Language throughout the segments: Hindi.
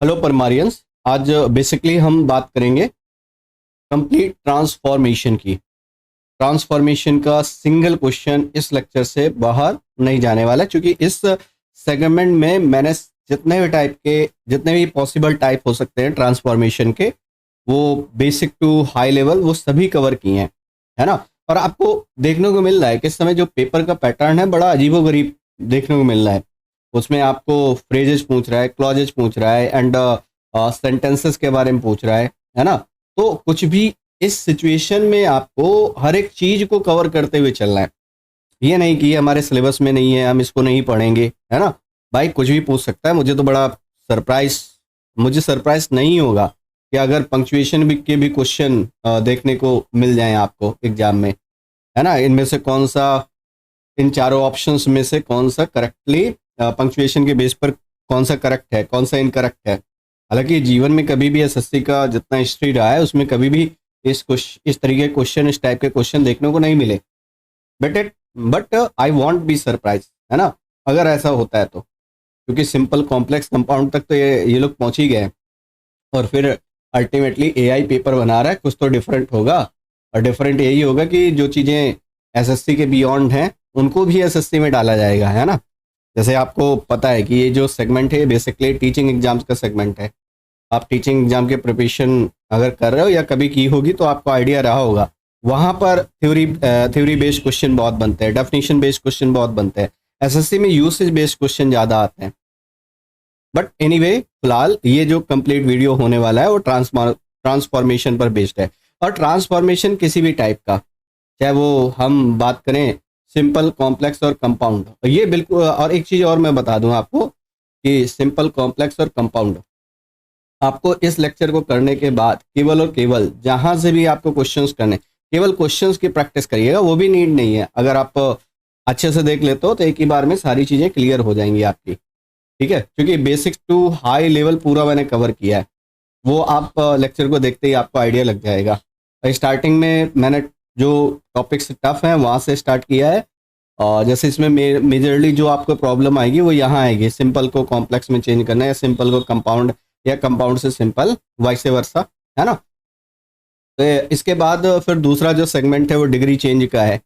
हेलो परमारियंस। आज बेसिकली हम बात करेंगे कंप्लीट ट्रांसफॉर्मेशन की। ट्रांसफॉर्मेशन का सिंगल क्वेश्चन इस लेक्चर से बाहर नहीं जाने वाला, क्योंकि इस सेगमेंट में मैंने जितने भी पॉसिबल टाइप हो सकते हैं ट्रांसफॉर्मेशन के, वो बेसिक टू हाई लेवल वो सभी कवर किए हैं, है ना। और आपको देखने को मिल रहा है कि इस समय जो पेपर का पैटर्न है बड़ा अजीबोगरीब देखने को मिल रहा है। उसमें आपको फ्रेजेस पूछ रहा है, क्लॉजेस पूछ रहा है एंड सेंटेंसेस के बारे में पूछ रहा है ना। तो कुछ भी इस सिचुएशन में आपको हर एक चीज को कवर करते हुए चलना है। ये नहीं कि ये हमारे सिलेबस में नहीं है, हम इसको नहीं पढ़ेंगे, है ना। भाई कुछ भी पूछ सकता है। मुझे सरप्राइज नहीं होगा कि अगर पंक्चुएशन के भी क्वेश्चन देखने को मिल जाएं आपको एग्जाम में, है ना। इनमें से कौन सा, इन चारों ऑप्शंस में से कौन सा करेक्टली पंक्चुएशन के बेस पर कौन सा करेक्ट है, कौन सा इनकरेक्ट है। हालांकि जीवन में कभी भी एसएससी का जितना हिस्ट्री रहा है उसमें कभी भी इस तरीके के क्वेश्चन, इस टाइप के क्वेश्चन देखने को नहीं मिले। But I want be surprise, है ना, अगर ऐसा होता है तो। क्योंकि सिंपल कॉम्प्लेक्स कंपाउंड तक तो ये लोग पहुंच ही गए, और फिर अल्टीमेटली एआई पेपर बना रहा है, कुछ तो डिफरेंट होगा। और डिफरेंट यही होगा कि जो चीज़ें एसएससी के बियॉन्ड हैं उनको भी एसएससी में डाला जाएगा, है ना। जैसे आपको पता है कि ये जो सेगमेंट है बेसिकली टीचिंग एग्जाम्स का सेगमेंट है। आप टीचिंग एग्जाम के प्रिपरेशन अगर कर रहे हो या कभी की होगी तो आपको आइडिया रहा होगा। वहाँ पर थ्योरी बेस्ड क्वेश्चन बहुत बनते हैं, डेफिनेशन बेस्ड क्वेश्चन बहुत बनते हैं। एसएससी में यूसेज बेस्ड क्वेश्चन ज़्यादा आते हैं। बट एनीवे, फिलहाल ये जो कंप्लीट वीडियो होने वाला है वो ट्रांसफॉर्मेशन पर बेस्ड है। और ट्रांसफॉर्मेशन किसी भी टाइप का, चाहे वो हम बात करें सिंपल, कॉम्प्लेक्स और कंपाउंड, ये बिल्कुल। और एक चीज़ और मैं बता दूं आपको कि सिंपल, कॉम्प्लेक्स और कंपाउंड आपको इस लेक्चर को करने के बाद केवल और केवल जहां से भी आपको क्वेश्चंस करने, केवल क्वेश्चंस की प्रैक्टिस करिएगा। वो भी नीड नहीं है, अगर आप अच्छे से देख लेते हो तो एक ही बार में सारी चीज़ें क्लियर हो जाएंगी आपकी, ठीक है। क्योंकि बेसिक टू हाई लेवल पूरा मैंने कवर किया है, वो आप लेक्चर को देखते ही आपको आइडिया लग जाएगा। स्टार्टिंग में मैंने जो टॉपिक्स टफ हैं वहाँ से स्टार्ट किया है। और जैसे इसमें मेजरली जो आपको प्रॉब्लम आएगी वो यहाँ आएगी, सिंपल को कॉम्प्लेक्स में चेंज करना, या सिंपल को कंपाउंड, या कंपाउंड से सिंपल, वाइस वर्सा, है ना। तो इसके बाद फिर दूसरा जो सेगमेंट है वो डिग्री चेंज का है।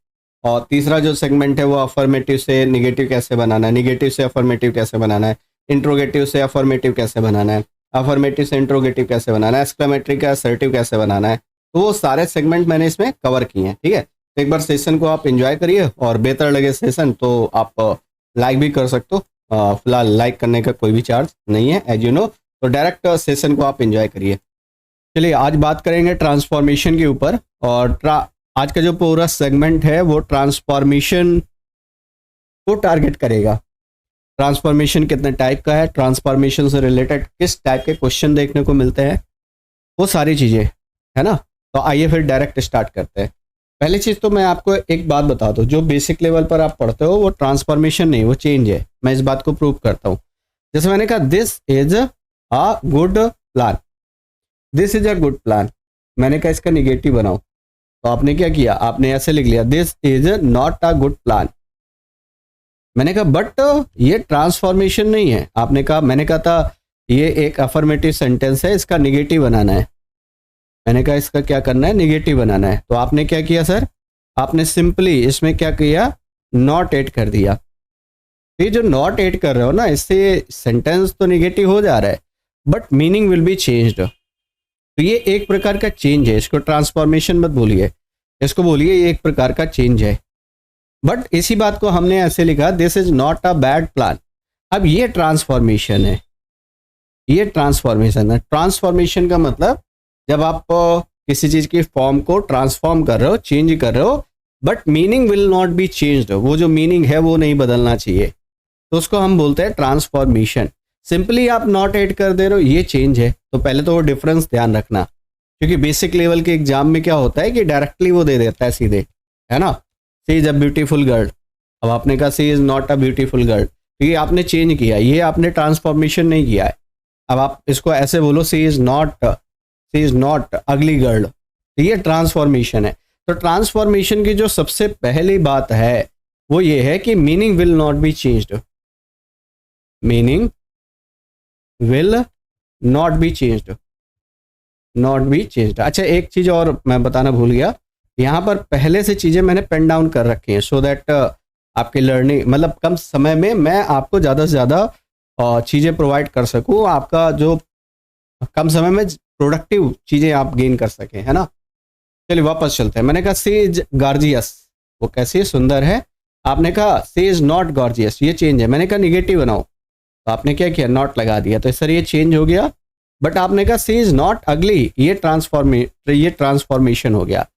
और तीसरा जो सेगमेंट है वो अफर्मेटिव से निगेटिव कैसे बनाना है, निगेटिव से अफर्मेटिव कैसे बनाना है, इंट्रोगेटिव से अफर्मेटिव कैसे बनाना है, अफर्मेटिव से इंट्रोगेटिव कैसे बनाना है, एक्सक्लेमेटरी का असर्टिव कैसे बनाना है। तो वो सारे सेगमेंट मैंने इसमें कवर किए हैं, ठीक है। तो एक बार सेशन को आप एंजॉय करिए, और बेहतर लगे सेशन तो आप लाइक भी कर सकते हो। फिलहाल लाइक करने का कोई भी चार्ज नहीं है, एज यू नो। तो डायरेक्ट सेशन को आप एंजॉय करिए। चलिए आज बात करेंगे ट्रांसफॉर्मेशन के ऊपर। और आज का जो पूरा सेगमेंट है वो ट्रांसफॉर्मेशन को टारगेट करेगा। ट्रांसफॉर्मेशन कितने टाइप का है, ट्रांसफॉर्मेशन से रिलेटेड किस टाइप के क्वेश्चन देखने को मिलते हैं, वो सारी चीज़ें, है ना। तो आइए फिर डायरेक्ट स्टार्ट करते हैं। पहली चीज़ तो मैं आपको एक बात बता दूं, जो बेसिक लेवल पर आप पढ़ते हो वो ट्रांसफॉर्मेशन नहीं, वो चेंज है। मैं इस बात को प्रूव करता हूँ। जैसे मैंने कहा this is a good plan, this is a good plan, मैंने कहा इसका निगेटिव बनाओ, तो आपने क्या किया, आपने ऐसे लिख लिया this is not a good plan. मैंने कहा बट ये ट्रांसफॉर्मेशन नहीं है, आपने कहा, मैंने कहा था ये एक अफर्मेटिव सेंटेंस है, इसका निगेटिव बनाना है। मैंने कहा इसका क्या करना है, निगेटिव बनाना है। तो आपने क्या किया सर, आपने सिंपली इसमें क्या किया, नॉट ऐड कर दिया। ये जो नॉट ऐड कर रहे हो ना, इससे सेंटेंस तो निगेटिव हो जा रहा है but meaning will be changed. तो ये एक प्रकार का चेंज है, इसको ट्रांसफॉर्मेशन मत बोलिए, इसको बोलिए ये एक प्रकार का चेंज है। बट इसी बात को हमने ऐसे लिखा this is not a bad plan. अब ये ट्रांसफॉर्मेशन है, ये ट्रांसफॉर्मेशन है। ट्रांसफॉर्मेशन का मतलब जब आप किसी चीज की फॉर्म को ट्रांसफॉर्म कर रहे हो, चेंज कर रहे हो, but meaning will not be changed, वो जो मीनिंग है वो नहीं बदलना चाहिए, तो उसको हम बोलते हैं ट्रांसफॉर्मेशन। सिंपली आप नॉट ऐड कर दे रहे हो, ये चेंज है। तो पहले तो वो डिफरेंस ध्यान रखना, क्योंकि बेसिक लेवल के एग्जाम में क्या होता है कि डायरेक्टली वो दे देता है सीधे, है ना। She is a beautiful girl, अब आपने कहा she is not a beautiful girl, तो ये आपने चेंज किया, ये आपने ट्रांसफॉर्मेशन नहीं किया है। अब आप इसको ऐसे बोलो सी इज नॉट अगली गर्ल, तो ये ट्रांसफॉर्मेशन है। तो ट्रांसफॉर्मेशन की जो सबसे पहली बात है वो ये है कि meaning will not be changed, meaning will not be changed, not be changed. अच्छा, एक चीज़ और मैं बताना भूल गया, यहाँ पर पहले से चीज़ें मैंने पेन डाउन कर रखी हैं सो दैट आपकी लर्निंग मतलब कम समय में मैं आपको ज़्यादा से ज़्यादा चीज़ें प्रोवाइड कर सकूँ, आपका जो कम समय में प्रोडक्टिव चीज़ें आप गेन कर सकें, है ना। चलिए वापस चलते हैं। मैंने कहा सी इज गॉर्जियस, वो कैसी है, सुंदर है। आपने कहा सी इज नॉट गॉर्जियस, ये चेंज है। मैंने कहा निगेटिव बनाओ, तो आपने क्या किया, नॉट लगा दिया, तो सर ये चेंज हो गया। बट आपने कहा सी इज नॉट अगली, ये ट्रांसफॉर्मेशन हो गया।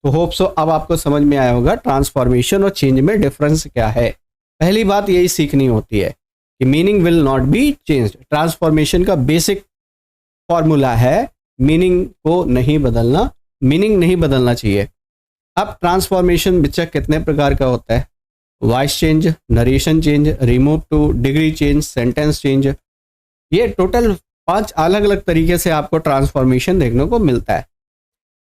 तो होप सो अब आपको समझ में आया होगा ट्रांसफॉर्मेशन और चेंज में डिफरेंस क्या है। पहली बात यही सीखनी होती है कि meaning will not be changed. Transformation का बेसिक फॉर्मूला है मीनिंग को नहीं बदलना, मीनिंग नहीं बदलना चाहिए। अब ट्रांसफॉर्मेशन बच्चा कितने प्रकार का होता है, voice change, narration change, remove to, degree change, sentence change, ये टोटल 5 अलग अलग तरीके से आपको ट्रांसफॉर्मेशन देखने को मिलता है।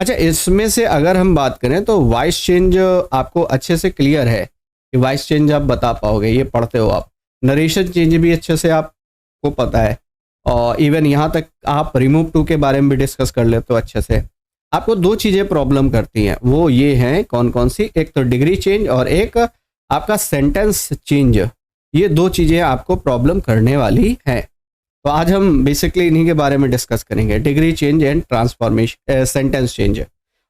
अच्छा, इसमें से अगर हम बात करें तो वॉइस चेंज आपको अच्छे से क्लियर है कि वॉइस चेंज आप बता पाओगे, ये पढ़ते हो आप। नरेशन चेंज भी अच्छे से आपको पता है, और इवन यहाँ तक आप रिमूव टू के बारे में भी डिस्कस कर लेते हो अच्छे से। आपको 2 चीज़ें प्रॉब्लम करती हैं, वो ये हैं कौन कौन सी, एक तो डिग्री चेंज और एक आपका सेंटेंस चेंज। ये 2 चीज़ें आपको प्रॉब्लम करने वाली हैं। तो आज हम बेसिकली इन्हीं के बारे में डिस्कस करेंगे, degree change and transformation, sentence change,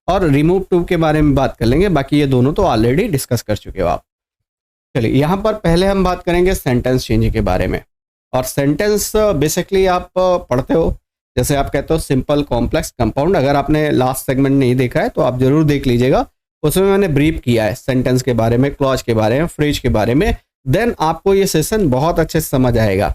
और रिमूव टू के बारे में बात कर लेंगे। बाकी ये दोनों तो ऑलरेडी डिस्कस कर चुके हो आप। चलिए यहाँ पर पहले हम बात करेंगे सेंटेंस चेंज के बारे में। और सेंटेंस बेसिकली आप पढ़ते हो, जैसे आप कहते हो सिंपल, कॉम्प्लेक्स, कंपाउंड। अगर आपने लास्ट सेगमेंट नहीं देखा है तो आप जरूर देख लीजिएगा, उसमें मैंने ब्रीफ किया है सेंटेंस के बारे में, क्लॉज के बारे में, फ्रेज के बारे में। देन आपको ये सेशन बहुत अच्छे से समझ आएगा।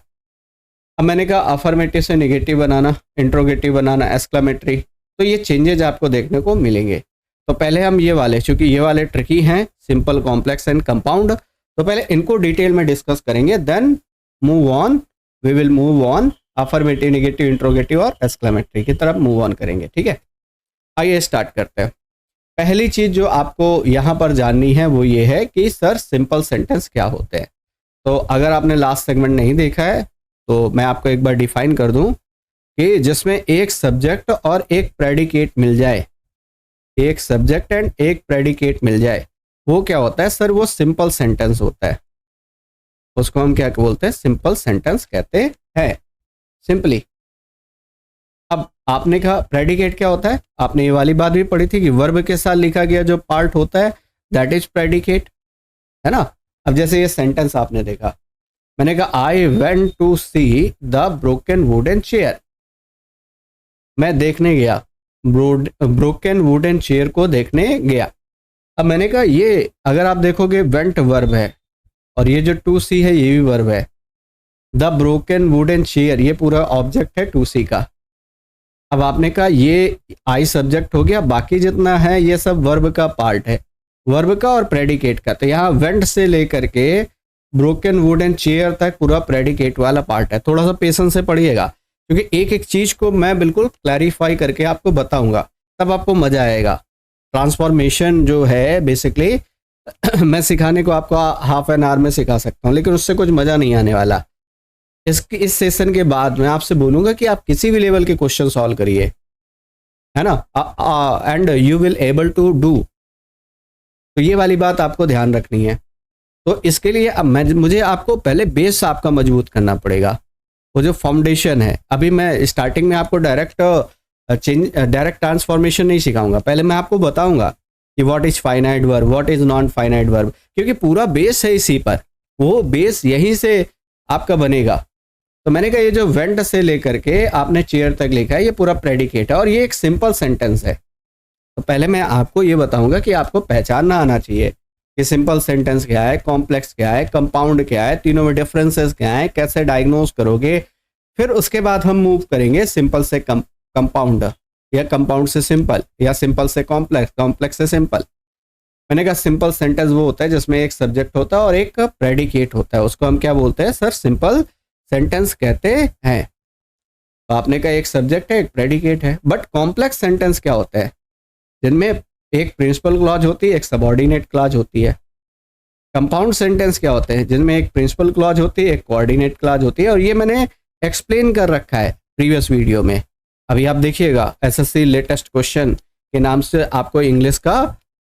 अब मैंने कहा अफर्मेटिव से नेगेटिव बनाना, इंट्रोगेटिव बनाना, एक्सक्लेमेटरी, तो ये चेंजेज आपको देखने को मिलेंगे। तो पहले हम ये वाले, चूंकि ये वाले ट्रिकी हैं, सिंपल, कॉम्प्लेक्स एंड कंपाउंड, तो पहले इनको डिटेल में डिस्कस करेंगे। Then move on, we will move on affirmative, negative, interrogative और एक्सक्लेमेटरी की तरफ मूव ऑन करेंगे, ठीक है। आइए स्टार्ट करते हैं। पहली चीज जो आपको यहाँ पर जाननी है वो ये है कि सर सिंपल सेंटेंस क्या होते हैं। तो अगर आपने लास्ट सेगमेंट नहीं देखा है तो मैं आपको एक बार डिफाइन कर दूं कि जिसमें एक सब्जेक्ट और एक प्रेडिकेट मिल जाए, एक सब्जेक्ट एंड एक प्रेडिकेट मिल जाए, वो क्या होता है सर, वो सिंपल सेंटेंस होता है। उसको हम क्या बोलते हैं, सिंपल सेंटेंस कहते हैं, सिंपली। अब आपने कहा प्रेडिकेट क्या होता है, आपने ये वाली बात भी पढ़ी थी कि वर्ब के साथ लिखा गया जो पार्ट होता है दैट इज प्रेडिकेट, है ना। अब जैसे ये सेंटेंस आपने देखा, मैंने कहा I went to see the broken wooden chair, मैं देखने गया, ब्रोकन वुडन चेयर को देखने गया। अब मैंने कहा ये अगर आप देखोगे वेंट वर्ब है और ये जो टू सी है ये भी वर्ब है। द ब्रोकन वुडन चेयर ये पूरा ऑब्जेक्ट है टू सी का। अब आपने कहा ये आई सब्जेक्ट हो गया, बाकी जितना है ये सब वर्ब का पार्ट है, वर्ब का और प्रेडिकेट का। तो यहाँ वेंट से लेकर के ब्रोकन वुडन चेयर तक पूरा प्रेडिकेट वाला पार्ट है। थोड़ा सा पेशेंस से पढ़िएगा क्योंकि एक एक चीज को मैं बिल्कुल क्लैरिफाई करके आपको बताऊंगा, तब आपको मजा आएगा। ट्रांसफॉर्मेशन जो है बेसिकली मैं सिखाने को आपको हाफ एन आवर में सिखा सकता हूँ, लेकिन उससे कुछ मजा नहीं आने वाला। इस सेशन के बाद मैं आपसे बोलूंगा कि आप किसी भी लेवल के क्वेश्चन सॉल्व करिए, है ना, and you will able to do. तो ये वाली बात आपको ध्यान रखनी है। तो इसके लिए अब मुझे आपको पहले बेस आपका मजबूत करना पड़ेगा, वो जो फाउंडेशन है। अभी मैं स्टार्टिंग में आपको डायरेक्ट ट्रांसफॉर्मेशन नहीं सिखाऊंगा, पहले मैं आपको बताऊंगा कि what is finite verb, what is non finite verb, क्योंकि पूरा बेस है इसी पर, वो बेस यहीं से आपका बनेगा। तो मैंने कहा ये जो वेंट से लेकर के आपने चेयर तक लिखा है ये पूरा प्रेडिकेट है और ये एक सिंपल सेंटेंस है। तो पहले मैं आपको ये बताऊंगा कि आपको पहचानना आना चाहिए कि सिंपल सेंटेंस क्या है, कॉम्प्लेक्स क्या है, कंपाउंड क्या है, तीनों में डिफरेंसेस क्या है, कैसे डायग्नोज करोगे। फिर उसके बाद हम मूव करेंगे सिंपल से कंपाउंड, या कंपाउंड से सिंपल, या सिंपल से कॉम्प्लेक्स, कॉम्प्लेक्स से सिंपल। मैंने कहा सिंपल सेंटेंस वो होता है जिसमें एक सब्जेक्ट होता है और एक प्रेडिकेट होता है, उसको हम क्या बोलते हैं सर, सिंपल सेंटेंस कहते हैं। तो आपने कहा एक सब्जेक्ट है एक प्रेडिकेट है। बट कॉम्प्लेक्स सेंटेंस क्या होता है, जिनमें एक प्रिंसिपल क्लॉज होती है, एक सबऑर्डिनेट क्लॉज होती है। कंपाउंड सेंटेंस क्या होते हैं, जिनमें एक प्रिंसिपल क्लॉज होती है, एक कोऑर्डिनेट क्लॉज होती है। और ये मैंने एक्सप्लेन कर रखा है प्रीवियस वीडियो में। अभी आप देखिएगा एसएससी लेटेस्ट क्वेश्चन के नाम से आपको इंग्लिश का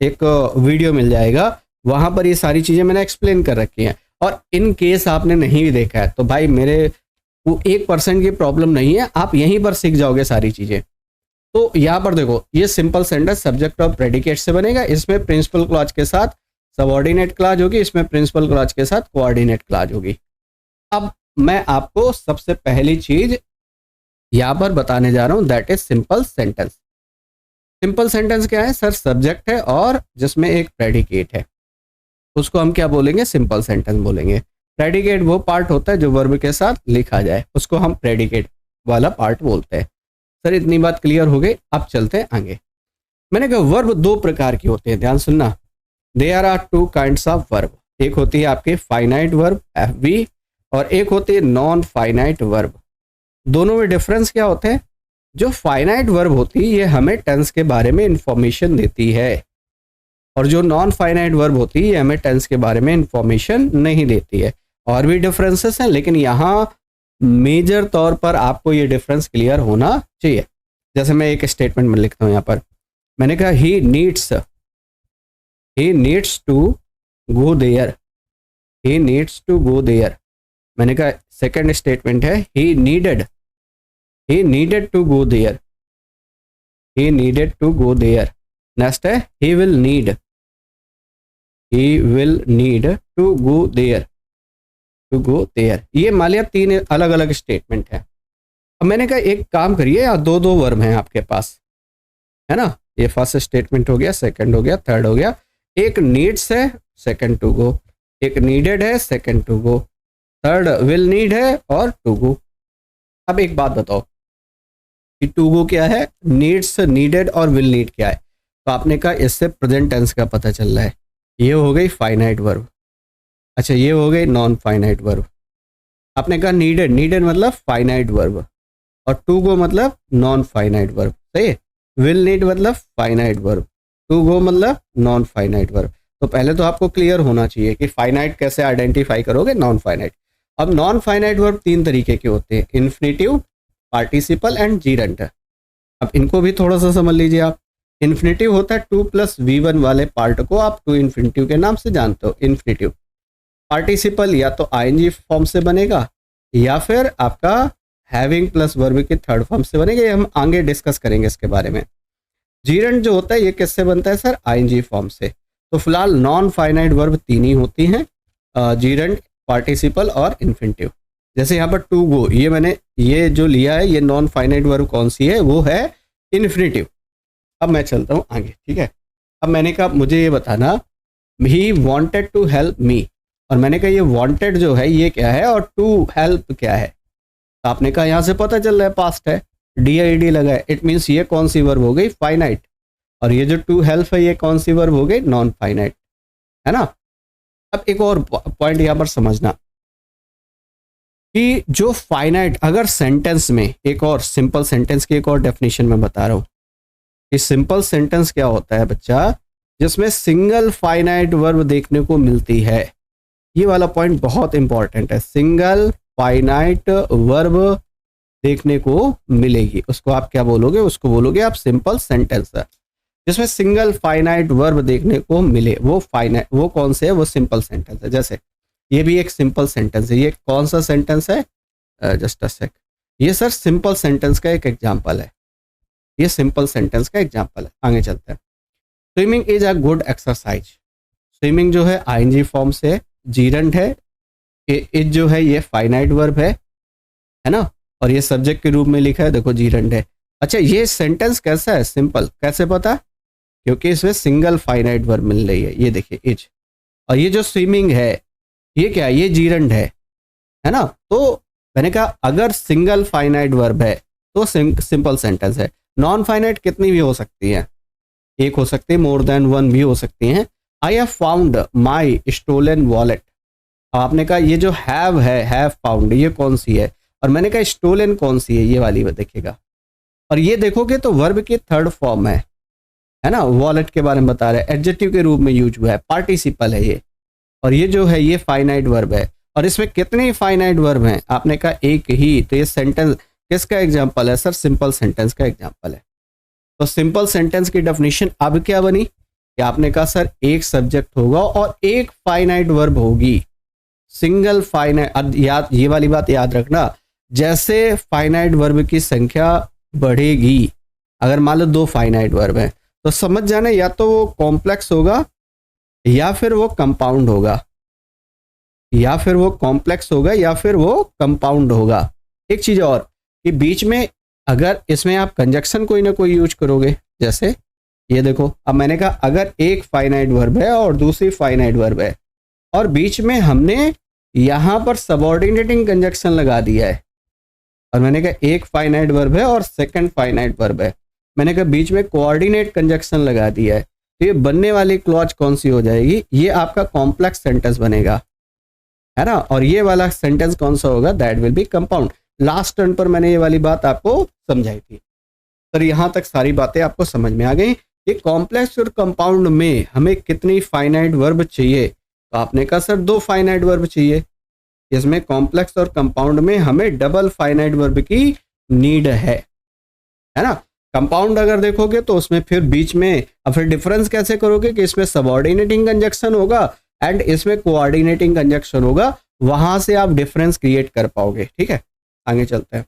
एक वीडियो मिल जाएगा, वहां पर ये सारी चीजें मैंने एक्सप्लेन कर रखी हैं। और इन केस आपने नहीं भी देखा है तो भाई मेरे वो 1% की प्रॉब्लम नहीं है, आप यहीं पर सीख जाओगे सारी चीजें। तो यहाँ पर देखो ये सिंपल सेंटेंस सब्जेक्ट और प्रेडिकेट से बनेगा, इसमें प्रिंसिपल क्लॉज के साथ सबऑर्डिनेट क्लॉज होगी, इसमें प्रिंसिपल क्लॉज के साथ कोऑर्डिनेट क्लॉज होगी। अब मैं आपको सबसे पहली चीज यहाँ पर बताने जा रहा हूं, that is simple sentence. Simple sentence क्या है सर? सब्जेक्ट है और जिसमें एक प्रेडिकेट है, उसको हम क्या बोलेंगे? सिंपल सेंटेंस बोलेंगे। प्रेडिकेट वो पार्ट होता है जो वर्ब के साथ लिखा जाए, उसको हम प्रेडिकेट वाला पार्ट बोलते हैं। सर इतनी बात क्लियर हो गई, अब चलते हैं आगे। मैंने कहा वर्ब दो प्रकार की होते हैं, ध्यान सुनना। There are two kinds of verb. एक होती है आपके फाइनाइट वर्ब एफवी और एक होती है नॉन फाइनाइट वर्ब। दोनों में डिफरेंस क्या होते हैं? जो फाइनाइट वर्ब होती है ये हमें टेंस के बारे में इंफॉर्मेशन देती है और जो नॉन फाइनाइट वर्ब होती है ये हमें टेंस के बारे में इंफॉर्मेशन नहीं देती है। और भी डिफरेंसेस हैं लेकिन यहाँ मेजर तौर पर आपको ये डिफरेंस क्लियर होना चाहिए। जैसे मैं एक स्टेटमेंट में लिखता हूँ यहाँ पर, मैंने कहा he needs to go there, he needs to go there. मैंने कहा सेकंड स्टेटमेंट है he needed to go there, he needed to go there. Next है he will need to go there, to go there. ये मान लिया तीन अलग अलग स्टेटमेंट है। अब मैंने कहा एक काम करिए, या दो दो वर्ब हैं आपके पास, है ना। ये फर्स्ट स्टेटमेंट हो गया, सेकंड हो गया, थर्ड हो गया। एक नीड्स है, सेकंड टू गो। एक नीडेड है, second to go. Third will need है और टू गो। अब एक बात बताओ कि टू गो क्या है, नीड्स, नीडेड और विल नीड क्या है? तो आपने कहा इससे प्रेजेंट टेंस का पता चल रहा है। ये हो गई फाइनाइट वर्ब। अच्छा ये हो गई नॉन फाइनाइट वर्ब। आपने कहा नीडेड मतलब फाइनाइट वर्ब और टू गो मतलब नॉन फाइनाइट वर्ब, सही है। विल नीड मतलब फाइनाइट वर्ब, टू गो मतलब नॉन फाइनाइट वर्ब। तो पहले तो आपको क्लियर होना चाहिए कि फाइनाइट कैसे आइडेंटिफाई करोगे, नॉन फाइनाइट। अब नॉन फाइनाइट वर्ब तीन तरीके के होते हैं, इन्फिनेटिव, पार्टिसिपल एंड जीरंट। अब इनको भी थोड़ा सा समझ लीजिए आप। इन्फिनेटिव होता है 2+V1 वाले पार्ट को आप टू इन्फिनेटिव के नाम से जानते हो, इन्फिनेटिव। पार्टिसिपल या तो आईएनजी फॉर्म से बनेगा या फिर आपका हैविंग प्लस वर्ब के थर्ड फॉर्म से बनेगा, ये हम आगे डिस्कस करेंगे इसके बारे में। जीरंट जो होता है ये किससे बनता है सर? आईएनजी फॉर्म से। तो फिलहाल नॉन फाइनाइट वर्ब तीन ही होती हैं, जीरंट, पार्टिसिपल और इन्फिनेटिव। जैसे यहाँ पर टू गो, ये मैंने ये जो लिया है ये नॉन फाइनाइट वर्ब कौन सी है? वो है इन्फिनेटिव। अब मैं चलता हूँ आगे, ठीक है। अब मैंने कहा मुझे ये बताना, he wanted to help me, और मैंने कहा ये वॉन्टेड जो है ये क्या है और टू हेल्प क्या है? तो आपने कहा यहाँ से पता चल रहा है पास्ट है, DID लगा है, इट मीन्स ये कौन सी वर्ब हो गई? फाइनाइट। और ये जो टू हेल्प है ये कौन सी वर्ब हो गई? नॉन फाइनाइट, है ना। अब एक और पॉइंट यहाँ पर समझना कि जो फाइनाइट, अगर सेंटेंस में, एक और सिंपल सेंटेंस की एक और डेफिनेशन में बता रहा हूँ कि सिंपल सेंटेंस क्या होता है बच्चा, जिसमें सिंगल फाइनाइट वर्ब देखने को मिलती है। ये वाला पॉइंट बहुत इंपॉर्टेंट है, सिंगल फाइनाइट वर्ब देखने को मिलेगी, उसको आप क्या बोलोगे? उसको बोलोगे आप सिंपल सेंटेंस। जिसमें सिंगल फाइनाइट वर्ब देखने को मिले वो फाइनाइट, वो कौन से है? वो सिंपल सेंटेंस है। जैसे ये भी एक सिंपल सेंटेंस है, ये कौन सा सेंटेंस है? जस्ट अ सेक, ये सर सिंपल सेंटेंस का एक एग्जांपल है, ये सिंपल सेंटेंस का एग्जांपल है। आगे चलते हैं। Swimming is a good exercise. Swimming जो है आईएनजी फॉर्म से, जीरंट है, इज जो है ये फाइनाइट वर्ब है ना, और ये सब्जेक्ट के रूप में लिखा है, देखो जीरंट है। अच्छा ये सेंटेंस कैसा है? सिंपल। कैसे पता? क्योंकि इसमें सिंगल फाइनाइट वर्ब मिल रही है, ये देखिए इज। और ये जो स्विमिंग है ये क्या है? ये जीरंट है ना। तो मैंने कहा अगर सिंगल फाइनाइट वर्ब है तो सिंपल सेंटेंस है। नॉन फाइनाइट कितनी भी हो सकती है, एक हो सकती है, मोर देन वन भी हो सकती हैं। I have found my stolen wallet. आपने कहा ये जो हैव है, हैव फाउंड, ये कौन सी है? और मैंने कहा स्टोलन कौन सी है? ये वाली देखिएगा। और ये देखोगे तो वर्ब की थर्ड फॉर्म है ना। वॉलेट के बारे में बता रहे हैं, एडजेक्टिव के रूप में यूज हुआ है, पार्टिसिपल है ये। और ये जो है ये फाइनाइट वर्ब है। और इसमें कितने फाइनाइट वर्ब हैं? आपने कहा एक ही, तो ये सेंटेंस किसका एग्जाम्पल है सर? सिंपल सेंटेंस का एग्जाम्पल है। तो सिंपल सेंटेंस की डेफिनेशन अब क्या बनी कि आपने कहा सर एक सब्जेक्ट होगा और एक फाइनाइट वर्ब होगी, सिंगल फाइनाइट। याद, ये वाली बात याद रखना, जैसे फाइनाइट वर्ब की संख्या बढ़ेगी, अगर मान लो 2 फाइनाइट वर्ब है तो समझ जाना या तो वो कॉम्प्लेक्स होगा या फिर वो कंपाउंड होगा, या फिर वो कॉम्प्लेक्स होगा या फिर वो कंपाउंड होगा। एक चीज और कि बीच में अगर इसमें आप कंजक्शन कोई ना कोई यूज करोगे, जैसे ये देखो, अब मैंने कहा अगर एक फाइनाइट वर्ब है और दूसरी फाइनाइट वर्ब है और बीच में हमने यहां पर सबऑर्डिनेटिंग कंजक्शन लगा दिया है, और मैंने कहा एक फाइनाइट वर्ब है और सेकंड फाइनाइट वर्ब है, मैंने कहा बीच में कोऑर्डिनेट कंजक्शन लगा दिया है, तो ये बनने वाली क्लॉज कौन सी हो जाएगी? ये आपका कॉम्प्लेक्स सेंटेंस बनेगा, है ना। और ये वाला सेंटेंस कौन सा होगा? That will B compound. Last turn पर मैंने ये वाली बात आपको समझाई थी। सर यहां तक सारी बातें आपको समझ में आ गई कि कॉम्प्लेक्स और कंपाउंड में हमें कितनी फाइनाइट वर्ब चाहिए? तो आपने कहा सर 2 फाइनाइट वर्ब चाहिए। इसमें कॉम्प्लेक्स और कंपाउंड में हमें डबल फाइनाइट वर्ब की नीड है ना। कंपाउंड अगर देखोगे तो उसमें फिर बीच में अब फिर डिफरेंस कैसे करोगे कि इसमें सबऑर्डिनेटिंग कंजक्शन होगा एंड इसमें कोऑर्डिनेटिंग कंजक्शन होगा, वहां से आप डिफरेंस क्रिएट कर पाओगे। ठीक है, आगे चलते हैं।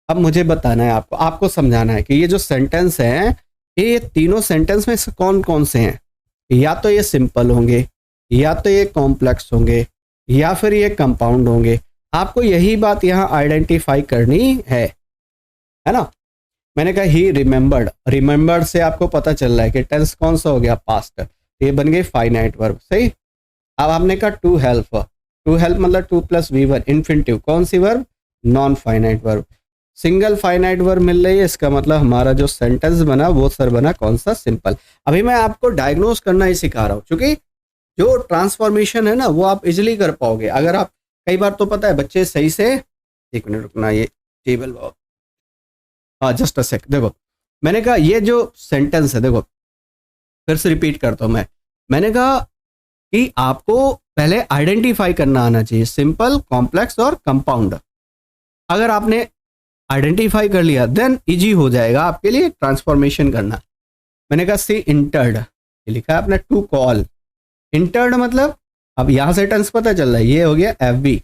अब मुझे बताना है आपको समझाना है कि ये जो सेंटेंस है ये तीनों सेंटेंस में कौन कौन से हैं। या तो ये सिंपल होंगे, या तो ये कॉम्प्लेक्स होंगे, या फिर ये कंपाउंड होंगे। आपको यही बात यहाँ आइडेंटिफाई करनी है ना। मैंने कहा ही रिमेंबर्ड से आपको पता चल रहा है कि टेंस कौन सा हो गया? पास्ट। ये बन गए फाइनाइट वर्ब, सही। अब आपने कहा टू हेल्प मतलब 2 + V1 इन्फिनिटिव, कौन सी verb? Non finite verb. Single finite verb मिल रही है, इसका मतलब हमारा जो सेंटेंस बना वो सर बना कौन सा? सिंपल। अभी मैं आपको डायग्नोस करना ही सिखा रहा हूँ, क्योंकि जो ट्रांसफॉर्मेशन है ना वो आप इजिली कर पाओगे अगर आप, कई बार तो पता है बच्चे सही से, एक मिनट रुकना, ये टेबल, हाँ जस्ट अ सेक। देखो मैंने कहा ये जो सेंटेंस है, देखो फिर से रिपीट करता हूं मैंने कहा कि आपको पहले आइडेंटिफाई करना आना चाहिए, सिंपल, कॉम्प्लेक्स और कंपाउंड। अगर आपने आइडेंटिफाई कर लिया देन इजी हो जाएगा आपके लिए ट्रांसफॉर्मेशन करना। मैंने कहा सी इंटर्ड, ये लिखा है आपने टू कॉल। इंटर्ड मतलब अब यहां से टेंस पता चल रहा है, ये हो गया एफबी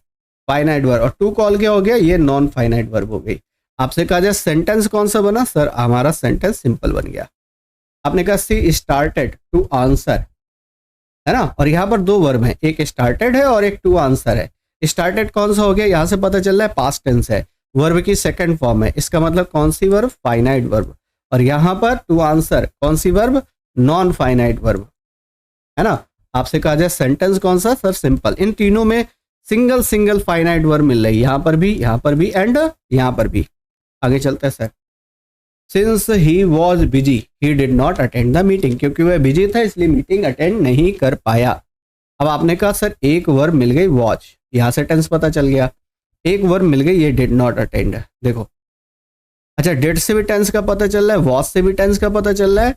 फाइनाइट वर्ब, और टू कॉल क्या हो गया? ये नॉन फाइनाइट वर्ब हो गई। आपसे कहा जाए सेंटेंस कौन सा बना? सर हमारा सेंटेंस सिंपल बन गया। आपने कहा सी स्टार्टेड टू आंसर, है ना, और यहाँ पर 2 वर्ब हैं, एक स्टार्टेड है और एक टू आंसर है। स्टार्टेड कौन सा हो गया? यहाँ से पता चल रहा है पास्ट टेंस है, वर्ब की सेकंड फॉर्म है, इसका मतलब कौन सी वर्ब? Finite verb. और यहाँ पर टू आंसर कौन सी वर्ब? नॉन फाइनाइट वर्ब, है ना। आपसे कहा जाए सेंटेंस कौन सा? Sir simple. इन तीनों में सिंगल फाइनाइट वर्ब मिल रही है, यहाँ पर भी एंड यहाँ पर भी। आगे चलते हैं sir. Since he was busy he did not attend the meeting, क्योंकि वह बिजी था इसलिए मीटिंग अटेंड नहीं कर पाया। अब आपने कहा सर एक वर्ब मिल गई वॉच, यहां से टेंस पता चल गया। एक वर्ब मिल गई ये डिड नॉट अटेंड, देखो अच्छा डिड से भी टेंस का पता चल रहा है, वॉच से भी टेंस का पता चल रहा है।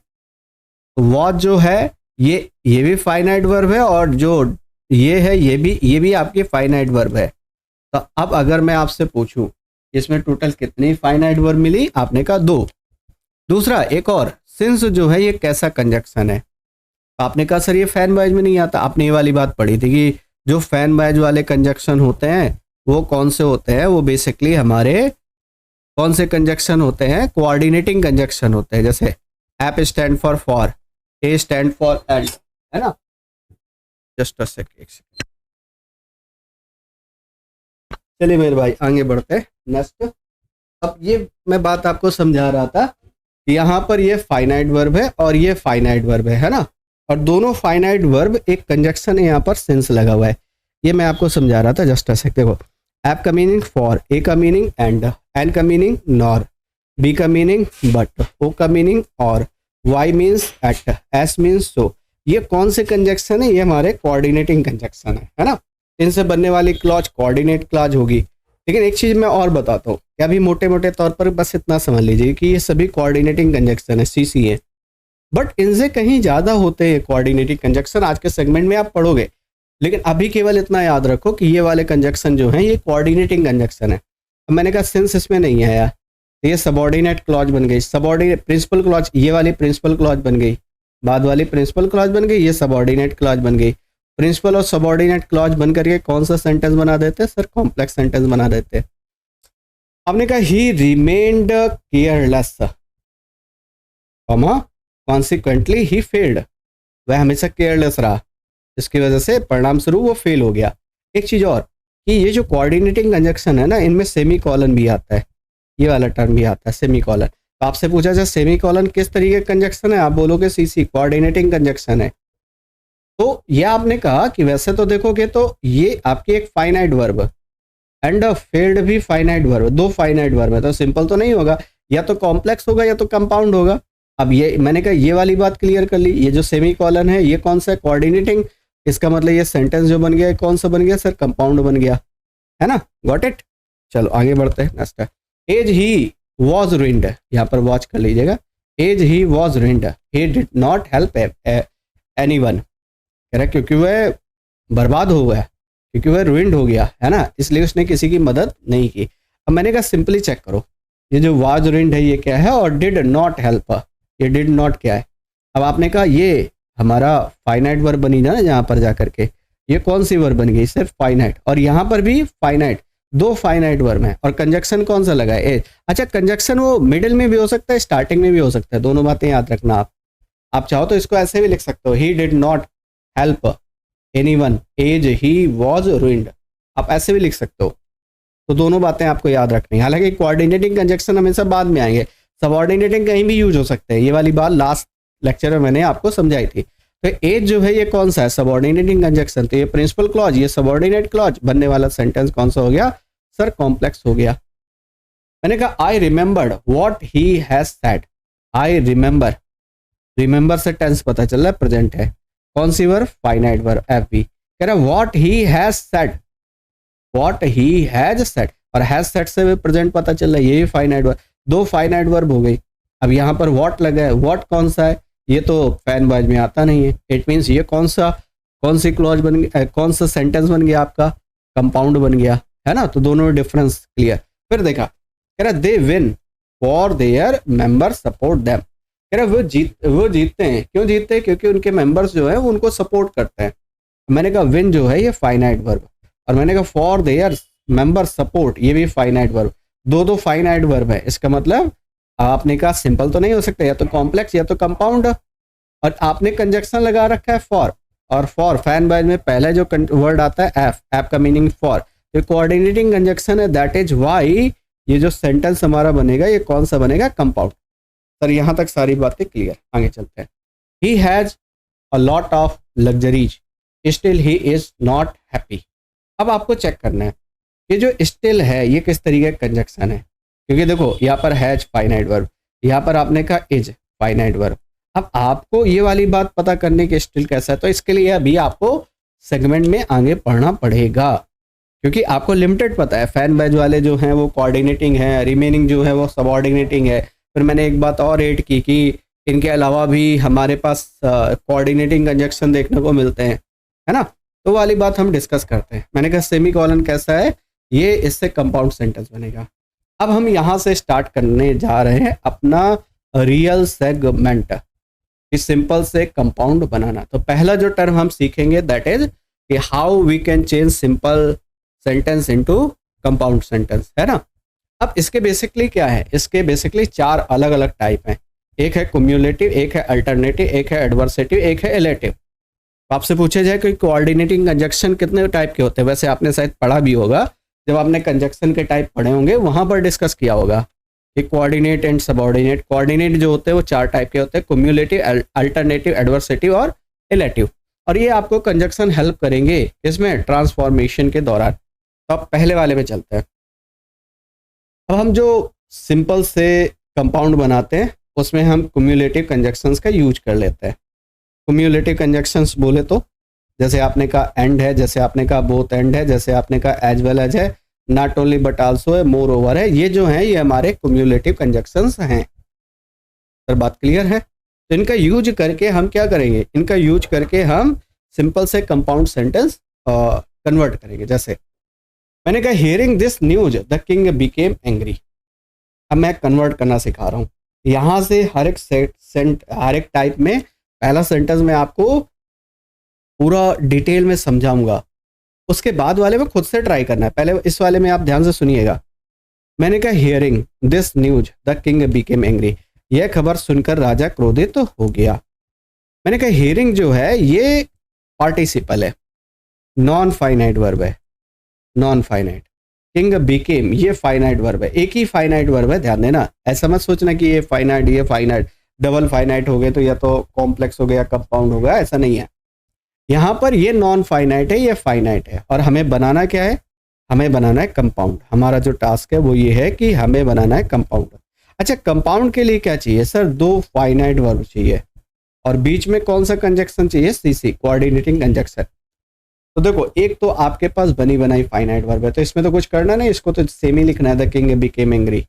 वॉच जो है ये भी फाइनाइट वर्ब है, और जो ये है ये भी आपकी फाइनाइट वर्ब है। तो अब अगर मैं आपसे पूछूं इसमें टोटल कितनी फाइनाइट वर्ब मिली? आपने कहा 2। दूसरा एक और, सिंस जो है ये कैसा कंजक्शन है? आपने कहा सर ये फैन बैज में नहीं आता। आपने ये वाली बात पढ़ी थी कि जो फैन बैज वाले कंजक्शन होते हैं वो कौन से होते हैं? वो बेसिकली हमारे कौन से कंजक्शन होते हैं? कोऑर्डिनेटिंग कंजक्शन होते हैं। जैसे app stand for, A stand for and, है ना। जस्ट अ सेकंड, चलिए मेरे भाई आगे बढ़ते हैं नेक्स्ट। अब ये मैं बात आपको समझा रहा था, यहाँ पर ये फाइनाइट वर्ब है और ये फाइनाइट वर्ब है ना, और दोनों फाइनाइट वर्ब एक कंजक्शन है यहाँ पर सिंस लगा हुआ है, ये मैं आपको समझा रहा था। जस्ट अ सेकंड, देखो एप का मीनिंग फॉर, ए का मीनिंग एंड, एन का मीनिंग नॉर, बी का मीनिंग बट, ओ का meaning or, Y means yet, S means so. ये कौन से कंजक्शन है? ये हमारे कोऑर्डिनेटिंग कंजक्शन है ना। इनसे बनने वाली क्लॉज कोऑर्डिनेट क्लॉज होगी। लेकिन एक चीज मैं और बताता हूँ, क्या भी मोटे मोटे तौर पर बस इतना समझ लीजिए कि ये सभी कोऑर्डिनेटिंग कंजक्शन है, सीसी है, बट इनसे कहीं ज्यादा होते हैं कोऑर्डिनेटिंग कंजक्शन। आज के सेगमेंट में आप पढ़ोगे, लेकिन अभी केवल इतना याद रखो कि ये वाले कंजक्शन जो हैं ये कोऑर्डिनेटिंग कंजक्शन है। अब मैंने कहा सिंस इसमें नहीं आया तो ये सबऑर्डिनेट क्लॉज बन गई, सबऑर्डिनेट प्रिंसिपल क्लॉज, ये वाली प्रिंसिपल क्लॉज बन गई, बाद वाली प्रिंसिपल क्लॉज बन गई, ये सबऑर्डिनेट क्लॉज बन गई। प्रिंसिपल और सबऑर्डिनेट क्लॉज बन करके कौन सा सेंटेंस बना देते हैं सर? कॉम्प्लेक्स सेंटेंस बना देते हैं। आपने कहा ही remained careless, consequently he failed, वह हमेशा केयरलेस रहा, इसकी वजह से परिणाम स्वरूप वो फेल हो गया। एक चीज और कि ये जो कोऑर्डिनेटिंग कंजक्शन है ना, इनमें सेमी कॉलन भी आता है, ये वाला टर्म भी आता है सेमी कॉलन। तो आपसे पूछा जाए सेमी कॉलन किस तरीके का कंजक्शन है, आप बोलोगे सीसी कोऑर्डिनेटिंग कंजक्शन है। तो ये आपने कहा कि वैसे तो देखोगे तो ये आपकी एक फाइनाइट वर्ब एंड फेल्ड भी फाइनाइट वर्ब, दो फाइनाइट वर्ब है, तो सिंपल तो नहीं होगा, या तो कॉम्प्लेक्स होगा या तो कंपाउंड होगा। अब ये मैंने कहा ये वाली बात क्लियर कर ली। ये जो सेमी कॉलन है ये कौन सा है? कोऑर्डिनेटिंग, इसका मतलब ये सेंटेंस जो बन गया है कौन सा बन गया सर? कंपाउंड बन गया, है ना? Got it. चलो आगे बढ़ते हैं। नेक्स्ट है एज ही वॉज रुइंड, यहाँ पर वॉच कर लीजिएगा। As he was ruined he did not help anyone, कह रहा क्योंकि वह बर्बाद हो गया, क्योंकि वह रुइंड हो गया, है ना, इसलिए उसने किसी की मदद नहीं की। अब मैंने कहा सिंपली चेक करो, ये जो वॉज रुइंड है ये क्या है, और डिड नॉट हेल्प, ये डिड नॉट क्या है? अब आपने कहा ये हमारा फाइनाइट वर्ब बनी ना यहाँ पर जाकर के, ये कौन सी वर्ब बन गई? सिर्फ फाइनाइट, और यहाँ पर भी फाइनाइट, दो फाइनाइट वर्ब है, और कंजक्शन कौन सा लगा है? एज। अच्छा, कंजक्शन वो मिडिल में भी हो सकता है, स्टार्टिंग में भी हो सकता है, दोनों बातें याद रखना। आप चाहो तो इसको ऐसे भी लिख सकते हो, he did not help anyone as he was ruined, आप ऐसे भी लिख सकते हो। तो दोनों बातें आपको याद रखनी। हालांकि कोऑर्डिनेटिंग कंजक्शन हमेशा बाद में आएंगे, सबऑर्डिनेटिंग कहीं भी यूज हो सकते हैं, ये वाली बात लास्ट लेक्चर में मैंने आपको समझाई थी। तो एज जो है ये कौन सा है? सबऑर्डिनेटिंग कंजक्शन, तो ये प्रिंसिपल क्लॉज, ये सबऑर्डिनेट क्लॉज, बनने वाला सेंटेंस कौन सा हो गया सर? कॉम्प्लेक्स हो गया। मैंने कहा I remembered what he has said, I remember, remember से टेंस पता चल रहा है प्रेजेंट है, कौन सी verb? Finite verb F B. कह रहा what he has said, what he has said, और हैज सेड से भी प्रेजेंट पता चल रहा है, ये भी फाइनाइट वर्ब, दो फाइनाइट वर्ब हो गई। अब यहाँ पर व्हाट लगा है, व्हाट कौन सा है? ये तो फैन बॉयज में आता नहीं है, इट मीन्स ये कौन सी क्लॉज बन गया, कौन सा सेंटेंस बन गया आपका? कंपाउंड बन गया, है ना? तो दोनों में डिफरेंस क्लियर। फिर देखा, कह रहा they win for their member support them, कह रहा वो जीतते हैं, क्यों जीतते हैं? क्योंकि उनके मेंबर्स जो है वो उनको सपोर्ट करते हैं। मैंने कहा विन जो है ये फाइनाइट वर्ब, और मैंने कहा फॉर देयर मेंबर सपोर्ट, ये भी फाइनाइट वर्ब, दो फाइनाइट वर्ब है। इसका मतलब आपने कहा सिंपल तो नहीं हो सकता, या तो कॉम्प्लेक्स या तो कंपाउंड, और आपने कंजक्शन लगा रखा है फॉर, और फॉर फैन बॉयज में पहले जो वर्ड आता है एफ, एफ का मीनिंग फॉर, तो कोऑर्डिनेटिंग कंजक्शन है, दैट इज वाई ये जो सेंटेंस हमारा बनेगा ये कौन सा बनेगा? कंपाउंड। सर यहाँ तक सारी बातें क्लियर, आगे चलते हैं। ही has a lot of luxuries still he is not happy. अब आपको चेक करना है ये जो स्टिल है ये किस तरीके का कंजक्शन है, क्योंकि देखो यहाँ पर हैज फाइनाइट वर्ब, यहाँ पर आपने कहा इज फाइनाइट वर्ब। अब आपको ये वाली बात पता करने के स्टिल कैसा है, तो इसके लिए अभी आपको सेगमेंट में आगे पढ़ना पड़ेगा, क्योंकि आपको लिमिटेड पता है फैन बैज वाले जो हैं वो कोऑर्डिनेटिंग है, रिमेनिंग जो है वो सबऑर्डिनेटिंग है। फिर मैंने एक बात और ऐड की कि इनके अलावा भी हमारे पास कोऑर्डिनेटिंग कंजक्शन देखने को मिलते हैं, है ना? तो वाली बात हम डिस्कस करते हैं। मैंने कहा सेमी कॉलन कैसा है, ये इससे कंपाउंड सेंटेंस बनेगा। अब हम यहाँ से स्टार्ट करने जा रहे हैं अपना रियल सेगमेंट, इस सिंपल से कंपाउंड बनाना। तो पहला जो टर्म हम सीखेंगे दैट इज कि how we can change simple sentence into compound sentence, है ना? अब इसके बेसिकली क्या है, इसके बेसिकली चार अलग अलग टाइप हैं। एक है क्युमुलेटिव, एक है अल्टरनेटिव, एक है एडवर्सेटिव, एक है एलेटिव। आपसे पूछे जाए कि कोऑर्डिनेटिंग कंजक्शन कितने टाइप के होते हैं, वैसे आपने शायद पढ़ा भी होगा, जब आपने कंजक्शन के टाइप पढ़े होंगे वहां पर डिस्कस किया होगा कि कोऑर्डिनेट एंड सबऑर्डिनेट। कोऑर्डिनेट जो होते हैं वो चार टाइप के होते हैं, क्युमुलेटिव, अल्टरनेटिव, एडवर्सेटिव और एलेटिव। और ये आपको कंजक्शन हेल्प करेंगे इसमें ट्रांसफॉर्मेशन के दौरान। तो अब पहले वाले में चलते हैं। अब हम जो सिंपल से कंपाउंड बनाते हैं उसमें हम क्युमुलेटिव कंजक्शंस का यूज कर लेते हैं। क्युमुलेटिव कंजक्शंस बोले तो जैसे आपने कहा एंड है, जैसे आपने कहा बोथ एंड है, जैसे आपने कहा एज वेल एज है, नॉट ओनली बट आल्सो है, मोर ओवर है, ये जो है ये हमारे क्युमुलेटिव कंजक्शंस हैं। सर बात क्लियर है? तो इनका यूज करके हम क्या करेंगे, इनका यूज करके हम सिंपल से कंपाउंड सेंटेंस कन्वर्ट करेंगे। जैसे मैंने कहा hearing this news the king became angry. अब मैं कन्वर्ट करना सिखा रहा हूँ। यहाँ से हर एक टाइप में पहला सेंटेंस में आपको पूरा डिटेल में समझाऊंगा, उसके बाद वाले में खुद से ट्राई करना है। पहले इस वाले में आप ध्यान से सुनिएगा। मैंने कहा hearing this news the king became angry, यह खबर सुनकर राजा क्रोधित तो हो गया। मैंने कहा हियरिंग जो है ये पार्टिसिपल है, नॉन फाइनाइट वर्ब है, नॉन फाइनाइट। किंग बिकेम ये फाइनाइट वर्ब है, एक ही फाइनाइट वर्ब है, ध्यान देना। ऐसा मत सोचना कि ये फाइनाइट डबल फाइनाइट हो गए तो या तो कॉम्प्लेक्स हो गया, कंपाउंड हो गया, ऐसा नहीं है। यहाँ पर ये नॉन फाइनाइट है, ये फाइनाइट है, और हमें बनाना क्या है, हमें बनाना है कंपाउंड। हमारा जो टास्क है वो ये है कि हमें बनाना है कंपाउंड। अच्छा, कंपाउंड के लिए क्या चाहिए सर, 2 फाइनाइट वर्ब चाहिए, और बीच में कौन सा कंजक्शन चाहिए, सीसी, कोऑर्डिनेटिंग कंजक्शन। तो देखो, एक तो आपके पास बनी बनाई फाइनाइट वर्ब है, तो इसमें तो कुछ करना नहीं, इसको तो सेम ही लिखना है, द किंग बिकेम एंग्री।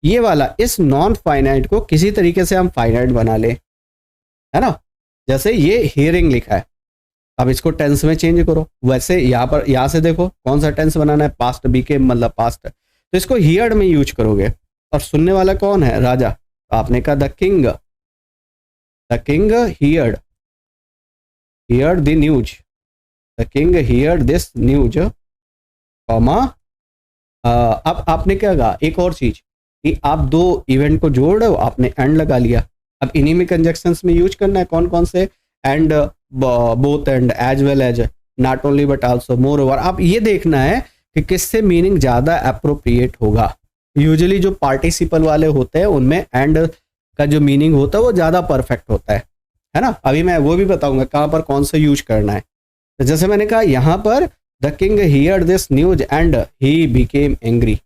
ये वाला इस नॉन फाइनाइट को किसी तरीके से हम फाइनाइट बना ले, है ना। जैसे ये हियरिंग लिखा है, अब इसको टेंस में चेंज करो। वैसे यहाँ से देखो कौन सा टेंस बनाना है, पास्ट, बिकेम मतलब पास्ट, तो इसको हियर्ड में यूज करोगे। और सुनने वाला कौन है, राजा। तो आपने कहा the king heard the news, the king heard this news, comma. अब आपने क्या कहा, एक और चीज कि आप 2 इवेंट को जोड़ रहे हो, आपने एंड लगा लिया। अब इन्हीं में कंजक्शंस में यूज करना है, कौन कौन से, and, both and, as well as, not only but also, moreover. आप ये देखना है कि किससे मीनिंग ज्यादा अप्रोप्रिएट होगा। यूजुअली जो पार्टिसिपल वाले होते हैं उनमें एंड का जो मीनिंग होता है वो ज्यादा परफेक्ट होता है ना। अभी मैं वो भी बताऊंगा कहाँ पर कौन सा यूज करना है। तो जैसे मैंने कहा यहाँ पर the king heard this news and he became angry,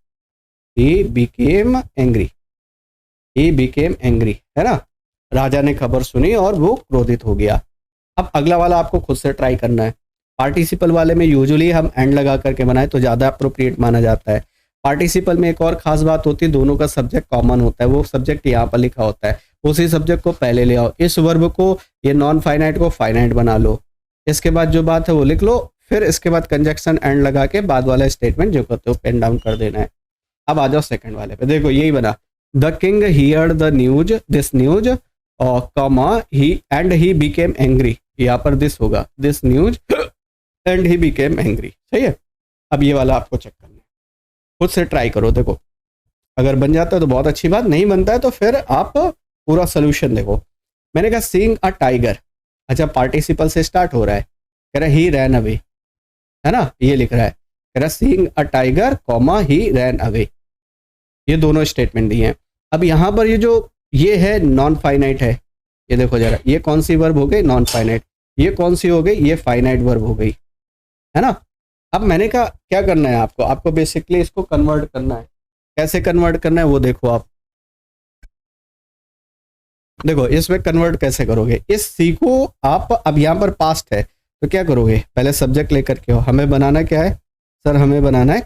है ना। राजा ने खबर सुनी और वो क्रोधित हो गया। अब अगला वाला आपको खुद से ट्राई करना है। पार्टिसिपल वाले में यूजुअली हम एंड लगा करके बनाए तो ज़्यादा अप्रोप्रिएट माना जाता है। पार्टिसिपल में एक और खास बात होती है, दोनों का सब्जेक्ट कॉमन होता है, वो सब्जेक्ट यहाँ पर लिखा होता है, उसी सब्जेक्ट को पहले ले आओ। इस वर्ब को, ये नॉन फाइनाइट को फाइनाइट बना लो, इसके बाद जो बात है वो लिख लो, फिर इसके बाद कंजक्शन एंड लगा के बाद वाला स्टेटमेंट जो करते हो पेन डाउन कर देना है। अब आ जाओ सेकंड वाले पे, देखो यही बना, the king heard the news this news, comma he and he became angry, यहाँ पर दिस होगा, this news and he became angry, सही है। अब ये वाला आपको चेक करना है, खुद से ट्राई करो, देखो अगर बन जाता है तो बहुत अच्छी बात, नहीं बनता है तो फिर आप पूरा सोल्यूशन देखो। मैंने कहा सीइंग अ टाइगर, अच्छा पार्टिसिपल से स्टार्ट हो रहा है, कह रहा ही रैन अवे, है ना, ये लिख रहा है, कह रहा seeing a tiger comma he ran away, ये दोनों स्टेटमेंट दिए हैं। अब यहाँ पर ये है नॉन फाइनाइट है, ये देखो जरा, ये कौन सी वर्ब हो गई, नॉन फाइनाइट, ये कौन सी हो गई, ये फाइनाइट वर्ब हो गई, है ना। अब मैंने कहा क्या करना है आपको बेसिकली इसको कन्वर्ट करना है। कैसे कन्वर्ट करना है वो देखो आप, देखो इसमें कन्वर्ट कैसे करोगे, इस सी को आप, अब यहाँ पर पास्ट है तो क्या करोगे, पहले सब्जेक्ट लेकर के हो, हमें बनाना क्या है सर, हमें बनाना है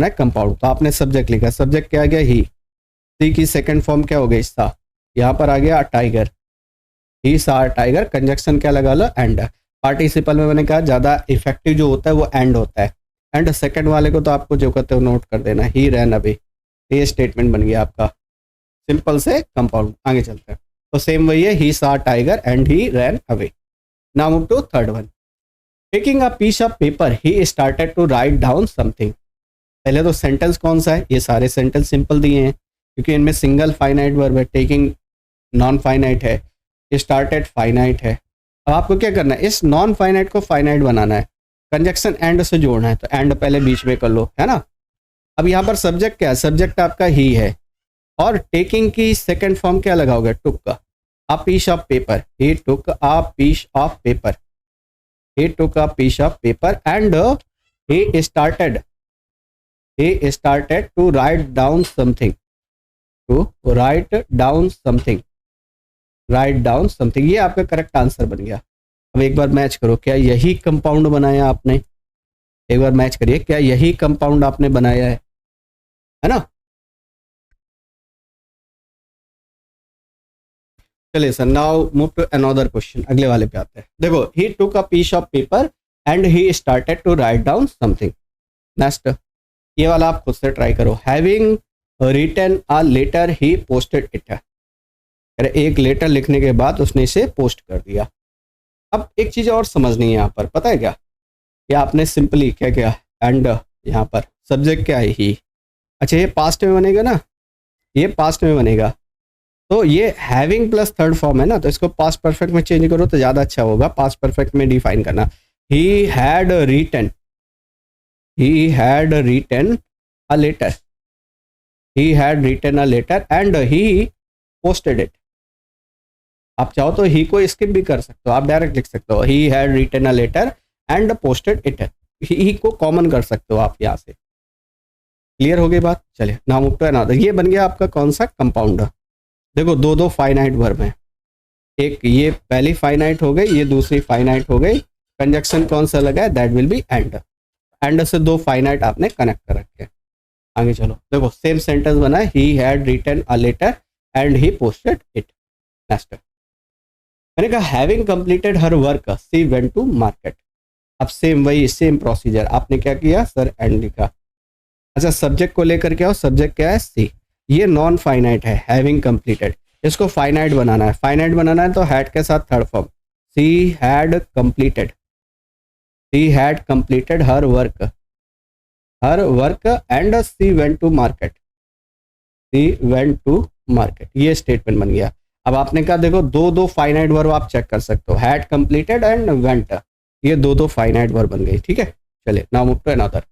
कंपाउंड, तो आपने सब्जेक्ट लिखा, सब्जेक्ट क्या आ गया, ही, सी की सेकंड फॉर्म क्या हो गई, सा, यहाँ पर आ गया टाइगर, ही सा टाइगर, कंजक्शन क्या लगा लो, एंड। पार्टिसिपल में मैंने कहा ज़्यादा इफेक्टिव जो होता है वो एंड होता है, एंड सेकंड वाले को तो आपको जो कहते हो नोट कर देना, ही रैन अवे, ये स्टेटमेंट बन गया आपका, सिंपल से कंपाउंड। आगे चलते हैं, तो सेम वही है, he saw tiger and he ran away. Now move to third one, taking a piece of paper he started to write down something. पहले तो सेंटेंस कौन सा है, ये सारे सेंटेंस सिंपल दिए हैं क्योंकि इनमें सिंगल फाइनाइट वर्ब है, टेकिंग नॉन फाइनाइट है, स्टार्टेड फाइनाइट है। अब आपको क्या करना है, इस नॉन फाइनाइट को फाइनाइट बनाना है, कंजक्शन एंड से जोड़ना है, तो एंड पहले बीच में कर लो, है ना। अब यहाँ पर सब्जेक्ट क्या है, सब्जेक्ट आपका ही है, और टेकिंग की सेकंड फॉर्म क्या लगाओगे, took a piece of paper, he took a piece of paper, he took a piece of paper and he started to write down something, ये आपका करेक्ट आंसर बन गया। अब एक बार मैच करो, क्या यही कंपाउंड बनाया आपने, एक बार मैच करिए, क्या यही कंपाउंड आपने बनाया है ना। चलिए sir, now move to another question, अगले वाले पे आते हैं। देखो, he took a piece of paper and he started to write down something. Next ये वाला आप खुद से ट्राई करो। Having written a letter he posted it. अरे एक लेटर लिखने के बाद उसने इसे पोस्ट कर दिया। अब एक चीज़ और समझनी है यहाँ पर, पता है क्या, कि आपने सिंपली क्या किया, एंड यहाँ पर सब्जेक्ट क्या है, ही। अच्छा ये पास्ट में बनेगा ना, ये पास्ट में बनेगा, तो ये हैविंग प्लस थर्ड फॉर्म है ना, तो इसको पास्ट परफेक्ट में चेंज करो तो ज़्यादा अच्छा होगा। पास्ट परफेक्ट में डिफाइन करना, he had written a letter, he had written a letter and he posted it. आप चाहो तो ही को स्किप भी कर सकते हो, आप डायरेक्ट लिख सकते हो he had written a letter and posted it. He को कॉमन कर सकते हो आप यहाँ से। क्लियर हो गई बात? चलिए नाउ मूव टू अनदर। ये बन गया आपका कौन सा, कंपाउंड। देखो दो दो फाइनाइट वर्ब हैं, एक ये पहली फाइनाइट हो गई, ये दूसरी फाइनाइट हो गई। कंजक्शन कौन सा लगा है, that will B and. And से दो फाइनाइट आपने कनेक्ट कर रखे। आगे चलो, देखो सेम सेंटेंस बना है, he had written a letter and he posted it. Next मैंने कहा having completed her work she went to market. अब सेम वही सेम प्रोसीजर, आपने क्या किया सर, एंड लिखा। अच्छा सब्जेक्ट को लेकर के आओ, सब्जेक्ट क्या है, सी। ये नॉन फाइनाइट है, हैविंग कंप्लीटेड, इसको फाइनाइट बनाना है। फाइनाइट बनाना है तो हैड के साथ third form, she had completed her work and she went to market, ये स्टेटमेंट बन गया। अब आपने कहा देखो दो दो फाइनाइट वर्ब आप चेक कर सकते हो, हैड कंप्लीटेड एंड वेंट, ये दो दो फाइनाइट वर्ब बन गई। ठीक है, चलिए now move to another.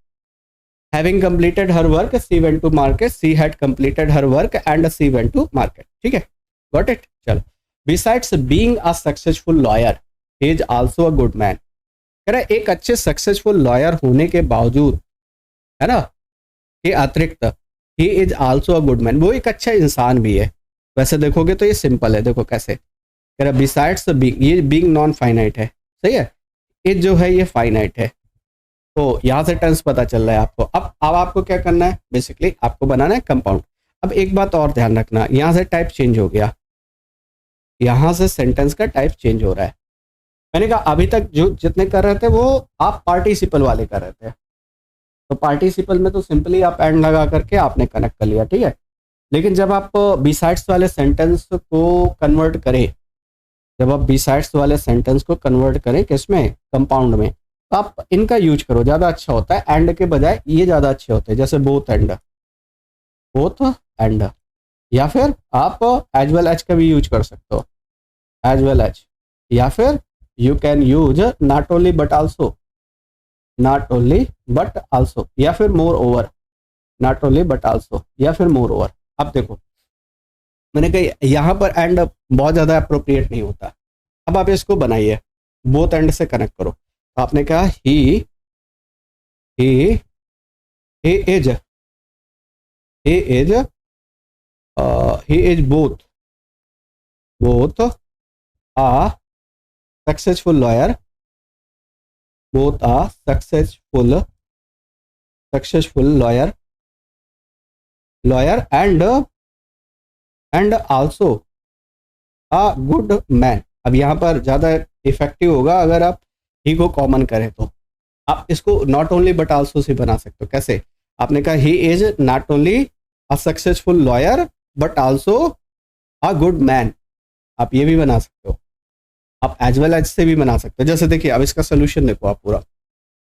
Having completed her work she went to market, she had completed her work and she went to market. ठीक है, गॉट इट। चलो, besides being a successful lawyer he is also a good man. कह रहा एक अच्छे सक्सेसफुल लॉयर होने के बावजूद, है ना, ये अतिरिक्त ही is also a good man, वो एक अच्छा इंसान भी है। वैसे देखोगे तो ये सिंपल है, देखो कैसे कह रहा, बिसाइड्स बीइंग, ये बीइंग नॉन फाइनाइट है, सही है, इज जो है ये फाइनाइट है, तो यहाँ से टेंस पता चल रहा है आपको। अब आपको क्या करना है, बेसिकली आपको बनाना है कंपाउंड। अब एक बात और ध्यान रखना, यहाँ से टाइप चेंज हो गया, यहाँ से सेंटेंस का टाइप चेंज हो रहा है। मैंने कहा अभी तक जो जितने कर रहे थे वो आप पार्टिसिपल वाले कर रहे थे, तो पार्टिसिपल में तो सिंपली आप एंड लगा करके आपने कनेक्ट कर लिया, ठीक है। लेकिन जब आप बिसाइड्स वाले सेंटेंस को कन्वर्ट करें, किसमें, कंपाउंड में, तो आप इनका यूज करो, ज़्यादा अच्छा होता है। एंड के बजाय ये ज़्यादा अच्छे होते हैं, जैसे बोथ एंड, या फिर आप एज वेल एज का भी यूज कर सकते हो, एज वेल एज, या फिर you can use not only but also, या फिर more over, not only but also या फिर मोर ओवर। अब देखो मैंने कहा यहाँ पर एंड बहुत ज़्यादा अप्रोप्रिएट नहीं होता। अब आप इसको बनाइए, बोथ एंड से कनेक्ट करो। तो आपने कहा he is both a successful lawyer, and also a good man। अब यहाँ पर ज़्यादा इफेक्टिव होगा अगर आप ही को कॉमन करें, तो आप इसको नॉट ओनली बट आल्सो से बना सकते हो। कैसे, आपने कहा ही is not only a successful lawyer but also a good man, आप ये भी बना सकते हो। आप एज वेल एज से भी बना सकते हो। जैसे देखिए अब इसका सोल्यूशन देखो आप पूरा,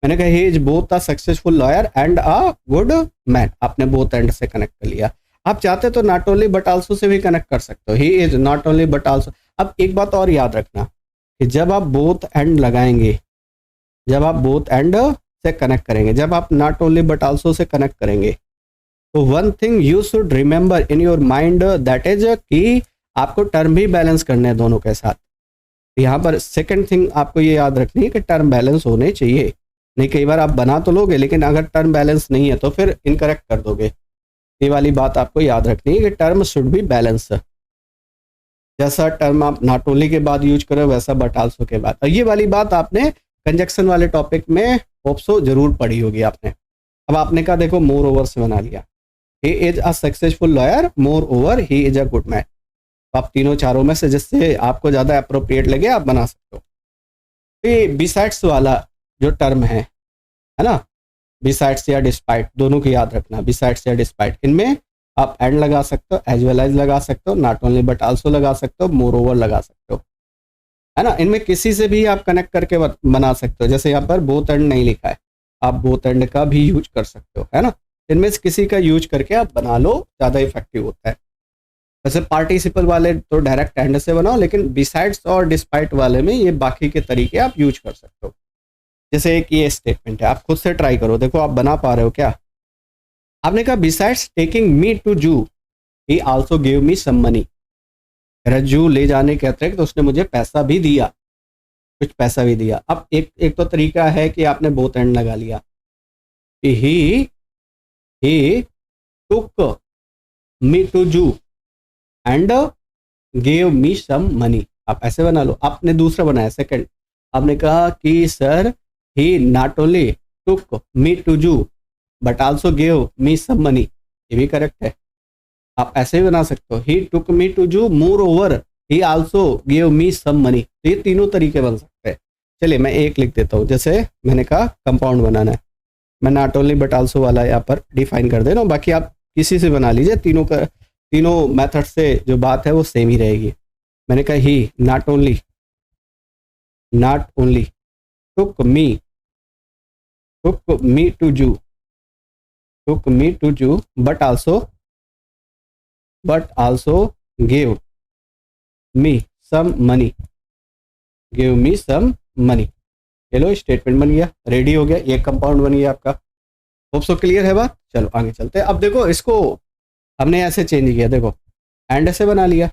मैंने कहा he is both a successful lawyer and a good man, आपने बोथ एंड से कनेक्ट कर लिया। आप चाहते तो नॉट ओनली बट आल्सो से भी कनेक्ट कर सकते हो, ही is not only but also. अब एक बात और याद रखना कि जब आप बोथ एंड लगाएंगे, जब आप बोथ एंड से कनेक्ट करेंगे, जब आप नॉट ओनली बट आल्सो से कनेक्ट करेंगे, तो one thing you should remember in your mind, that is कि आपको टर्म भी बैलेंस करने हैं दोनों के साथ। यहाँ पर सेकंड थिंग आपको ये याद रखनी है कि टर्म बैलेंस होने चाहिए। नहीं, कई बार आप बना तो लोगे लेकिन अगर टर्म बैलेंस नहीं है तो फिर इनकरेक्ट कर दोगे। ये वाली बात आपको याद रखनी है कि टर्म शुड बी बैलेंस। जैसा टर्म आप नॉट ओनली के बाद यूज करो वैसा बट आल्सो के बाद। और ये वाली बात आपने कंजक्शन वाले टॉपिक में होप्सो जरूर पढ़ी होगी आपने। अब आपने कहा देखो मोर ओवर से बना लिया, he is a successful lawyer, more over he is a good man. तो आप तीनों चारों में से जिससे आपको ज़्यादा अप्रोप्रिएट लगे आप बना सकते हो। ये बिसाइड्स वाला जो टर्म है ना, बिसाइड्स या डिस्पाइट, दोनों को याद रखना, बिसाइड्स या डिस्पाइट, इनमें आप एंड लगा सकते हो, एज वेल एज लगा सकते हो, नॉट ओनली बट आल्सो लगा सकते हो, मोर ओवर लगा सकते हो, है ना। इनमें किसी से भी आप कनेक्ट करके बना सकते हो। जैसे यहाँ पर बोथ एंड नहीं लिखा है, आप बोथ एंड का भी यूज कर सकते हो, है ना। इनमें से किसी का यूज करके आप बना लो, ज़्यादा इफेक्टिव होता है। वैसे पार्टिसिपल वाले तो डायरेक्ट एंड से बनाओ, लेकिन बिसाइड्स और डिस्पाइट वाले में ये बाकी के तरीके आप यूज कर सकते हो। जैसे एक ये स्टेटमेंट है, आप खुद से ट्राई करो, देखो आप बना पा रहे हो क्या। आपने कहा besides taking me to zoo he also give me some money. Zoo ले जाने के अतिरिक्त तो उसने मुझे पैसा भी दिया, कुछ पैसा भी दिया। अब एक एक तो तरीका है कि आपने बोथ एंड लगा लिया, he took me to zoo and give me some money. आप ऐसे बना लो। आपने दूसरा बनाया सेकंड, आपने कहा कि sir he not only took me to zoo but also give me some money, ये भी करेक्ट है। आप ऐसे भी बना सकते हो, ही took me to zoo moreover he also give me some money. तो ये तीनों तरीके बन सकते हैं। चलिए मैं एक लिख देता हूँ। जैसे मैंने कहा कंपाउंड बनाना है, मैं नॉट ओनली बट आल्सो वाला यहाँ पर डिफाइन कर दे रहा हूँ, बाकी आप किसी से बना लीजिए, तीनों मेथड से जो बात है वो सेम ही रहेगी। मैंने कहा he not only took me to zoo but also give me some money. चलो स्टेटमेंट बन गया, रेडी हो गया, ये कंपाउंड बन गया आपका। होप सो क्लियर है बात। चलो आगे चलते हैं। अब देखो इसको हमने ऐसे चेंज किया, देखो एंड ऐसे बना लिया,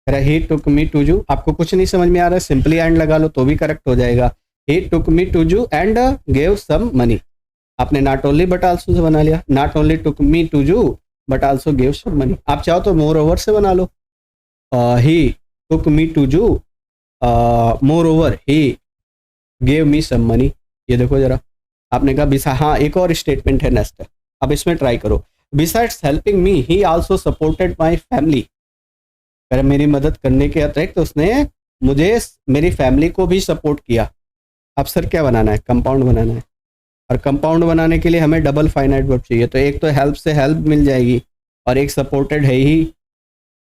ही टुक मी टू जू। आपको कुछ नहीं समझ में आ रहा है, सिंपली एंड लगा लो तो भी करेक्ट हो जाएगा। He took me to zoo and gave some money. आपने नॉट ओनली बट आल्सो से बना लिया, not only took me to zoo but also gave some money. आप चाहो तो मोर ओवर से बना लो, ही took me to zoo moreover he gave me some money. ये देखो जरा, आपने कहा बिसा, हाँ एक और स्टेटमेंट है नेक्स्ट, अब इसमें ट्राई करो। Besides helping me he also supported my family. अगर मेरी मदद करने के अतिरिक्त तो उसने मुझे, मेरी फैमिली को भी सपोर्ट किया। अब सर क्या बनाना है, कंपाउंड बनाना है, और कंपाउंड बनाने के लिए हमें डबल फाइनाइट वर्ब चाहिए। तो एक तो हेल्प से हेल्प मिल जाएगी, और एक सपोर्टेड है ही।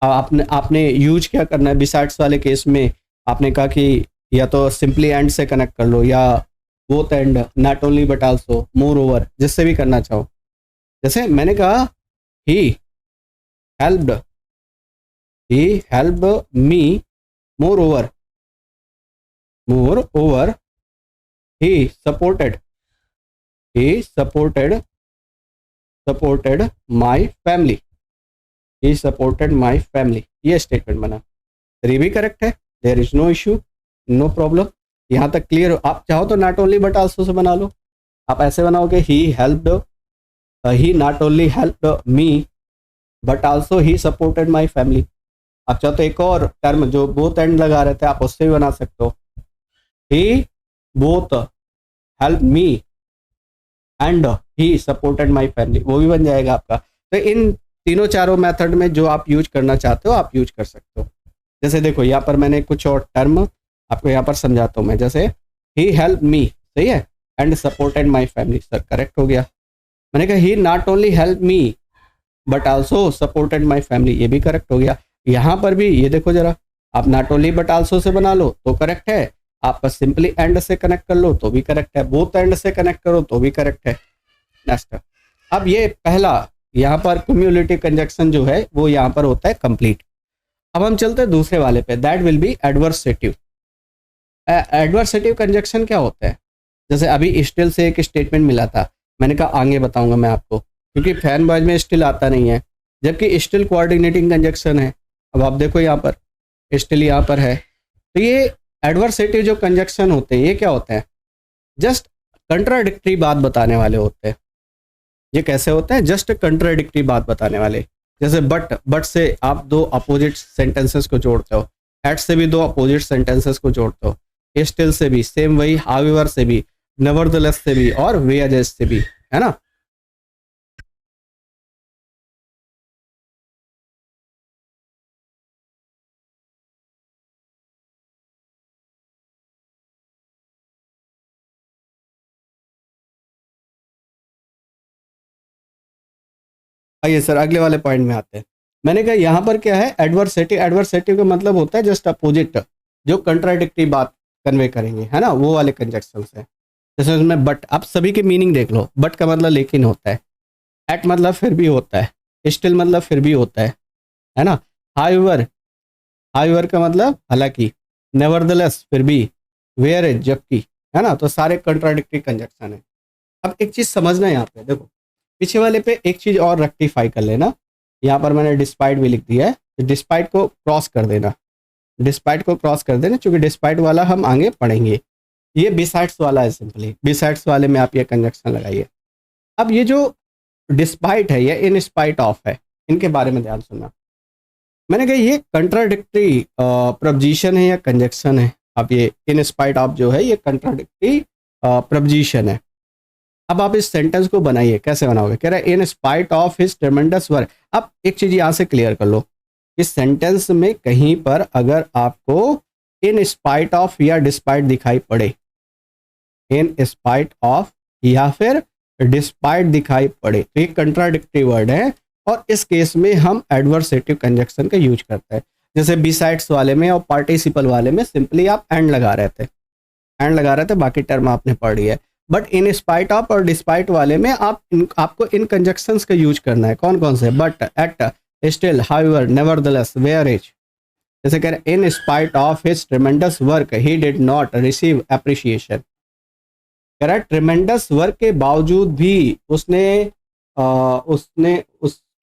आपने यूज क्या करना है बिसाइड्स वाले केस में, आपने कहा कि या तो सिंपली एंड से कनेक्ट कर लो, या both and, not only but also, moreover, जिससे भी करना चाहो। जैसे मैंने कहा he helped me moreover he supported my family, ये स्टेटमेंट बना। ये भी करेक्ट है, there is no issue, no problem. यहाँ तक क्लियर हो। आप चाहो तो नॉट ओनली बट आल्सो से बना लो। आप ऐसे बनाओगे he not only helped me but also he supported my family. आप चाहो तो एक और टर्म जो बोथ एंड लगा रहे थे, आप उससे भी बना सकते हो, he both help me and he supported my family, वो भी बन जाएगा आपका। तो इन तीनों चारों मेथड में जो आप यूज करना चाहते हो आप यूज कर सकते हो। जैसे देखो यहाँ पर मैंने कुछ और टर्म आपको यहाँ पर समझाता हूँ मैं। जैसे ही हेल्प मी, सही है, and supported my family, sir correct हो गया। मैंने कहा he not only help me but also supported my family, ये भी करेक्ट हो गया। यहाँ पर भी ये देखो जरा, आप नॉट ओनली बट आल्सो से बना लो तो करेक्ट है, आप सिंपली एंड से कनेक्ट कर लो तो भी करेक्ट है, बोथ एंड से कनेक्ट करो तो भी करेक्ट है। नेक्स्ट, अब ये पहला यहाँ पर क्यूमुलेटिव कंजक्शन जो है वो यहाँ पर होता है कंप्लीट। अब हम चलते हैं दूसरे वाले पे, that will B adversative. Adversative conjunction क्या होता है? जैसे अभी स्टिल से एक स्टेटमेंट मिला था, मैंने कहा आगे बताऊंगा मैं आपको, क्योंकि फैन बॉयज में स्टिल आता नहीं है, जबकि स्टिल कोऑर्डिनेटिंग कंजक्शन है। अब आप देखो यहाँ पर स्टिल यहाँ पर है, तो ये एडवर्सेटिव जो कंजक्शन होते हैं ये क्या होते हैं? जस्ट कंट्राडिक्टरी बात बताने वाले होते हैं। ये कैसे होते हैं? जस्ट कंट्राडिक्टरी बात बताने वाले। जैसे बट से आप दो अपोजिट सेंटेंसेस को जोड़ते हो, एट से भी दो अपोजिट सेंटेंसेस को जोड़ते हो, स्टिल से भी सेम वही, हाउएवर से भी, नेवरदलेस से भी, और वेयरएस से भी, है ना। आइए सर अगले वाले पॉइंट में आते हैं। मैंने कहा यहाँ पर क्या है, एडवर्सेटिव। एडवर्सेटिव का मतलब होता है जस्ट अपोजिट, जो कंट्राडिक्टरी बात कन्वे करेंगे, है ना, वो वाले कंजक्शन है। जैसे उसमें बट, आप सभी के मीनिंग देख लो। बट का मतलब लेकिन होता है, एट मतलब फिर भी होता है, स्टिल मतलब फिर भी होता है ना। हाउएवर, हाउएवर का मतलब हालांकि, नेवरदलेस फिर भी, वेयर इज जबकि, है ना। तो सारे कंट्राडिक्टरी कंजक्शन है। अब एक चीज समझना है यहाँ पे, देखो पीछे वाले पे एक चीज और रेक्टिफाई कर लेना। यहाँ पर मैंने डिस्पाइट भी लिख दिया है, तो डिस्पाइट को क्रॉस कर देना, डिस्पाइट को क्रॉस कर देना, क्योंकि डिस्पाइट वाला हम आगे पढ़ेंगे। ये बिसाइड्स वाला है, सिंपली बिसाइड्स वाले में आप ये कंजक्शन लगाइए। अब ये जो डिस्पाइट है, ये इन स्पाइट ऑफ है, इनके बारे में ध्यान सुनना। मैंने कहा ये कंट्राडिक्टरी प्रपोजिशन है या कंजक्शन है। अब ये इन स्पाइट ऑफ जो है ये कंट्राडिक्टरी प्रपोजिशन है। अब आप इस सेंटेंस को बनाइए, कैसे बनाओगे, कह रहा है इन spite of his tremendous work. अब एक चीज यहाँ से क्लियर कर लो, इस सेंटेंस में कहीं पर अगर आपको इन स्पाइट ऑफ या डिस्पाइट दिखाई पड़े, इन स्पाइट ऑफ या फिर डिस्पाइट दिखाई पड़े, तो ये कंट्राडिक्टरी वर्ड है, और इस केस में हम एडवर्सेटिव कंजक्शन का यूज करते हैं। जैसे बिसाइड्स वाले में और पार्टिसिपल वाले में सिंपली आप एंड लगा रहे थे, एंड लगा रहे थे, बाकी टर्म आपने पढ़ी है। बट इन स्पाइट ऑफ और डिस्पाइट वाले में आपको इन कंजक्शंस का यूज करना है। कौन कौन से, but, yet, still, however, nevertheless, whereas. जैसे कह रहे in spite of his tremendous work he did not receive appreciation. कह रहा है ट्रेमेंडस वर्क के बावजूद भी उसने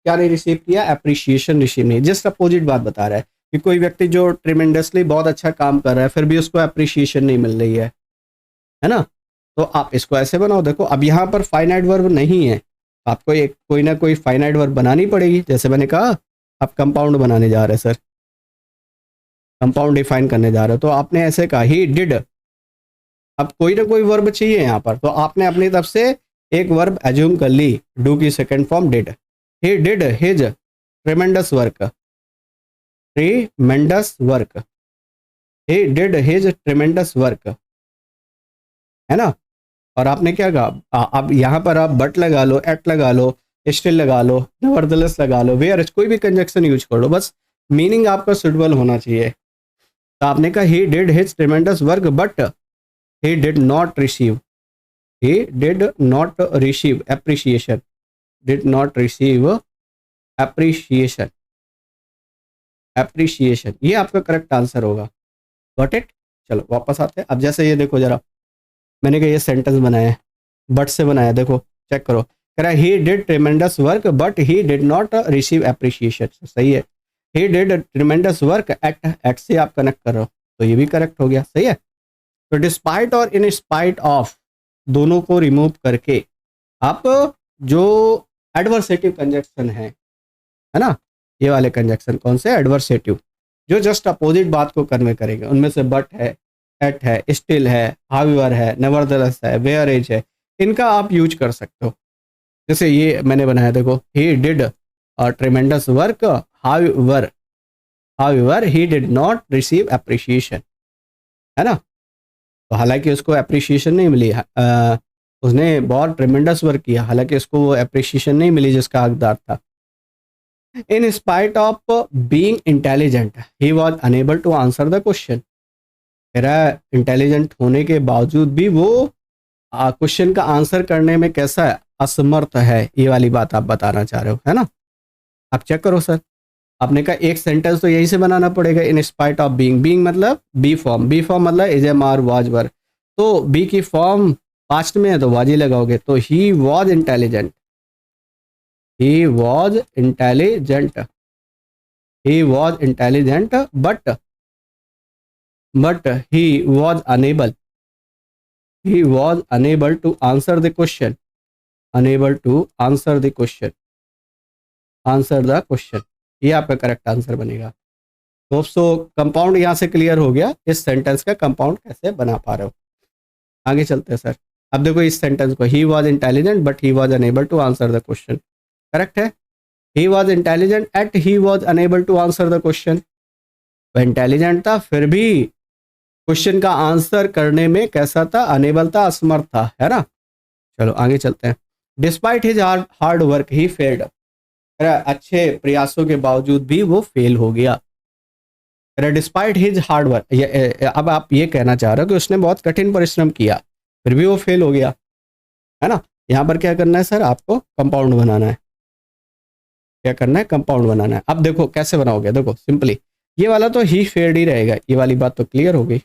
क्या नहीं रिसीव किया, एप्रिसिएशन रिसीव नहीं। जस्ट अपोजिट बात बता रहा है कि कोई व्यक्ति जो ट्रेमेंडसली बहुत अच्छा काम कर रहा है फिर भी उसको एप्रिसिएशन नहीं मिल रही है ना। तो आप इसको ऐसे बनाओ। देखो अब यहाँ पर फाइनाइट वर्ब नहीं है, आपको एक कोई ना कोई फाइनाइट वर्ब बनानी पड़ेगी। जैसे मैंने कहा आप कंपाउंड बनाने जा रहे हैं सर, कंपाउंड डिफाइन करने जा रहे हो, तो आपने ऐसे कहा ही डिड। अब कोई ना कोई वर्ब चाहिए यहाँ पर, तो आपने अपनी तरफ से एक वर्ब एज्यूम कर ली, डू की second form did. He did his tremendous work, ट्रेमेंडस work, he did his tremendous work, है ना। और आपने क्या कहा, अब यहाँ पर आप बट लगा लो, एट लगा लो, स्टिल लगा लो, नेवरदलेस लगा लो, वेयर, कोई भी कंजक्शन यूज कर लो, बस मीनिंग आपका सुटेबल होना चाहिए। तो आपने कहा he did his tremendous work but he did not receive, he did not receive appreciation, did not receive appreciation, appreciation, ये आपका करेक्ट आंसर होगा। Got it. चलो वापस आते हैं। अब जैसे ये देखो जरा, मैंने कहा ये सेंटेंस बनाया है, बट से बनाया, देखो चेक करो। कह रहा है he did tremendous work but he did not receive appreciation, सही है। He did tremendous work, yet से आप कनेक्ट कर रहे हो, तो ये भी करेक्ट हो गया, सही है। तो डिस्पाइट और इन स्पाइट ऑफ दोनों को रिमूव करके आप जो एडवर्सेटिव कंजक्शन है ना, ये वाले कंजक्शन कौन से, एडवर्सेटिव, जो जस्ट अपोजिट बात को कन्वे करेंगे, उनमें से बट है, एट है, स्टिल है, हाउएवर है, नेवरदलेस है, वेयर इज है, इनका आप यूज कर सकते हो। जैसे ये मैंने बनाया, देखो ही did tremendous work however, however he did not receive appreciation, है ना। तो हालांकि उसको एप्रिसिएशन नहीं मिली, उसने बहुत ट्रेमेंडस वर्क किया, हालांकि उसको वो एप्रिसिएशन नहीं मिली जिसका हकदार था। In spite of being intelligent he was unable to answer the question. मेरा इंटेलिजेंट होने के बावजूद भी वो क्वेश्चन का आंसर करने में कैसा है, असमर्थ है, ये वाली बात आप बताना चाह रहे हो, है ना। आप चेक करो सर, आपने कहा एक सेंटेंस तो यही से बनाना पड़ेगा, in spite of being, being मतलब बी फॉर्म, बी फॉर्म मतलब is am are was were, तो बी की फॉर्म पास्ट में है तो वाज ही लगाओगे। तो he was intelligent, he was intelligent, he was intelligent but he was unable, he was unable to answer the question, unable to answer the question, answer the question, ये आपका करेक्ट आंसर बनेगा। दोस्तों कंपाउंड यहाँ से क्लियर हो गया, इस सेंटेंस का कंपाउंड कैसे बना पा रहे हो। आगे चलते हैं सर। अब देखो इस सेंटेंस को, he was intelligent but he was unable to answer the question, correct है। He was intelligent yet he was unable to answer the question, वह इंटेलिजेंट था फिर भी क्वेश्चन का आंसर करने में कैसा था, अनेबल था, असमर्थ था, है ना। चलो आगे चलते हैं। Despite his hard work he failed, अच्छे प्रयासों के बावजूद भी वो फेल हो गया। डिस्पाइट हिज हार्ड वर्क, अब आप ये कहना चाह रहे हो कि उसने बहुत कठिन परिश्रम किया फिर भी वो फेल हो गया, है ना। यहाँ पर क्या करना है सर, आपको कंपाउंड बनाना है। क्या करना है, कंपाउंड बनाना है। अब देखो कैसे बनाओगे, देखो सिंपली ये वाला तो ही फेल्ड ही रहेगा, ये वाली बात तो क्लियर हो गई।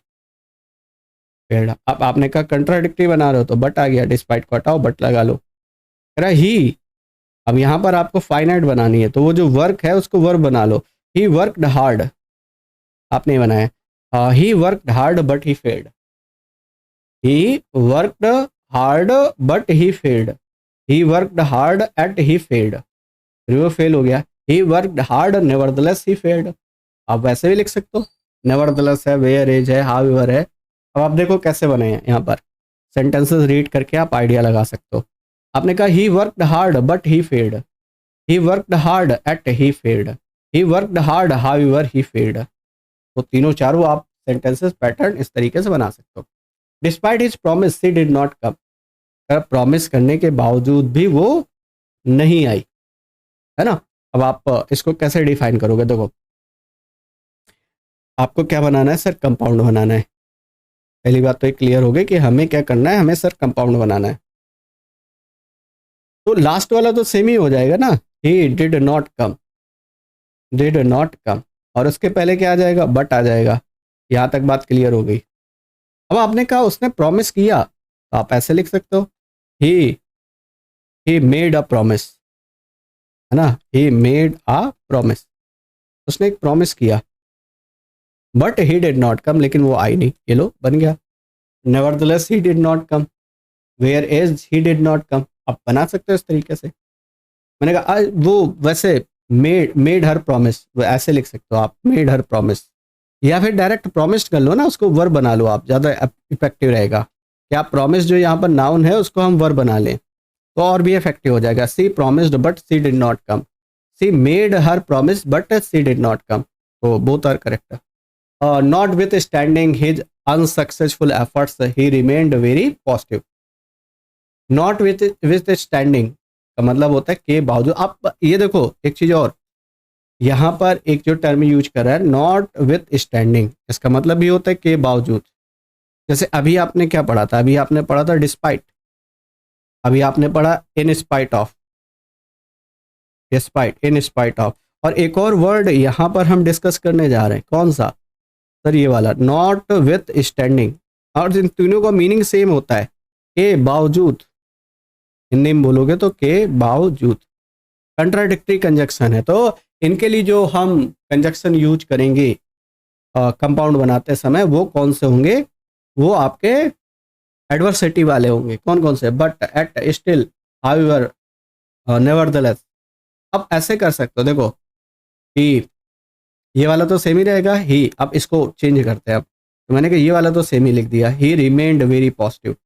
फेल्ड, अब आपने कहा कंट्राडिक्टरी बना रहे हो तो बट आ गया, डिस्पाइट को हटाओ बट लगा लो, कह रहा ही। अब यहाँ पर आपको फाइनाइट बनानी है तो वो जो वर्क है उसको वर्ब बना लो। ही वर्कड हार्ड, आपने बनाया ही worked hard but he failed. He worked hard but he failed. He worked hard at he failed, फिर वो फेल हो गया। ही worked hard nevertheless he failed. आप वैसे भी लिख सकते हो, नेवरदलेस है, वेयर एज है, हाउएवर है। अब आप देखो कैसे बने हैं, यहाँ पर सेंटेंसेस रीड करके आप आइडिया लगा सकते हो। आपने कहा ही worked hard but he failed, he worked hard at he failed, he worked hard however he failed. तो तीनों चारों आप सेंटेंसेस पैटर्न इस तरीके से बना सकते हो। Despite his promise she did not come, promise करने के बावजूद भी वो नहीं आई, है ना। अब आप इसको कैसे डिफाइन करोगे, देखो आपको क्या बनाना है सर, कंपाउंड बनाना है। पहली बात तो ये क्लियर हो गई कि हमें क्या करना है, हमें सर कंपाउंड बनाना है। तो लास्ट वाला तो सेम ही हो जाएगा ना, ही did not come, did not कम, और उसके पहले क्या आ जाएगा, बट आ जाएगा। यहाँ तक बात क्लियर हो गई। अब आपने कहा उसने प्रॉमिस किया तो आप ऐसे लिख सकते हो, ही मेड अ प्रॉमिस, है ना, ही मेड अ प्रॉमिस, उसने एक प्रॉमिस किया। But he did not come, लेकिन वो आई नहीं, ये लो बन गया। Nevertheless he did not come, whereas he did not come, आप बना सकते हो इस तरीके से। मैंने कहा वो वैसे मेड हर प्रॉमिस, वो ऐसे लिख सकते हो आप, मेड हर प्रॉमिस, या फिर डायरेक्ट प्रॉमिस कर लो ना, उसको वर्ब बना लो आप, ज़्यादा इफेक्टिव रहेगा। क्या प्रॉमिस जो यहाँ पर नाउन है उसको हम वर्ब बना लें तो और भी इफेक्टिव हो जाएगा। She promised but she did not come, she made her promise but she did not come, तो both are correct. Notwithstanding his unsuccessful efforts he remained very positive. Notwithstanding का मतलब होता है के बावजूद। आप ये देखो एक चीज़ और, यहाँ पर एक जो टर्म यूज कर रहा है नॉट विथ स्टैंडिंग, इसका मतलब भी होता है के बावजूद। जैसे अभी आपने क्या पढ़ा था, अभी आपने पढ़ा था डिस्पाइट, अभी आपने पढ़ा इन spite of, despite, in spite of. और एक और वर्ड यहाँ पर हम डिस्कस करने जा रहे हैं, कौन सा सर, ये वाला नॉट विथ स्टैंडिंग। और इन तीनों का मीनिंग सेम होता है, के बावजूद, हिंदी में बोलोगे तो के बावजूद। कंट्राडिक्टरी कंजक्शन है, तो इनके लिए जो हम कंजक्शन यूज करेंगे कंपाउंड बनाते समय वो कौन से होंगे, वो आपके एडवर्सिटी वाले होंगे। कौन कौन से, but, yet, still, however, nevertheless. अब ऐसे कर सकते हो, देखो कि ये वाला तो सेम ही रहेगा ही, अब इसको चेंज करते हैं। अब तो मैंने कहा ये वाला तो सेम ही लिख दिया, ही रिमेन्ड वेरी पॉजिटिव,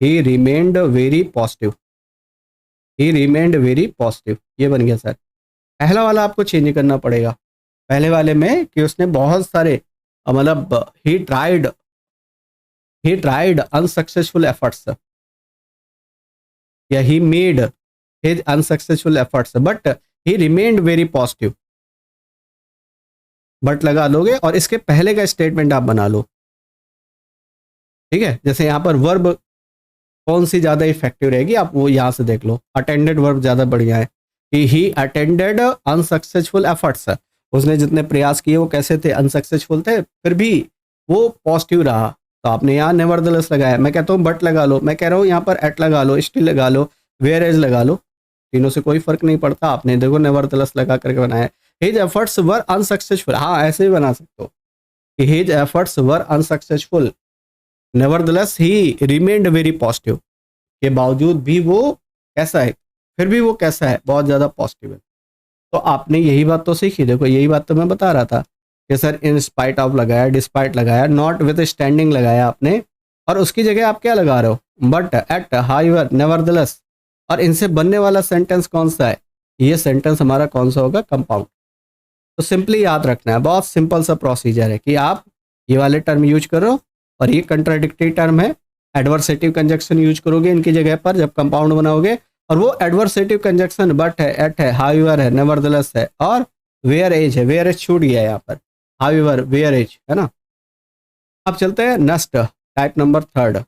ही रिमेन्ड वेरी पॉजिटिव, ही रिमेन्ड वेरी पॉजिटिव, ये बन गया सर। पहला वाला आपको चेंज करना पड़ेगा, पहले वाले में कि उसने बहुत सारे मतलब ही ट्राइड अनसक्सेसफुल एफर्ट्स, या he made his unsuccessful efforts but he remained very positive, but लगा लोगे और इसके पहले का स्टेटमेंट आप बना लो। ठीक है, जैसे यहाँ पर वर्ब कौन सी ज़्यादा इफेक्टिव रहेगी आप वो यहाँ से देख लो, अटेंडेड वर्ब ज़्यादा बढ़िया है कि ही अटेंडेड अनसक्सेसफुल एफर्ट्स, उसने जितने प्रयास किए वो कैसे थे, अनसक्सेसफुल थे, फिर भी वो पॉजिटिव रहा। तो आपने यहाँ नेवरदलेस लगाया, मैं कहता हूँ बट लगा लो, मैं कह रहा हूँ यहाँ पर एट लगा लो, स्टिल लगा लो, वेयर एज लगा लो, तीनों से कोई फर्क नहीं पड़ता। आपने देखो नेवरदलेस लगा करके बनाया, हिज एफर्ट्स वर अनसक्सेसफुल, हाँ ऐसे भी बना सकते हो कि हिज एफर्ट्स वर अनसक्सेसफुल नेवरदलेस ही रिमेन्ड वेरी पॉजिटिव, के बावजूद भी वो कैसा है, फिर भी वो कैसा है, बहुत ज़्यादा पॉजिटिव है। तो आपने यही बात तो सीखी, देखो यही बात तो मैं बता रहा था कि सर इन स्पाइट ऑफ लगाया, डिस्पाइट लगाया, नॉट विथ स्टैंडिंग लगाया आपने, और उसकी जगह आप क्या लगा रहे हो, बट, एट, हाउएवर, नेवरदलेस। और इनसे बनने वाला सेंटेंस कौन सा है, ये सेंटेंस हमारा कौन सा होगा, कंपाउंड। तो सिंपली याद रखना है, बहुत सिंपल सा प्रोसीजर है कि आप ये वाले टर्म यूज करो, और ये कंट्राडिक्टरी टर्म है, एडवर्सेटिव कंजक्शन यूज करोगे इनकी जगह पर जब कंपाउंड बनाओगे, और वो एडवर्सेटिव कंजक्शन बट है, एट है, हाउएवर है, नेवरदलेस है, और वेयर एज है, वेयर एज छूट गया है यहाँ पर, हाउएवर वेयर एज है ना। अब चलते हैं next type number third,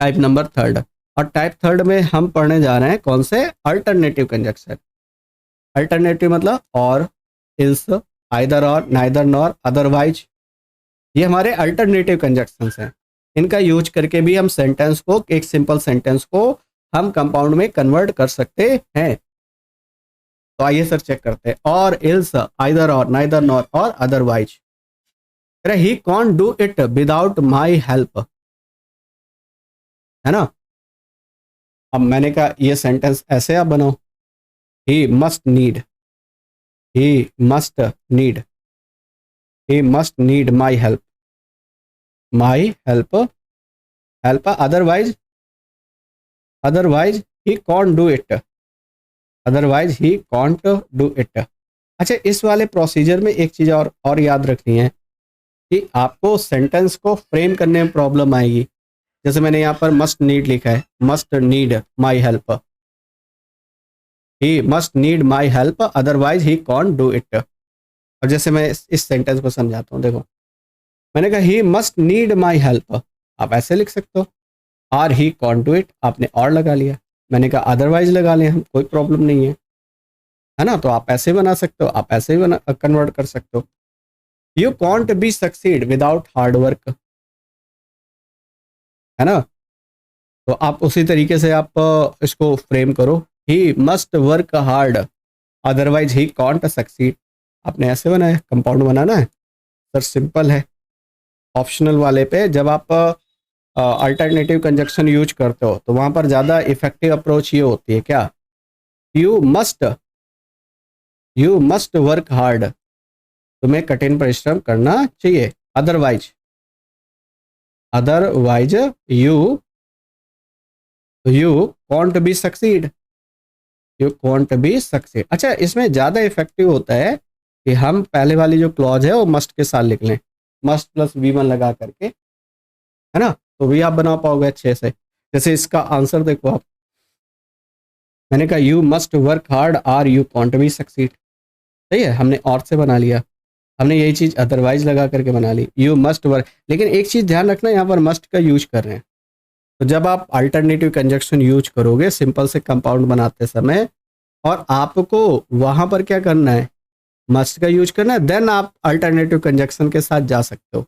type number third. और टाइप थर्ड में हम पढ़ने जा रहे हैं कौन से, अल्टरनेटिव कंजक्शन। अल्टरनेटिव मतलब और, इल्स, आइदर और, नाइदर नॉर, अदरवाइज, ये हमारे अल्टरनेटिव कंजक्शंस हैं। इनका यूज करके भी हम सेंटेंस को, एक सिंपल सेंटेंस को हम कंपाउंड में कन्वर्ट कर सकते हैं। तो आइए सर चेक करते हैं। और, इल्स, आइदर और, नाइदर नॉर और otherwise. He can't do it without my help, है ना। अब मैंने कहा ये सेंटेंस ऐसे आप बनाओ, ही must need, he must need, he must need my help, my help, help, otherwise, otherwise he can't do it, otherwise he can't do it. अच्छा, इस वाले प्रोसीजर में एक चीज़ और याद रखनी है कि आपको सेंटेंस को फ्रेम करने में प्रॉब्लम आएगी। जैसे मैंने यहाँ पर मस्ट नीड लिखा है, must need my help, he must need my help, otherwise he can't do it. और जैसे मैं इस सेंटेंस को समझाता हूँ, देखो मैंने कहा he must need my help, आप ऐसे लिख सकते हो, or he can't do it, आपने और लगा लिया। मैंने कहा अदरवाइज लगा लें हम, कोई प्रॉब्लम नहीं है ना। तो आप ऐसे बना सकते हो, आप ऐसे भी कन्वर्ट कर सकते हो। You can't be succeed without hard work, है ना। तो आप उसी तरीके से आप इसको फ्रेम करो, he must work hard, otherwise he can't succeed. आपने ऐसे बनाया, कंपाउंड बनाना है सर, सिंपल है। ऑप्शनल वाले पे जब आप अल्टरनेटिव कंजक्शन यूज करते हो तो वहाँ पर ज़्यादा इफेक्टिव अप्रोच ये होती है क्या, यू मस्ट वर्क हार्ड, तुम्हें कठिन परिश्रम करना चाहिए, otherwise, otherwise you can't be succeed, you can't be succeed. अच्छा, इसमें ज़्यादा इफेक्टिव होता है कि हम पहले वाली जो क्लॉज है वो मस्ट के साथ लिख लें, मस्ट प्लस V1 लगा करके, है ना। तो भी आप बना पाओगे अच्छे से। जैसे इसका आंसर देखो आप, मैंने कहा you must work hard or you can't be succeed, सही है, हमने और से बना लिया। हमने यही चीज़ अदरवाइज लगा करके बना ली, यू मस्ट वर्क। लेकिन एक चीज़ ध्यान रखना, यहाँ पर मस्ट का यूज कर रहे हैं, तो जब आप अल्टरनेटिव कंजक्शन यूज करोगे सिंपल से कंपाउंड बनाते समय, और आपको वहाँ पर क्या करना है, मस्ट का यूज करना है, देन आप अल्टरनेटिव कंजक्शन के साथ जा सकते हो,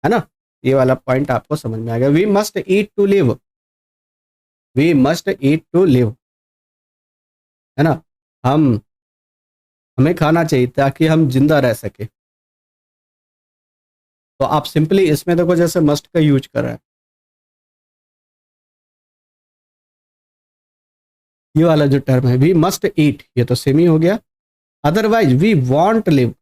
है ना। ये वाला पॉइंट आपको समझ में आ गया। We must eat to live, we must eat to live, है ना। हमें खाना चाहिए ताकि हम जिंदा रह सके। तो आप सिंपली इसमें देखो जैसे मस्ट का यूज कर रहा है, ये वाला जो टर्म है वी मस्ट ईट, ये तो सेम ही हो गया। अदरवाइज वी वांट लिव,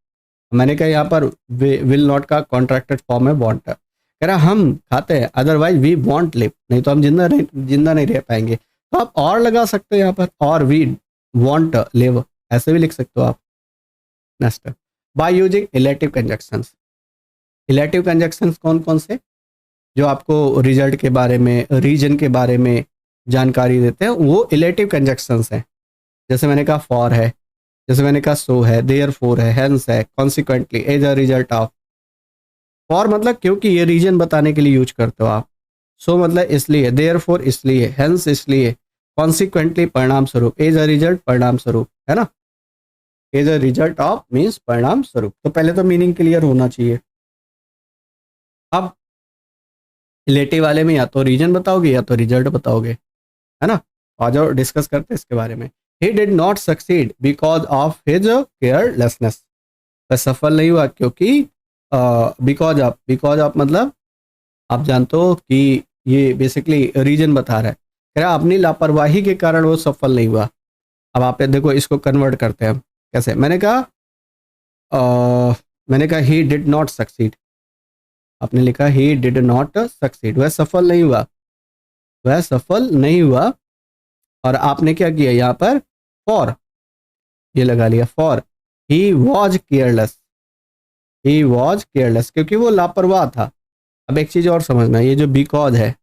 मैंने कहा यहाँ पर विल नॉट का कॉन्ट्रैक्टेड फॉर्म है वांट, कह रहा हम खाते हैं, अदरवाइज वी वांट लिव, नहीं तो हम जिंदा नहीं रह पाएंगे। तो आप और लगा सकते हो यहाँ पर, और वी वांट लिव, ऐसे भी लिख सकते हो आप। Next, by using illative conjunctions. Illative conjunctions कौन कौन से, जो आपको रिजल्ट के बारे में, रीजन के बारे में जानकारी देते हैं, वो इलेटिव कंजक्शंस हैं। जैसे मैंने कहा फॉर है, जैसे मैंने कहा सो है, देयरफॉर है, हेंस है, consequently, as a result of. For मतलब क्योंकि ये रीजन बताने के लिए यूज करते हो आप, सो मतलब इसलिए, देयरफॉर इसलिए, हेंस इसलिए, कॉन्सिक्वेंटली परिणाम स्वरूप, एज अ रिजल्ट परिणाम स्वरूप, है ना। As a result of means परिणाम स्वरूप। तो पहले तो मीनिंग क्लियर होना चाहिए। अब रिलेटिव वाले में या तो रीजन बताओगे या तो रिजल्ट बताओगे, है ना। आ जाओ डिस्कस करते हैं इसके बारे में। ही did not succeed because of his carelessness, वह सफल नहीं हुआ क्योंकि बिकॉज ऑफ मतलब आप जानते हो कि ये बेसिकली रीजन बता रहा है, कह रहा अपनी लापरवाही के कारण वो सफल नहीं हुआ। अब आप देखो इसको कन्वर्ट करते हैं हम कैसे। मैंने कहा ही डिड नॉट सक्सीड, आपने लिखा ही डिड नॉट सक्सीड, वह सफल नहीं हुआ, वह सफल नहीं हुआ। और आपने क्या किया यहाँ पर, फॉर ये लगा लिया, for he was careless, he was careless क्योंकि वो लापरवाह था। अब एक चीज़ और समझना, ये जो बिकॉज है,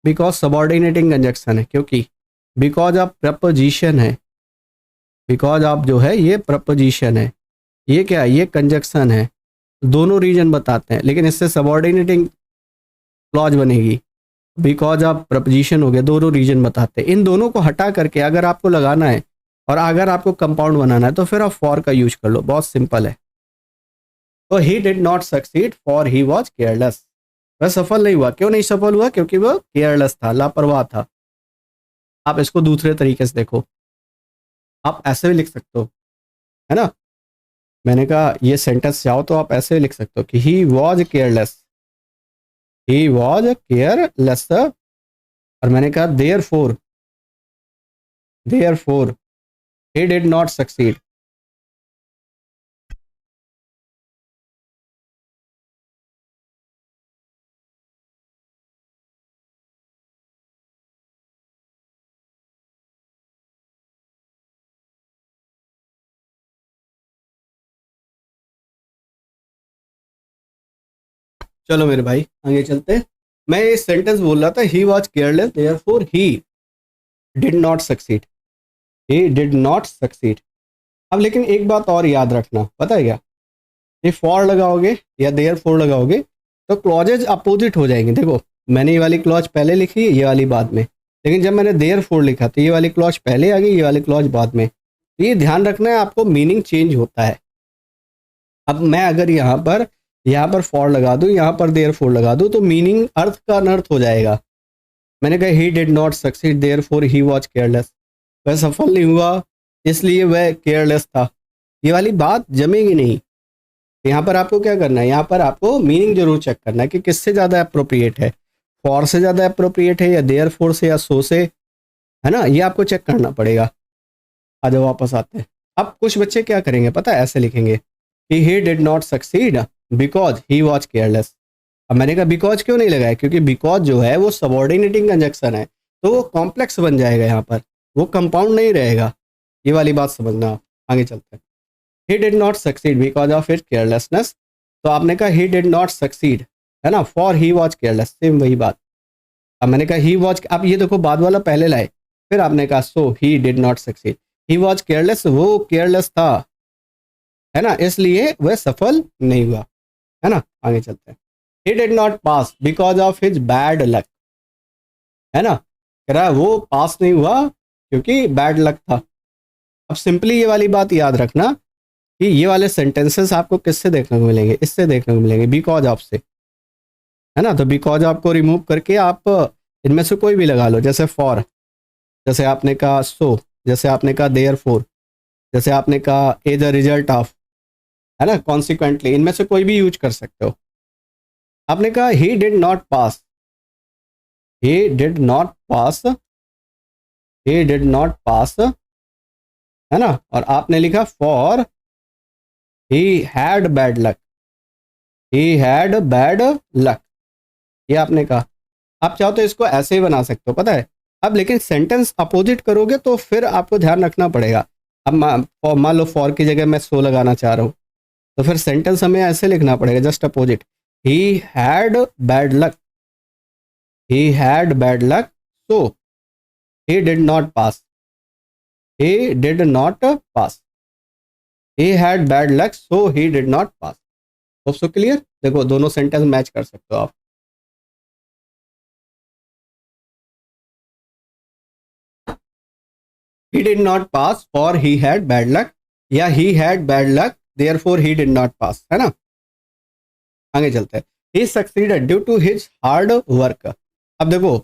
बिकॉज सबॉर्डिनेटिंग कंजक्शन है, क्योंकि बिकॉज ऑफ प्रपोजिशन है, बिकॉज ऑफ जो है ये प्रपोजिशन है, ये क्या है, ये कंजक्शन है, दोनों रीजन बताते हैं, लेकिन इससे सबऑर्डिनेटिंग क्लॉज बनेगी। बिकॉज ऑफ प्रपोजिशन हो गया, दोनों रीजन बताते हैं। इन दोनों को हटा करके अगर आपको लगाना है और अगर आपको कंपाउंड बनाना है तो फिर आप फॉर का यूज कर लो, बहुत सिंपल है। तो ही did not succeed for he was careless, वह सफल नहीं हुआ। क्यों नहीं सफल हुआ? क्योंकि वह केयरलेस था, लापरवाह था। आप इसको दूसरे तरीके से देखो, आप ऐसे भी लिख सकते हो, है ना। मैंने कहा ये सेंटेंस चाहो तो आप ऐसे भी लिख सकते हो कि he was careless, he was careless, और मैंने कहा therefore he did not succeed. चलो मेरे भाई आगे चलते हैं। मैं ये सेंटेंस बोल रहा था, ही was careless therefore he did not succeed, he did not succeed. अब लेकिन एक बात और याद रखना, पता है क्या, ये फॉर लगाओगे या देयरफॉर लगाओगे तो क्लॉजेज अपोजिट हो जाएंगे। देखो मैंने ये वाली क्लॉज पहले लिखी, ये वाली बाद में, लेकिन जब मैंने देयरफॉर लिखा तो ये वाली क्लॉज पहले आ गई, ये वाली क्लॉज बाद में। तो ये ध्यान रखना है आपको, मीनिंग चेंज होता है। अब मैं अगर यहाँ पर फॉर लगा दूँ, यहाँ पर देयरफॉर लगा दूँ, तो मीनिंग अर्थ का अनर्थ हो जाएगा। मैंने कहा he did not succeed therefore he was careless, वह सफल नहीं हुआ इसलिए वह केयरलेस था, ये वाली बात जमेगी नहीं। यहाँ पर आपको क्या करना है, यहाँ पर आपको मीनिंग जरूर चेक करना है कि किससे ज़्यादा अप्रोप्रिएट है, फॉर से ज़्यादा अप्रोप्रिएट है या देयरफॉर से या सो से, है ना, ये आपको चेक करना पड़ेगा। आ जाओ वापस आते हैं। अब कुछ बच्चे क्या करेंगे पता है, ऐसे लिखेंगे कि ही did not succeed because he was careless. अब मैंने कहा बिकॉज क्यों नहीं लगाया, क्योंकि बिकॉज जो है वो सबऑर्डिनेटिंग कंजक्शन है, तो वो कॉम्प्लेक्स बन जाएगा, यहाँ पर वो कंपाउंड नहीं रहेगा। ये वाली बात समझना आप। आगे चलते हैं। ही did not succeed because of it carelessness, तो आपने कहा ही डिड नॉट सक्सीड, है ना, for he was careless, same वही बात। अब मैंने कहा ही वॉज, अब ये देखो बाद वाला पहले लाए, फिर आपने कहा so he did not succeed, he was careless, वो केयरलेस था, है ना, इसलिए वह सफल नहीं हुआ, है ना। आगे चलते हैं। ही did not pass because of his bad luck, है ना, कह रहा है वो पास नहीं हुआ क्योंकि बैड लक था। अब सिंपली ये वाली बात याद रखना कि ये वाले सेंटेंसेस आपको किससे देखने को मिलेंगे, इससे देखने को मिलेंगे, बिकॉज ऑफ से, है ना। तो बिकॉज ऑफ को रिमूव करके आप इनमें से कोई भी लगा लो, जैसे फॉर, जैसे आपने कहा सो, जैसे आपने कहा देयरफॉर, जैसे आपने कहा एज अ रिजल्ट ऑफ, है ना, कॉन्सिक्वेंटली, इनमें से कोई भी यूज कर सकते हो। आपने कहा he did not pass, he did not pass, he did not pass, है ना, और आपने लिखा for he had bad luck, he had bad luck, ये आपने कहा। आप चाहो तो इसको ऐसे ही बना सकते हो, पता है। अब लेकिन सेंटेंस अपोजिट करोगे तो फिर आपको ध्यान रखना पड़ेगा। अब मान लो फॉर की जगह मैं सो लगाना चाह रहा हूँ, तो फिर सेंटेंस हमें ऐसे लिखना पड़ेगा, just opposite, he had bad luck, he had bad luck, so he did not pass, he did not pass, he had bad luck so he did not pass। Hope so clear. देखो दोनों सेंटेंस मैच कर सकते हो आप। he did not pass for he had bad luck, या he had bad luck therefore he did not pass, है ना। आगे चलते हैं। he succeeded due to his hard work। अब देखो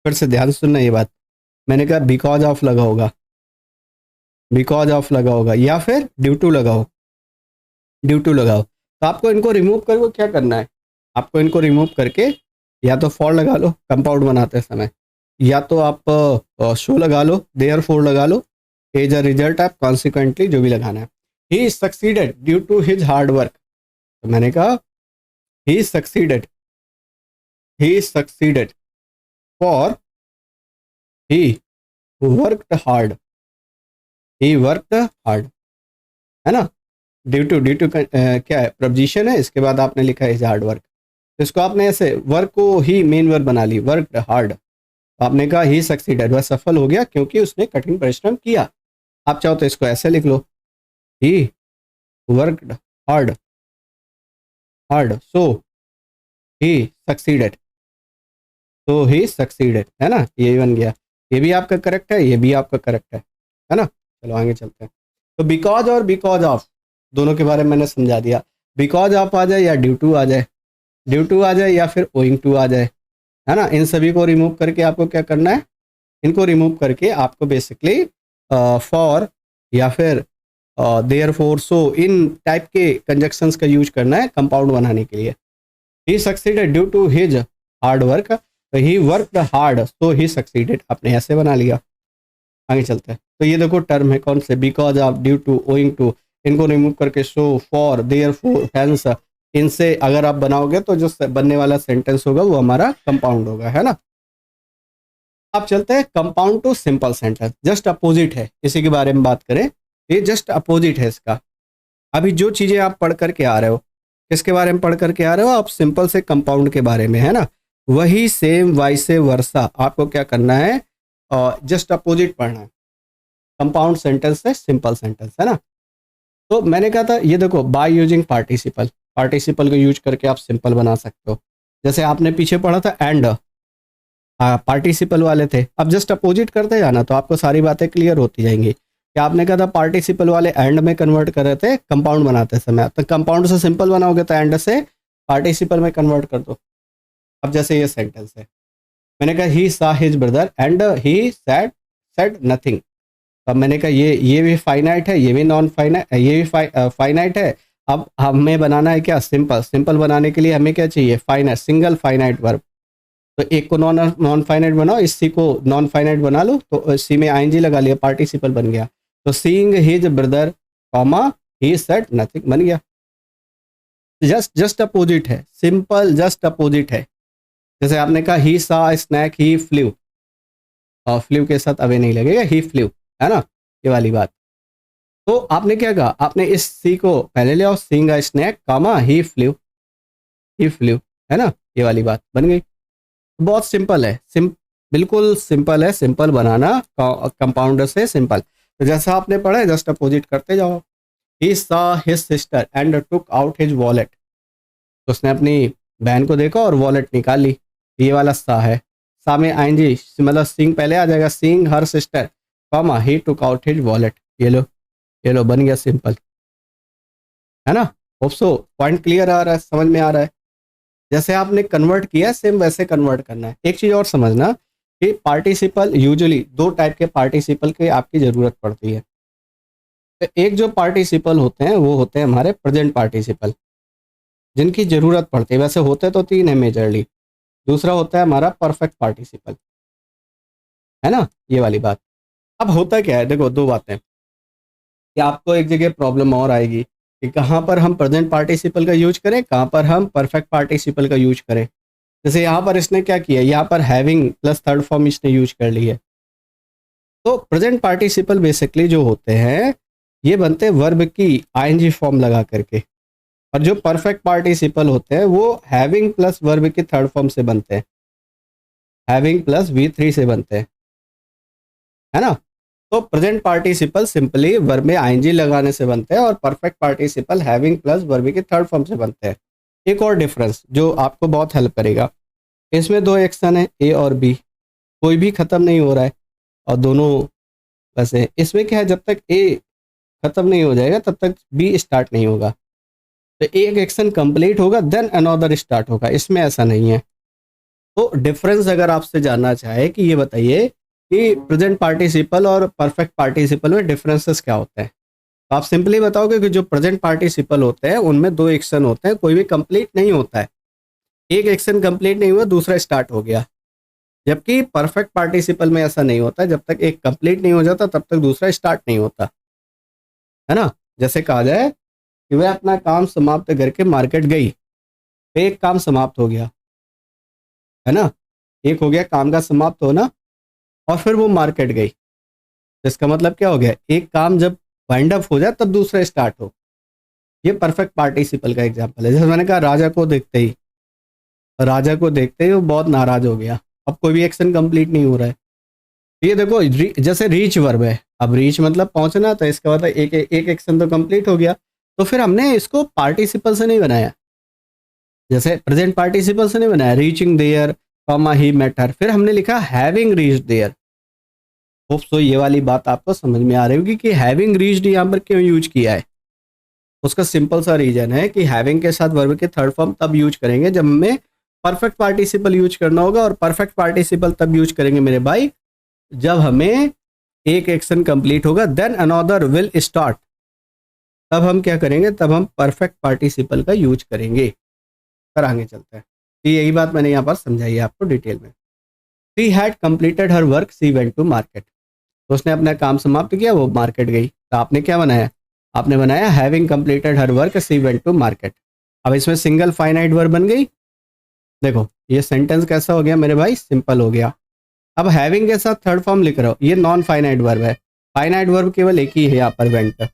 फिर से ध्यान से सुनना ये बात, मैंने कहा बिकॉज ऑफ लगा होगा, बिकॉज ऑफ लगा होगा, या फिर ड्यू टू लगाओ, ड्यू टू लगाओ। तो आपको इनको रिमूव करके क्या करना है, आपको इनको रिमूव करके या तो फॉर लगा लो कंपाउंड बनाते समय, या तो आप शो लगा लो, देयरफॉर लगा लो, as a result of, consequently, जो भी लगाना है। He succeeded due to his hard work, तो मैंने कहा he succeeded, he succeeded for he worked hard, he worked hard, है ना। ड्यू टू क्या है, प्रपोजिशन है, इसके बाद आपने लिखा है हार्ड वर्क, तो इसको आपने ऐसे वर्क को ही मेन वर्ब बना ली, वर्कड हार्ड, आपने कहा ही सक्सीडेड, वह सफल हो गया क्योंकि उसने कठिन परिश्रम किया। आप चाहो तो इसको ऐसे लिख लो, he worked hard hard so he succeeded, तो ही सक्सीडेड, है ना, ये भी बन गया। ये भी आपका करेक्ट है, ये भी आपका करेक्ट है ना। चलो आगे चलते हैं। तो बिकॉज और बिकॉज ऑफ दोनों के बारे में मैंने समझा दिया। बिकॉज ऑफ आ जाए या ड्यू टू आ जाए, ड्यू टू आ जाए या फिर ओइंग टू आ जाए, है ना, इन सभी को रिमूव करके आपको क्या करना है, इनको रिमूव करके आपको बेसिकली फॉर या फिर देयर फोर सो इन टाइप के कंजक्शंस का यूज करना है कंपाउंड बनाने के लिए। He succeeded due to his hard work, तो he worked hard so he succeeded, आपने ऐसे बना लिया। आगे चलते हैं। तो ये देखो टर्म है कौन से, because of, due to, owing to, इनको रिमूव करके so, for, therefore, hence, इनसे अगर आप बनाओगे तो जो बनने वाला सेंटेंस होगा वो हमारा कंपाउंड होगा, है ना। अब चलते हैं compound to simple sentence, just opposite है, इसी के बारे में बात करें। ये जस्ट अपोजिट है इसका। अभी जो चीजें आप पढ़ करके आ रहे हो, किसके बारे में पढ़ करके आ रहे हो आप, सिंपल से कंपाउंड के बारे में, है ना। वही सेम वाइसे वर्सा आपको क्या करना है, जस्ट अपोजिट पढ़ना है कंपाउंड सेंटेंस से सिंपल सेंटेंस, है ना। तो मैंने कहा था ये देखो बाय यूजिंग पार्टिसिपल, पार्टिसिपल को यूज करके आप सिंपल बना सकते हो। जैसे आपने पीछे पढ़ा था एंड, पार्टिसिपल वाले थे, अब जस्ट अपोजिट करते जाना तो आपको सारी बातें क्लियर होती जाएंगी। कि आपने कहा था पार्टिसिपल वाले एंड में कन्वर्ट कर रहे थे कंपाउंड बनाते समय, तो कंपाउंड से सिंपल बनाओगे तो एंड से पार्टिसिपल में कन्वर्ट कर दो। अब जैसे ये सेंटेंस है, मैंने कहा he saw his brother and he said nothing. अब मैंने कहा ये भी फाइनाइट है, ये भी नॉन फाइनाइट, ये भी फाइनाइट है। अब हमें बनाना है क्या, सिंपल। सिंपल बनाने के लिए हमें क्या चाहिए, फाइनाइट, सिंगल फाइनाइट वर्ब। तो एक को नॉन फाइनाइट बनाओ, इसी को नॉन फाइनाइट बना लो, तो सी में आईएनजी लगा लिया, पार्टिसिपल बन गया। तो सीइंग हिज ब्रदर कॉमा ही सेड नथिंग बन गया। जस्ट अपोजिट है, सिंपल जस्ट अपोजिट है। जैसे आपने कहा ही सा स्नैक ही फ्लू, और फ्लू के साथ अवे नहीं लगेगा, ही फ्लू, है ना, ये वाली बात। तो आपने क्या कहा, आपने इस सी को पहले ले आओ, seeing a snake comma he flew, है ना, ये वाली बात बन गई। बहुत सिंपल है, बिल्कुल सिंपल है, सिंपल बनाना कंपाउंडर से सिंपल। तो जैसा आपने पढ़ा है जस्ट अपोजिट करते जाओ। He saw his sister and took out his wallet, तो उसने अपनी बहन को देखा और वॉलेट निकाल ली, ये वाला सा है। सा में आईएनजी मतलब सीइंग पहले आ जाएगा, सीइंग हर सिस्टर कॉमा ही टुक आउट हिज वॉलेट, ये लो बन गया सिंपल, है ना। होप सो पॉइंट क्लियर आ रहा है, समझ में आ रहा है। जैसे आपने कन्वर्ट किया सेम वैसे कन्वर्ट करना है। एक चीज़ और समझना कि पार्टिसिपल यूजुअली दो टाइप के पार्टिसिपल की आपकी ज़रूरत पड़ती है। तो एक जो पार्टिसिपल होते हैं वो होते हैं हमारे प्रेजेंट पार्टिसिपल, जिनकी ज़रूरत पड़ती है। वैसे होते तो तीन है मेजरली। दूसरा होता है हमारा परफेक्ट पार्टिसिपल, है ना, ये वाली बात। अब होता क्या है, देखो दो बातें कि आपको एक जगह प्रॉब्लम और आएगी कि कहाँ पर हम प्रेजेंट पार्टिसिपल का यूज करें, कहाँ पर हम परफेक्ट पार्टिसिपल का यूज करें। जैसे यहाँ पर इसने क्या किया, यहाँ पर हैविंग प्लस थर्ड फॉर्म इसने यूज कर ली है। तो प्रेजेंट पार्टिसिपल बेसिकली जो होते हैं ये बनते हैं वर्ब की आईएनजी फॉर्म लगा करके, और जो परफेक्ट पार्टिसिपल होते हैं वो हैविंग प्लस वर्ब की थर्ड फॉर्म से बनते हैं, हैविंग प्लस V3 से बनते हैं, है ना। तो प्रेजेंट पार्टिसिपल सिंपली वर्ब में आईएनजी लगाने से बनते हैं, और perfect participle having plus verb की थर्ड फॉर्म से बनते हैं। एक और डिफरेंस जो आपको बहुत हेल्प करेगा, इसमें दो एक्शन है ए और बी, कोई भी खत्म नहीं हो रहा है और दोनों वैसे। इसमें क्या है, जब तक ए खत्म नहीं हो जाएगा तब तक बी स्टार्ट नहीं होगा। तो एक एक्शन कंप्लीट होगा देन अनदर स्टार्ट होगा, इसमें ऐसा नहीं है। तो डिफरेंस अगर आपसे जानना चाहे कि ये बताइए कि प्रेजेंट पार्टिसिपल और परफेक्ट पार्टिसिपल में डिफरेंसेस क्या होते हैं, तो आप सिंपली बताओगे कि जो प्रेजेंट पार्टिसिपल होते हैं उनमें दो एक्शन होते हैं, कोई भी कंप्लीट नहीं होता है। एक एक्शन कंप्लीट नहीं हुआ दूसरा स्टार्ट हो गया, जबकि परफेक्ट पार्टिसिपल में ऐसा नहीं होता, जब तक एक कंप्लीट नहीं हो जाता तब तक दूसरा स्टार्ट नहीं होता, है ना। जैसे कहा जाए कि वह अपना काम समाप्त करके मार्केट गई, तो एक काम समाप्त हो गया, है ना, एक हो गया काम का समाप्त होना, और फिर वो मार्केट गई। तो इसका मतलब क्या हो गया, एक काम जब वाइंड अप हो जाए तब दूसरा स्टार्ट हो। ये परफेक्ट पार्टिसिपल का एग्जांपल है। जैसे मैंने कहा राजा को देखते ही वो बहुत नाराज हो गया, अब कोई भी एक्शन कंप्लीट नहीं हो रहा है। ये देखो जैसे रीच वर्ब है, अब रीच मतलब पहुंचना, तो इसका मतलब एक एक्शन तो कंप्लीट हो गया। तो फिर हमने इसको पार्टिसिपल से नहीं बनाया, जैसे प्रेजेंट पार्टिसिपल से नहीं बनाया, reaching there comma he met her, फिर हमने लिखा having reached there. Hope so ये वाली बात आपको समझ में आ रही होगी कि हैविंग रीच्ड यहाँ पर क्यों यूज किया है। उसका सिंपल सा रीजन है कि हैविंग के साथ वर्ब के थर्ड फॉर्म तब यूज करेंगे जब हमें परफेक्ट पार्टिसिपल यूज करना होगा, और परफेक्ट पार्टिसिपल तब यूज करेंगे मेरे भाई जब हमें एक एक्शन कंप्लीट होगा, देन अनदर विल स्टार्ट, तब हम क्या करेंगे, तब हम परफेक्ट पार्टिसिपल का यूज करेंगे। फिर आगे चलते हैं। तो यही बात मैंने यहाँ पर समझाई है आपको डिटेल में। She had completed her work, she went to market. तो उसने अपना काम समाप्त किया, वो मार्केट गई। तो आपने क्या बनाया, आपने बनाया having completed her work she went to market. अब इसमें सिंगल फाइनाइट वर्ब बन गई। देखो ये सेंटेंस कैसा हो गया मेरे भाई, सिंपल हो गया। अब हैविंग के साथ थर्ड फॉर्म लिख रहा हो, ये नॉन फाइनाइट वर्ब है, फाइनाइट वर्ब केवल एक ही है यहाँ पर, वेंट।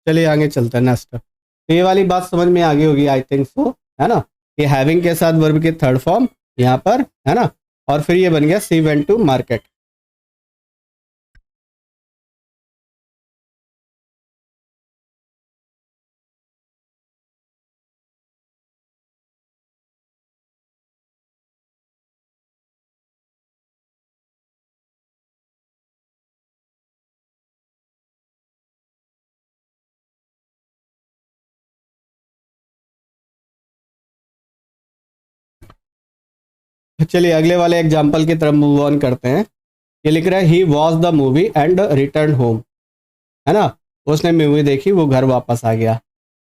चलिए आगे चलते हैं नेक्स्ट। तो ये वाली बात समझ में आ गई होगी आई थिंक सो, है ना, कि हैविंग के साथ वर्ब के थर्ड फॉर्म यहाँ पर, है ना, और फिर ये बन गया सी वेंट टू मार्केट। चलिए अगले वाले एग्जाम्पल की तरफ मूव ऑन करते हैं। ये लिख रहा है he watch the movie and return home, है ना, उसने मूवी देखी, वो घर वापस आ गया।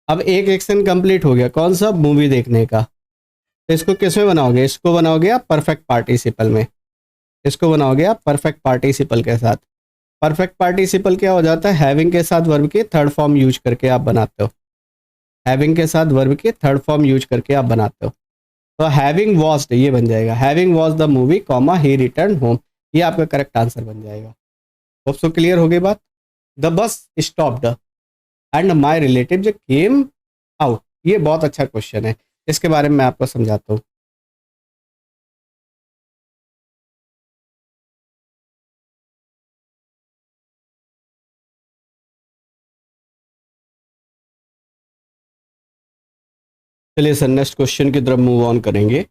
अब एक एक्शन कंप्लीट हो गया, कौन सा, मूवी देखने का। तो इसको किस में बनाओगे, इसको बनाओगे आप परफेक्ट पार्टिसिपल में, इसको बनाओगे आप परफेक्ट पार्टिसिपल के साथ। परफेक्ट पार्टिसिपल क्या हो जाता है, हैविंग के साथ वर्ब के थर्ड फॉर्म यूज करके आप बनाते हो, हैविंग के साथ वर्ब के थर्ड फॉर्म यूज करके आप बनाते हो। तो हैविंग वॉच्ड ये बन जाएगा, having watch the movie comma he return home, ये आपका करेक्ट आंसर बन जाएगा। होप सो क्लियर हो गई बात। The bus stopped and my relative came out, ये बहुत अच्छा क्वेश्चन है, इसके बारे में मैं आपको समझाता हूँ। चलिए सर नेक्स्ट क्वेश्चन की तरफ मूव ऑन करेंगे।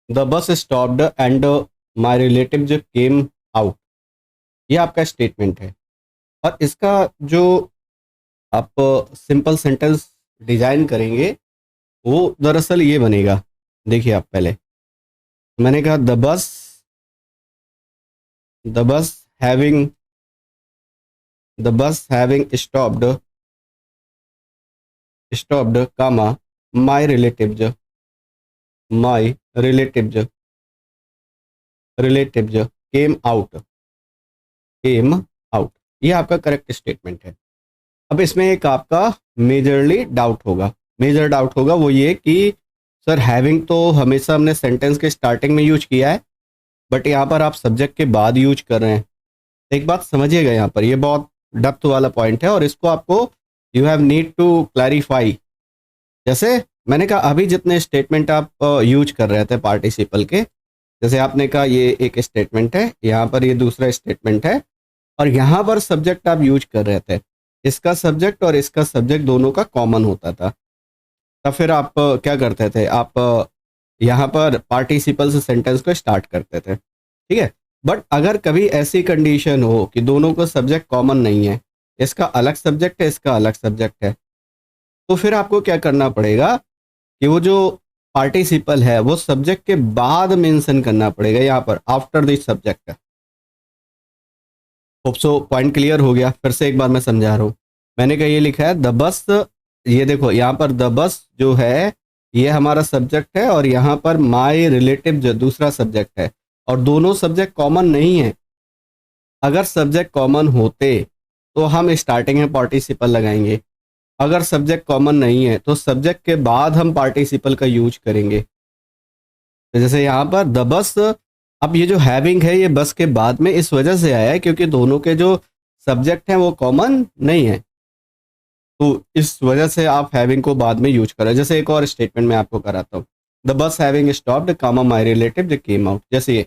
The bus stopped and my relative came out, ये आपका स्टेटमेंट है, और इसका जो आप सिंपल सेंटेंस डिजाइन करेंगे वो दरअसल ये बनेगा। देखिए आप पहले मैंने कहा the bus having stopped comma my relatives came out, ये आपका करेक्ट स्टेटमेंट है। अब इसमें एक आपका मेजर डाउट होगा, वो ये कि सर हैविंग तो हमेशा हमने सेंटेंस के स्टार्टिंग में यूज किया है, बट यहाँ पर आप सब्जेक्ट के बाद यूज कर रहे हैं। एक बात समझिएगा, यहाँ पर ये बहुत डेप्थ वाला पॉइंट है, और इसको आपको you have need to clarify. जैसे मैंने कहा अभी जितने स्टेटमेंट आप यूज कर रहे थे पार्टिसिपल के, जैसे आपने कहा ये एक स्टेटमेंट है, यहाँ पर ये दूसरा स्टेटमेंट है, और यहाँ पर सब्जेक्ट आप यूज कर रहे थे, इसका सब्जेक्ट और इसका सब्जेक्ट दोनों का कॉमन होता था। तब फिर आप क्या करते थे, आप यहाँ पर पार्टिसिपल से सेंटेंस को स्टार्ट करते थे, ठीक है। बट अगर कभी ऐसी कंडीशन हो कि दोनों को सब्जेक्ट कॉमन नहीं है, इसका अलग सब्जेक्ट है, इसका अलग सब्जेक्ट है, तो फिर आपको क्या करना पड़ेगा कि वो जो पार्टिसिपल है वो सब्जेक्ट के बाद मेंशन करना पड़ेगा, यहाँ पर after this subject. Hope so point clear हो गया। फिर से एक बार मैं समझा रहा हूँ। मैंने कहा ये लिखा है द बस, ये देखो यहाँ पर द बस जो है ये हमारा सब्जेक्ट है, और यहाँ पर माई रिलेटिव जो दूसरा सब्जेक्ट है, और दोनों सब्जेक्ट कॉमन नहीं है। अगर सब्जेक्ट कॉमन होते तो हम स्टार्टिंग में पार्टिसिपल लगाएंगे, अगर सब्जेक्ट कॉमन नहीं है तो सब्जेक्ट के बाद हम पार्टिसिपल का यूज करेंगे। तो जैसे यहाँ पर द बस, अब ये जो हैविंग है ये बस के बाद में इस वजह से आया है क्योंकि दोनों के जो सब्जेक्ट हैं वो कॉमन नहीं है, तो इस वजह से आप हैविंग को बाद में यूज करें। जैसे एक और स्टेटमेंट मैं आपको कराता हूँ, the bus having stopped comma my relative the came out. जैसे ये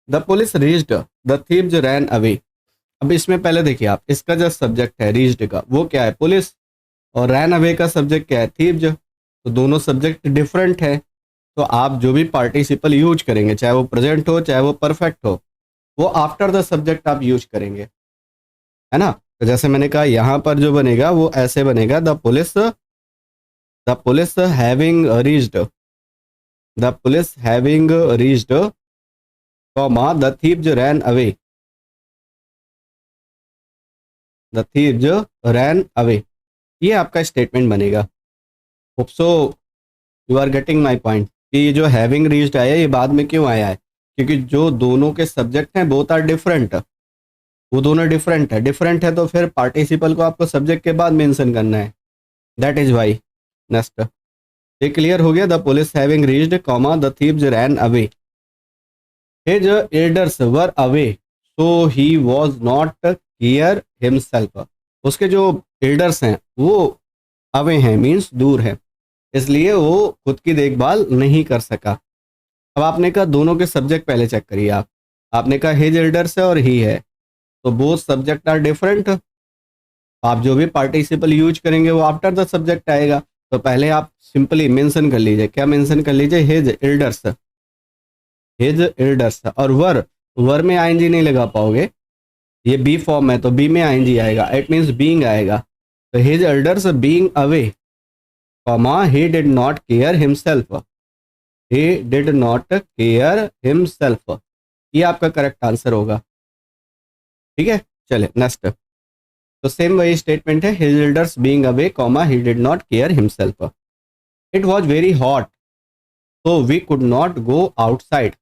the police reached the thieves ran away. अब इसमें पहले देखिए आप, इसका जो सब्जेक्ट है रीच्ड का वो क्या है, पुलिस, और रैन अवे का सब्जेक्ट क्या है, थीव्स। तो दोनों सब्जेक्ट डिफरेंट है, तो आप जो भी पार्टिसिपल यूज करेंगे चाहे वो प्रेजेंट हो चाहे वो परफेक्ट हो, वो आफ्टर द सब्जेक्ट आप यूज करेंगे, है ना। तो जैसे मैंने कहा यहाँ पर जो बनेगा वो ऐसे बनेगा, the police having reached, the police having reached comma the thieves ran away, the thieves ran away. ये आपका स्टेटमेंट बनेगा। Hope so you are getting my point कि ये जो हैविंग रीच्ड आया ये बाद में क्यों आया है, क्योंकि जो दोनों के सब्जेक्ट हैं बोथ आर डिफरेंट, वो दोनों डिफरेंट है तो फिर पार्टिसिपल को आपको सब्जेक्ट के बाद मेंशन करना है, दैट इज वाई। नेक्स्ट, ये क्लियर हो गया, the police having reached comma the thieves ran away, his elders were away so he was not here himself. उसके जो एल्डर्स हैं वो अवे हैं, मीन्स दूर है, इसलिए वो खुद की देखभाल नहीं कर सका। अब आपने कहा दोनों के सब्जेक्ट पहले चेक करिए आप, आपने कहा हिज एल्डर्स है और ही है, तो बोथ सब्जेक्ट आर डिफरेंट। आप जो भी पार्टिसिपल यूज करेंगे वो आफ्टर द सब्जेक्ट आएगा, तो पहले आप सिंपली मेंशन कर लीजिए, क्या मेंशन कर लीजिए, हिज एल्डर्स, हिज एल्डर्स। और वर में आईएनजी नहीं लगा पाओगे, ये बी फॉर्म है तो बी में आईएनजी आएगा, इट मींस बीइंग आएगा। तो his elders being away comma he did not care himself, he did not care himself, ये आपका करेक्ट आंसर होगा। ठीक है, चले नेक्स्ट। तो सेम वही स्टेटमेंट है, his elders being away comma he did not care himself. It was very hot so we could not go outside.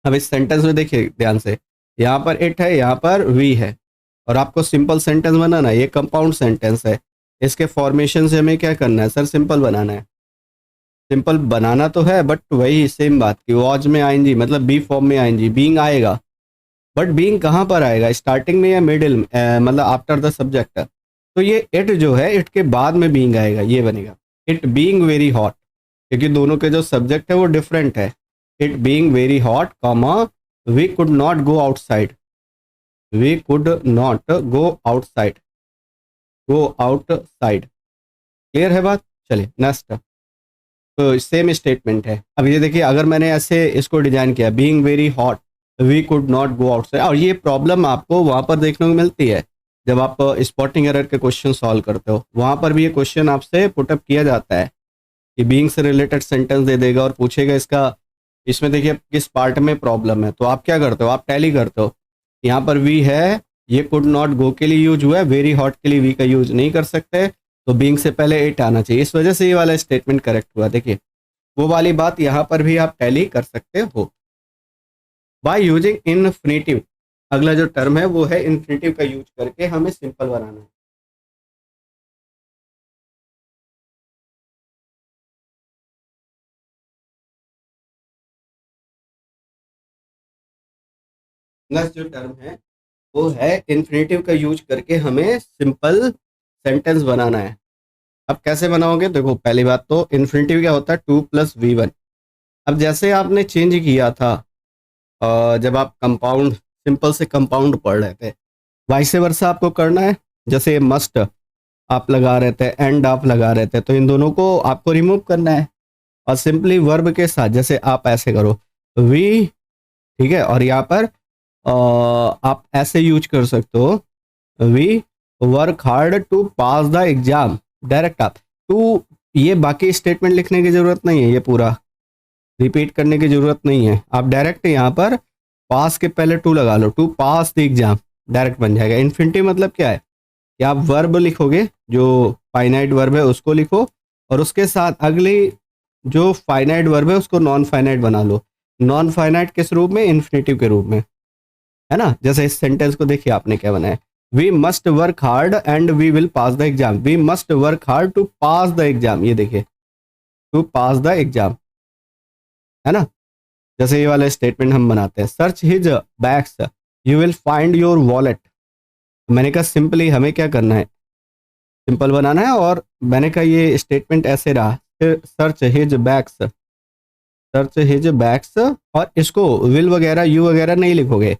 अब इस सेंटेंस में देखिए ध्यान से, यहाँ पर इट है, यहाँ पर वी है, और आपको सिंपल सेंटेंस बनाना है, ये कंपाउंड सेंटेंस है, इसके फॉर्मेशन से हमें क्या करना है सर, सिंपल बनाना है। सिंपल बनाना तो है बट वही सेम बात की, वॉज में आएंगी मतलब बी फॉर्म में आएंगी, बीइंग आएगा, बट बीइंग कहाँ पर आएगा, स्टार्टिंग में या मिडिल में, मतलब आफ्टर द सब्जेक्ट। तो ये इट जो है, इट के बाद में बीइंग आएगा, ये बनेगा इट बीइंग वेरी हॉट, क्योंकि दोनों के जो सब्जेक्ट है वो डिफरेंट है। It being very hot comma we could not go outside, we could not go outside, go outside. Clear है बात, चलिए नेक्स्ट। तो सेम स्टेटमेंट है। अब ये देखिए, अगर मैंने ऐसे इसको डिजाइन किया, being very hot we could not go outside, और ये प्रॉब्लम आपको वहां पर देखने को मिलती है जब आप स्पॉटिंग एरर के क्वेश्चन सॉल्व करते हो, वहां पर भी ये क्वेश्चन आपसे पुटअप किया जाता है कि बीइंग से रिलेटेड सेंटेंस दे देगा और पूछेगा इसका, इसमें देखिए किस पार्ट में प्रॉब्लम है, तो आप क्या करते हो, आप टैली करते हो। यहाँ पर वी है, ये कुड नॉट गो के लिए यूज हुआ है, वेरी हॉट के लिए वी का यूज नहीं कर सकते, तो बीइंग से पहले इट आना चाहिए, इस वजह से ये वाला स्टेटमेंट करेक्ट हुआ। देखिए वो वाली बात यहाँ पर भी आप टैली कर सकते हो बाय यूजिंग इन्फिनेटिव। अगला जो टर्म है वो है इन्फिनेटिव का यूज करके हमें सिंपल बनाना है। नेक्स्ट जो टर्म है वो है इन्फिनेटिव का यूज करके हमें सिंपल सेंटेंस बनाना है। अब कैसे बनाओगे, देखो पहली बात तो इन्फिनेटिव क्या होता है, 2+v1। अब जैसे आपने चेंज किया था जब आप कंपाउंड, सिंपल से कंपाउंड पढ़ रहे थे, वाइस वर्सा आपको करना है। जैसे मस्ट आप लगा रहे थे, एंड आप लगा रहे थे, तो इन दोनों को आपको रिमूव करना है और सिंपली वर्ब के साथ जैसे आप ऐसे करो वी, ठीक है, और यहाँ पर आप ऐसे यूज कर सकते हो, we work hard to pass the exam, direct आप टू, ये बाकी स्टेटमेंट लिखने की जरूरत नहीं है, ये पूरा रिपीट करने की जरूरत नहीं है, आप डायरेक्ट यहाँ पर पास के पहले टू लगा लो, to pass the exam, direct बन जाएगा। इन्फिनिटिव मतलब क्या है कि आप वर्ब लिखोगे, जो फाइनाइट वर्ब है उसको लिखो और उसके साथ अगली जो फाइनाइट वर्ब है उसको नॉन फाइनाइट बना लो। नॉन फाइनाइट किस रूप में, इन्फिनेटिव के रूप में, है ना। जैसे इस सेंटेंस को देखिए आपने क्या बनाया, we must work hard and we will pass the exam, we must work hard to pass the exam, ये देखिए टू पास द एग्जाम, है ना। जैसे ये वाला स्टेटमेंट हम बनाते हैं, search his bags you will find your wallet. मैंने कहा सिंपली हमें क्या करना है, सिंपल बनाना है, और मैंने कहा ये स्टेटमेंट ऐसे रहा, search his bags, search his bags, और इसको विल वगैरह यू वगैरह नहीं लिखोगे,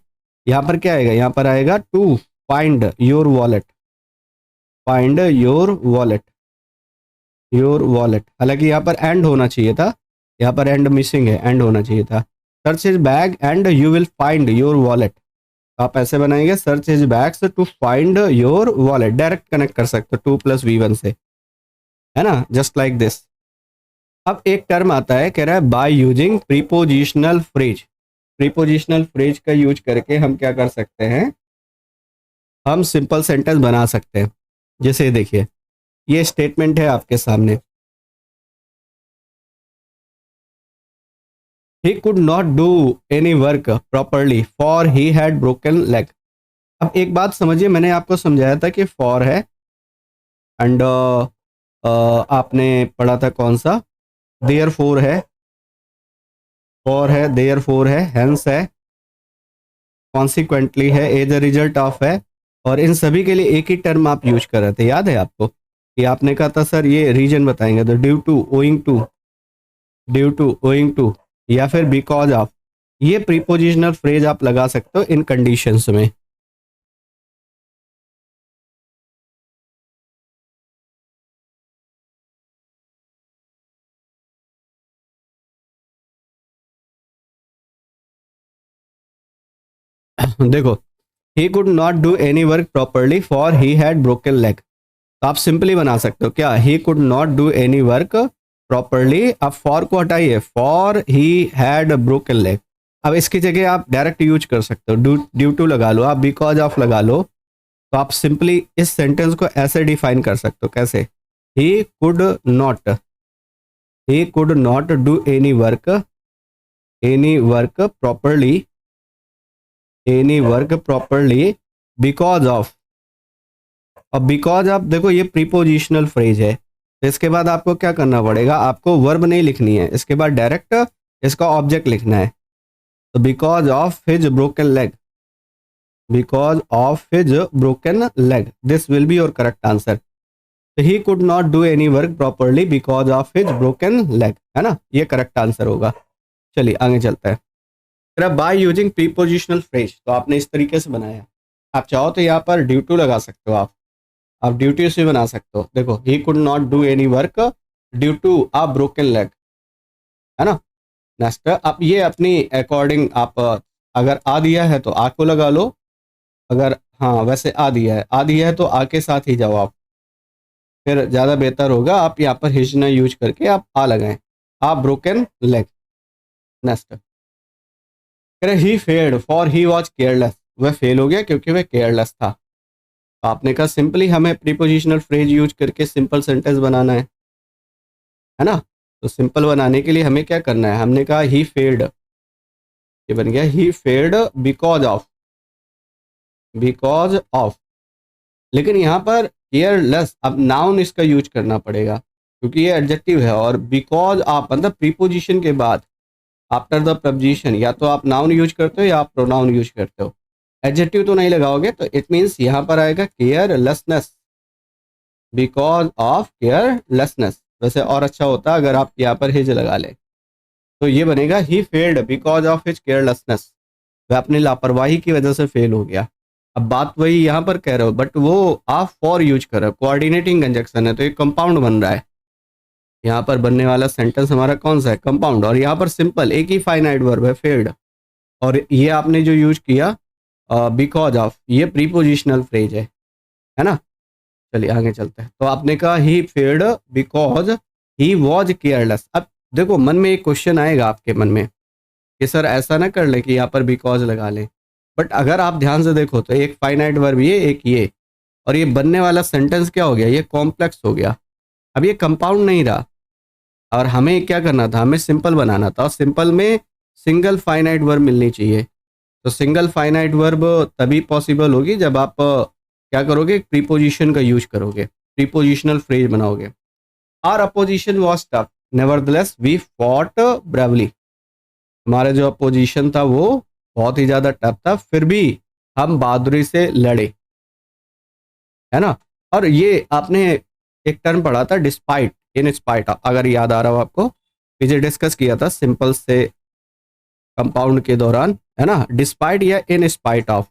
यहाँ पर क्या आएगा, यहाँ पर आएगा to find your wallet, find your wallet, your wallet. हालांकि यहाँ पर एंड होना चाहिए था, यहाँ पर एंड मिसिंग है, एंड होना चाहिए था। Search his bag and you will find your wallet, आप ऐसे बनाएंगे, search his bags to find your wallet, direct connect कर सकते हो 2+V1 से, है ना, जस्ट लाइक दिस। अब एक टर्म आता है, कह रहा है by using prepositional phrase, prepositional phrase का यूज करके हम क्या कर सकते हैं, हम सिंपल सेंटेंस बना सकते हैं। जैसे देखिए ये स्टेटमेंट है आपके सामने, he could not do any work properly for he had broken leg। अब एक बात समझिए, मैंने आपको समझाया था कि for है एंड आपने पढ़ा था कौन सा, therefore है, for है, therefore है, hence है, consequently है, as a result of है, और इन सभी के लिए एक ही टर्म आप यूज कर रहे थे, याद है आपको कि आपने कहा था सर ये रीजन बताएंगे, तो due to, owing to, due to, owing to, या फिर बिकॉज ऑफ। ये प्रीपोजिशनल फ्रेज आप लगा सकते हो इन कंडीशंस में। देखो, he could not do any work properly for he had broken leg, तो आप सिंपली बना सकते हो क्या, he could not do any work properly, अब फॉर को हटाइए, for he had broken leg. अब इसकी जगह आप डायरेक्ट यूज कर सकते हो, ड्यू टू लगा लो, आप बिकॉज ऑफ लगा लो, तो आप सिंपली इस सेंटेंस को ऐसे डिफाइन कर सकते हो, कैसे, ही could not, he could not do any work, any work properly, any work properly because of. अब बिकॉज आप देखो ये प्रीपोजिशनल फ्रेज है, तो इसके बाद आपको क्या करना पड़ेगा, आपको वर्ब नहीं लिखनी है, इसके बाद डायरेक्ट इसका ऑब्जेक्ट लिखना है। तो because of his broken leg, because of his broken leg, this will be your correct answer. तो he could not do any work properly because of his broken leg, है ना, ये करेक्ट आंसर होगा। चलिए आगे चलता है। बाय यूजिंग प्रीपोजिशनल फ्रेज, तो आपने इस तरीके से बनाया, आप चाहो तो यहाँ पर ड्यू टू लगा सकते हो, आप ड्यूटी से बना सकते हो। देखो, he could not do any work due to a broken leg, है ना। नेक्स्ट, आप ये अपनी अकॉर्डिंग, आप अगर आ दिया है तो आ को लगा लो, अगर हाँ वैसे आ दिया है, आ दिया है तो आ के साथ ही जाओ आप, फिर ज़्यादा बेहतर होगा। आप यहाँ पर हिज ना यूज करके आप आ लगाएं, आ broken leg. Next, he failed for he was careless, वह फेल हो गया क्योंकि वह केयरलेस था। आपने कहा सिंपली हमें प्रीपोजिशनल फ्रेज यूज करके सिंपल सेंटेंस बनाना है ना। तो सिंपल बनाने के लिए हमें क्या करना है, हमने कहा ही फेल्ड, ये बन गया he failed because of, because of. लेकिन यहाँ पर केयरलेस, अब नाउन इसका यूज करना पड़ेगा क्योंकि ये एडजेक्टिव है, और बिकॉज ऑफ मतलब प्रीपोजिशन के बाद आफ्टर द प्रपोजिशन, या तो आप नाउन यूज करते हो या आप प्रोनाउन यूज करते हो, एडजेक्टिव तो नहीं लगाओगे। तो इट मीन्स यहाँ पर आएगा केयरलेसनेस, बिकॉज ऑफ केयरलेसनेस। वैसे और अच्छा होता अगर आप यहाँ पर हिज लगा ले, तो ये बनेगा he failed because of his carelessness, वह अपनी लापरवाही की वजह से फेल हो गया। अब बात वही यहाँ पर कह रहे हो, बट वो आप फॉर यूज कर रहे हो, कोऑर्डिनेटिंग कंजक्शन है, तो एक कंपाउंड बन रहा है। यहाँ पर बनने वाला सेंटेंस हमारा कौन सा है, कंपाउंड, और यहाँ पर सिंपल एक ही फाइनाइट वर्ब है फेल्ड, और ये आपने जो यूज किया बिकॉज ऑफ, ये प्रीपोजिशनल फ्रेज है ना। चलिए आगे चलते हैं। तो आपने कहा he failed because he was careless. अब देखो मन में एक क्वेश्चन आएगा आपके मन में कि सर ऐसा ना कर ले कि यहाँ पर बिकॉज लगा लें, बट अगर आप ध्यान से देखो तो एक फाइनाइट वर्ब ये, एक ये, और ये बनने वाला सेंटेंस क्या हो गया, ये कॉम्प्लेक्स हो गया। अब ये कंपाउंड नहीं रहा, और हमें क्या करना था, हमें सिंपल बनाना था, और सिंपल में सिंगल फाइनाइट वर्ब मिलनी चाहिए। तो सिंगल फाइनाइट वर्ब तभी पॉसिबल होगी जब आप क्या करोगे, प्रीपोजिशन का यूज करोगे, प्रीपोजिशनल फ्रेज बनाओगे। Our opposition was tough nevertheless we fought bravely, हमारा जो अपोजिशन था वो बहुत ही ज्यादा टफ था, फिर भी हम बहादुरी से लड़े, है ना। और ये आपने एक टर्म पढ़ा था डिस्पाइट, इन स्पाइट, अगर याद आ रहा हो आपको, पीछे डिस्कस किया था सिंपल से कंपाउंड के दौरान, है ना। डिस्पाइट या इन स्पाइट ऑफ,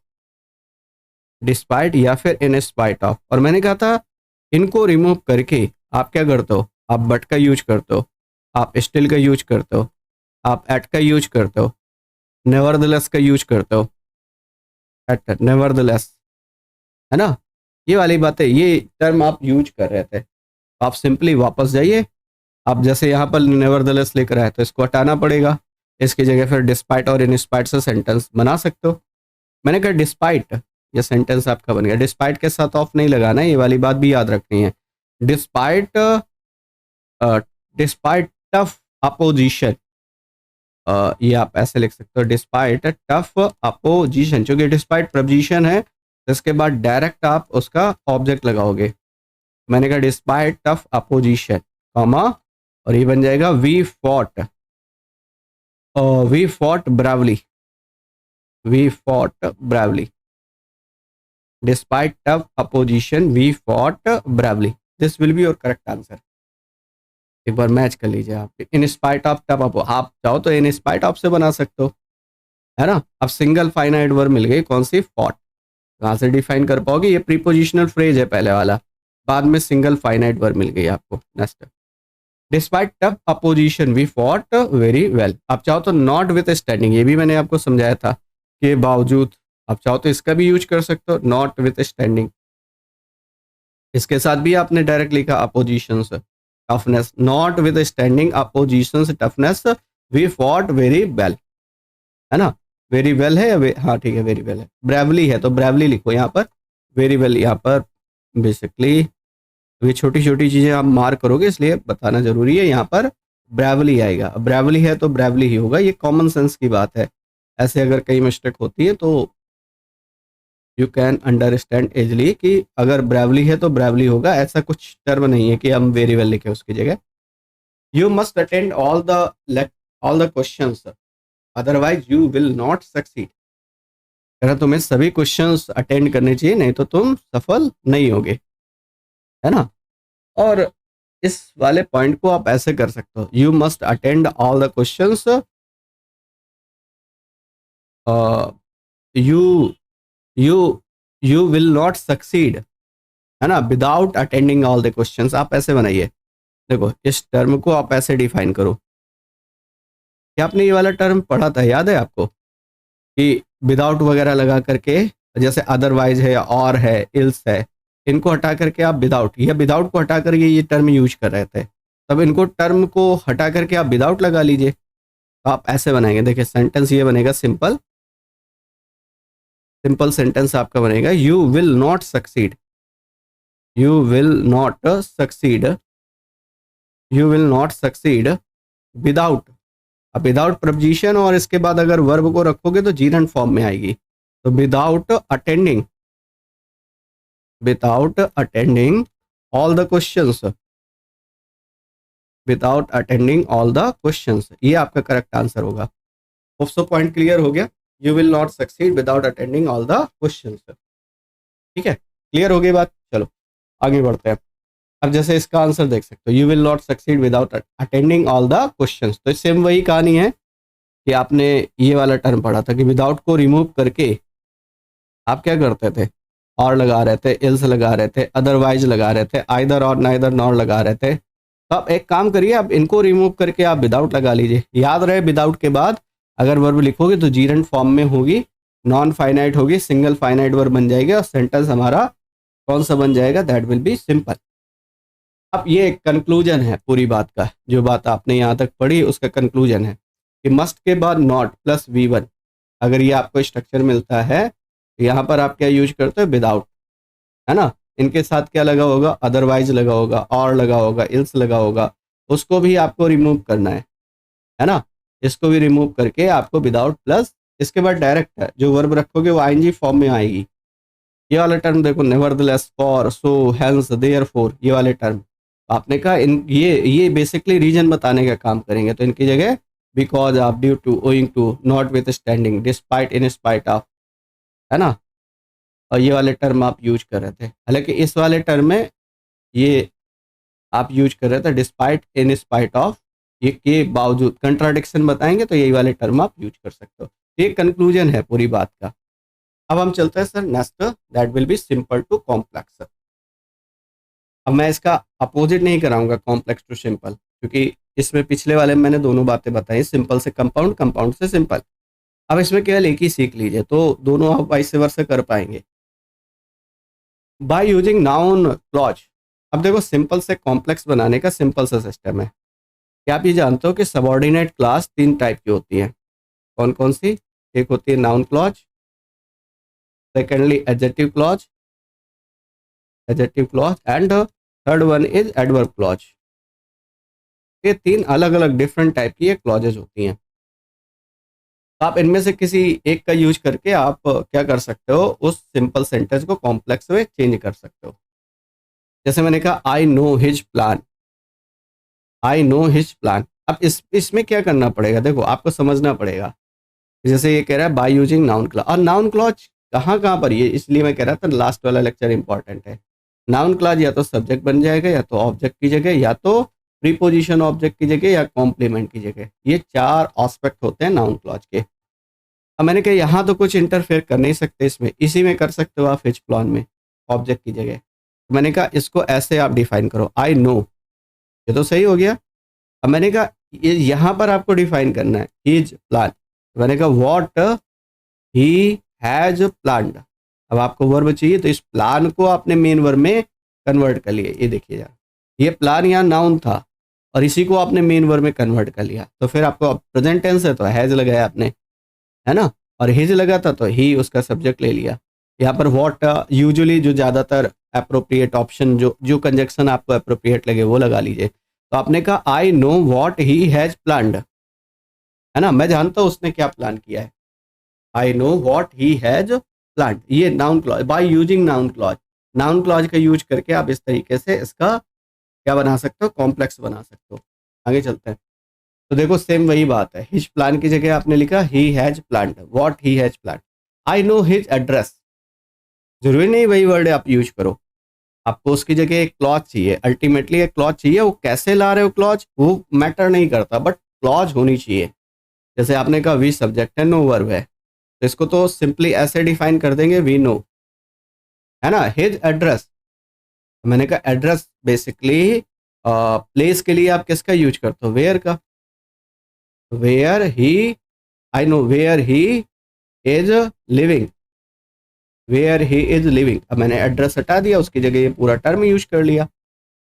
डिस्पाइट या फिर इन स्पाइट ऑफ। और मैंने कहा था इनको रिमूव करके आप क्या करते हो, आप बट का यूज करते हो, आप स्टिल का यूज करते हो, आप एट का यूज करते हो, नेवरदलेस का यूज करते हो, एट नेवरदलेस, है ना। ये वाली बातें, ये टर्म आप यूज कर रहे थे। आप सिंपली वापस जाइए, आप जैसे यहाँ पर नेवरदलेस लिख रहा है तो इसको हटाना पड़ेगा, इसकी जगह फिर डिस्पाइट और इन स्पाइट से सेंटेंस बना सकते हो। मैंने कहा डिस्पाइट, ये सेंटेंस आपका बन गया। डिस्पाइट के साथ ऑफ नहीं लगाना है, ये वाली बात भी याद रखनी है। डिस्पाइट, डिस्पाइट टफ अपोजिशन, ये आप ऐसे लिख सकते हो, डिस्पाइट टफ अपोजिशन, क्योंकि डिस्पाइट प्रपोजिशन है तो इसके बाद डायरेक्ट आप उसका ऑब्जेक्ट लगाओगे। मैंने कहा डिस्पाइट टफ अपोजिशन, कॉमा, और ये बन जाएगा we fought, we fought bravely, we fought bravely, despite tough opposition we fought bravely, this will be your correct answer. एक बार मैच कर लीजिए आप, in spite of tough oppo, आप चाहो तो इन स्पाइट ऑफ से बना सकते हो, है ना। अब सिंगल फाइनाइट वर्ब मिल गई, कौन सी, फॉट, कहाँ से डिफाइन कर पाओगे, ये प्रीपोजिशनल फ्रेज है पहले वाला, बाद में सिंगल फाइनाइट वर्ब मिल गई आपको। Next, despite tough opposition we fought very well, आप चाहो तो नॉट विथ स्टैंडिंग, ये भी मैंने आपको समझाया था के बावजूद, आप चाहो तो इसका भी यूज कर सकते हो, नॉट विथ स्टैंडिंग। इसके साथ भी आपने डायरेक्ट लिखा opposition toughness, notwithstanding opposition toughness we fought very well, है ना। वेरी वेल है या हाँ ठीक है, वेरी वेल है। ब्रेवली है तो ब्रेवली लिखो यहाँ पर, वेरी वेल यहाँ पर बेसिकली, ये छोटी छोटी चीज़ें आप मार्क करोगे इसलिए बताना जरूरी है, यहाँ पर ब्रेवली आएगा। ब्रेवली है तो ब्रेवली ही होगा, ये कॉमन सेंस की बात है। ऐसे अगर कई मिस्टेक होती है तो यू कैन अंडरस्टैंड इजली कि अगर ब्रेवली है तो ब्रेवली होगा, ऐसा कुछ टर्म नहीं है कि हम वेरी वेल लिखे उसकी जगह। You must attend all the questions otherwise you will not succeed, अगर तुम्हें सभी क्वेश्चंस अटेंड करने चाहिए, नहीं तो तुम सफल नहीं होगे, है ना। और इस वाले पॉइंट को आप ऐसे कर सकते हो, you must attend all the questions, you you you will not succeed, है ना, without attending all the questions. आप ऐसे बनाइए, देखो इस टर्म को आप ऐसे डिफाइन करो, क्या आपने ये वाला टर्म पढ़ा था, याद है आपको, कि विदाउट वगैरह लगा करके, जैसे अदरवाइज है, और है, इल्स है, इनको हटा करके आप विदाउट, या विदाउट को हटा करके ये टर्म यूज कर रहे थे, तब इनको टर्म को हटा करके आप विदाउट लगा लीजिए। तो आप ऐसे बनाएंगे, देखिए सेंटेंस ये बनेगा सिंपल, सिंपल सेंटेंस आपका बनेगा, you will not succeed, you will not succeed, you will not succeed without, अब विदाउट प्रपोजिशन और इसके बाद अगर वर्ब को रखोगे तो जीरंट फॉर्म में आएगी, तो without attending, without attending all the questions, without attending all the questions, ये आपका करेक्ट आंसर होगा। सो पॉइंट क्लियर हो गया, you will not succeed without attending all the questions, ठीक है, क्लियर हो गई बात। चलो आगे बढ़ते हैं। अब जैसे इसका आंसर देख सकते हो, you will not succeed without attending all the questions, तो सेम वही कहानी है कि आपने ये वाला टर्म पढ़ा था कि विदाउट को रिमूव करके आप क्या करते थे, और लगा रहे थे, इल्स लगा रहे थे, अदरवाइज लगा रहे थे, आइदर और नाइदर नॉर लगा रहे थे। तो आप एक काम करिए, आप इनको रिमूव करके आप विदाउट लगा लीजिए। याद रहे विदाउट के बाद अगर वर्ब लिखोगे तो जीरंट फॉर्म में होगी, नॉन फाइनाइट होगी, सिंगल फाइनाइट वर्ब बन जाएगी, और सेंटेंस हमारा कौन सा बन जाएगा, दैट विल बी सिंपल। अब ये कंक्लूजन है पूरी बात का, जो बात आपने यहाँ तक पढ़ी उसका कंक्लूजन है कि मस्ट के बाद नॉट प्लस V1, अगर ये आपको स्ट्रक्चर मिलता है तो यहाँ पर आप क्या यूज करते हो, विदाउट, है ना। इनके साथ क्या लगा होगा, अदरवाइज लगा होगा, और लगा होगा, इल्स लगा होगा, उसको भी आपको रिमूव करना है ना। इसको भी रिमूव करके आपको विदाउट प्लस, इसके बाद डायरेक्ट है जो वर्ब रखोगे वो ING फॉर्म में आएगी, ये वाला टर्म देखो, nevertheless, for, so, hence, therefore, ये वाले टर्म आपने कहा इन ये बेसिकली रीजन बताने का काम करेंगे, तो इनकी जगह because of, due to, owing to, notwithstanding, despite, in spite of, है ना। और ये वाले टर्म आप यूज कर रहे थे, हालांकि इस वाले टर्म में ये आप यूज कर रहे थे डिस्पाइट, इन स्पाइट ऑफ, ये के बावजूद, कंट्राडिक्शन बताएंगे तो यही वाले टर्म आप यूज कर सकते हो। ये कंक्लूजन है पूरी बात का। अब हम चलते हैं sir next, that will be simple to complex. अब मैं इसका अपोजिट नहीं कराऊंगा कॉम्प्लेक्स टू सिंपल, क्योंकि इसमें पिछले वाले में मैंने दोनों बातें बताई, सिंपल से कंपाउंड, कंपाउंड से सिंपल। अब इसमें केवल एक ही सीख लीजिए तो दोनों आप वाइस वर्सा कर पाएंगे। Bye using noun clause. अब देखो सिंपल से कॉम्प्लेक्स बनाने का सिंपल सा सिस्टम है। क्या आप ये जानते हो कि सबऑर्डिनेट क्लास 3 टाइप की होती है? कौन कौन सी? एक होती है noun clause, secondly adjective clause, and third one is adverb clause. ये 3 अलग अलग डिफरेंट टाइप की क्लॉजेज होती हैं। तो आप इनमें से किसी एक का यूज करके आप क्या कर सकते हो, उस सिंपल सेंटेंस को कॉम्प्लेक्स में चेंज कर सकते हो। जैसे मैंने कहा I know his plan, I know his plan. अब इसमें क्या करना पड़ेगा, देखो आपको समझना पड़ेगा। जैसे ये कह रहा है बाय यूजिंग नाउन क्लॉज, और नाउन क्लॉज कहाँ कहाँ पर, ये इसलिए मैं कह रहा था लास्ट वाला लेक्चर इंपॉर्टेंट है। नाउन क्लॉज या तो सब्जेक्ट बन जाएगा, या तो ऑब्जेक्ट की जगह, या तो प्रीपोजिशन ऑब्जेक्ट की जगह, या कॉम्प्लीमेंट की जगह। ये 4 एस्पेक्ट होते हैं नाउन क्लॉज के। अब मैंने कहा यहाँ तो कुछ इंटरफेयर कर नहीं सकते इसमें, इसी में कर सकते हो आप हिज प्लान में, ऑब्जेक्ट की जगह। तो मैंने कहा इसको ऐसे आप डिफाइन करो, आई नो, ये तो सही हो गया। अब मैंने कहा यहाँ पर आपको डिफाइन करना है हिज प्लान। मैंने कहा व्हाट ही हैज प्लान्ड। अब आपको वर्ब चाहिए तो इस प्लान को आपने मेन वर्ब में कन्वर्ट कर लिया। ये देखिए यार, ये प्लान यहाँ नाउन था और इसी को आपने मेन वर्ब में कन्वर्ट कर लिया, तो फिर आपको प्रेजेंट टेंस है तो हैज लगाया आपने, है ना, और हिज लगा था तो ही उसका सब्जेक्ट ले लिया। यहाँ पर व्हाट यूजुअली जो ज़्यादातर अप्रोप्रिएट ऑप्शन, जो कंजक्शन आपको अप्रोप्रिएट लगे वो लगा लीजिए। तो आपने कहा आई know what he has planned, है ना, मैं जानता हूँ उसने क्या प्लान किया है। I know what he has planned, ये noun clause, by using noun clause. Noun clause का यूज करके आप इस तरीके से इसका क्या बना सकते हो, कॉम्प्लेक्स बना सकते हो। आगे चलते हैं। तो देखो सेम वही बात है, हिज प्लान की जगह आपने लिखा ही has planned, what he has planned. I know his address, जरूरी नहीं वही वर्ड आप यूज करो, आपको उसकी जगह एक क्लॉज चाहिए। अल्टीमेटली एक क्लॉज चाहिए, वो कैसे ला रहे हो क्लॉज वो मैटर नहीं करता, बट क्लॉज होनी चाहिए। जैसे आपने कहा वी सब्जेक्ट है, नो वर्ब है, तो इसको तो सिंपली ऐसे डिफाइन कर देंगे वी नो, है ना। हिज एड्रेस, मैंने कहा एड्रेस बेसिकली प्लेस के लिए आप किसका यूज करते हो, वेयर का। Where he, I know where he is living, where he is living. अब मैंने एड्रेस हटा दिया, उसकी जगह ये पूरा टर्म यूज कर लिया।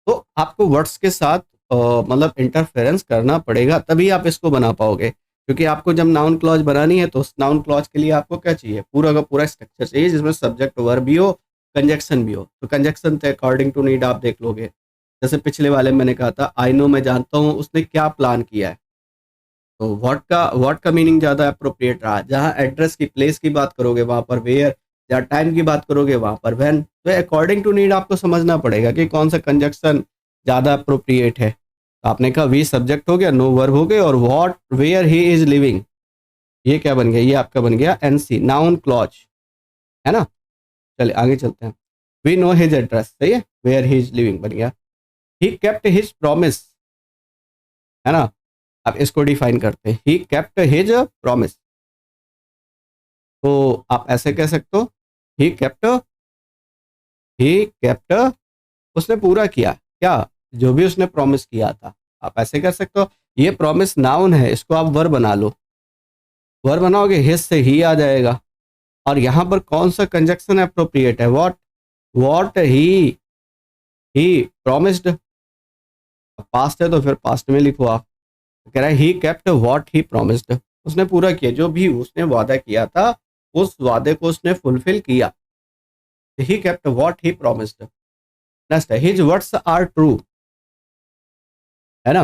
तो आपको वर्ड्स के साथ मतलब इंटरफेरेंस करना पड़ेगा, तभी आप इसको बना पाओगे। क्योंकि आपको जब नाउन क्लॉज बनानी है तो उस नाउन क्लॉज के लिए आपको क्या चाहिए, पूरा का पूरा स्ट्रक्चर चाहिए, जिसमें सब्जेक्ट वर्ब भी हो, कंजक्शन भी हो। तो कंजक्शन तो अकॉर्डिंग टू नीड आप देख लोगे। जैसे पिछले वाले में मैंने कहा था आई नो, मैं जानता हूँ उसने क्या प्लान किया है, तो व्हाट का मीनिंग ज़्यादा अप्रोप्रिएट रहा। जहाँ एड्रेस की, प्लेस की बात करोगे वहाँ पर वेयर, जहाँ टाइम की बात करोगे वहाँ पर व्हेन। तो अकॉर्डिंग टू नीड आपको समझना पड़ेगा कि कौन सा कंजक्शन ज़्यादा अप्रोप्रिएट है। तो आपने कहा वी सब्जेक्ट हो गया, नो वर्ब हो गए, और what where he is living, ये क्या बन गया, ये आपका बन गया एनसी, नाउन क्लॉज, है ना। चलिए आगे चलते हैं। वी नो हिज एड्रेस, सही है, वेयर ही इज लिविंग बन गया। ही केप्ट हिज प्रॉमिस, है ना। अब इसको डिफाइन करते हैं, ही केप्ट हिज प्रॉमिस। तो आप ऐसे कह सकते हो ही केप्ट, उसने पूरा किया क्या, जो भी उसने प्रॉमिस किया था। आप ऐसे कर सकते हो। ये प्रॉमिस नाउन है, इसको आप वर्ब बना लो, वर्ब बनाओगे हिज से ही आ जाएगा। और यहाँ पर कौन सा कंजक्शन अप्रोप्रिएट है, व्हाट ही प्रॉमिस्ड। पास्ट है तो फिर पास्ट में लिखो आप। कह रहा है ही केप्ट व्हाट ही प्रॉमिस्ड, उसने पूरा किया, जो भी उसने वादा किया था उस वादे को उसने फुलफिल किया। ही kept what he promised. Next है हिज वर्ड्स आर ट्रू, है ना।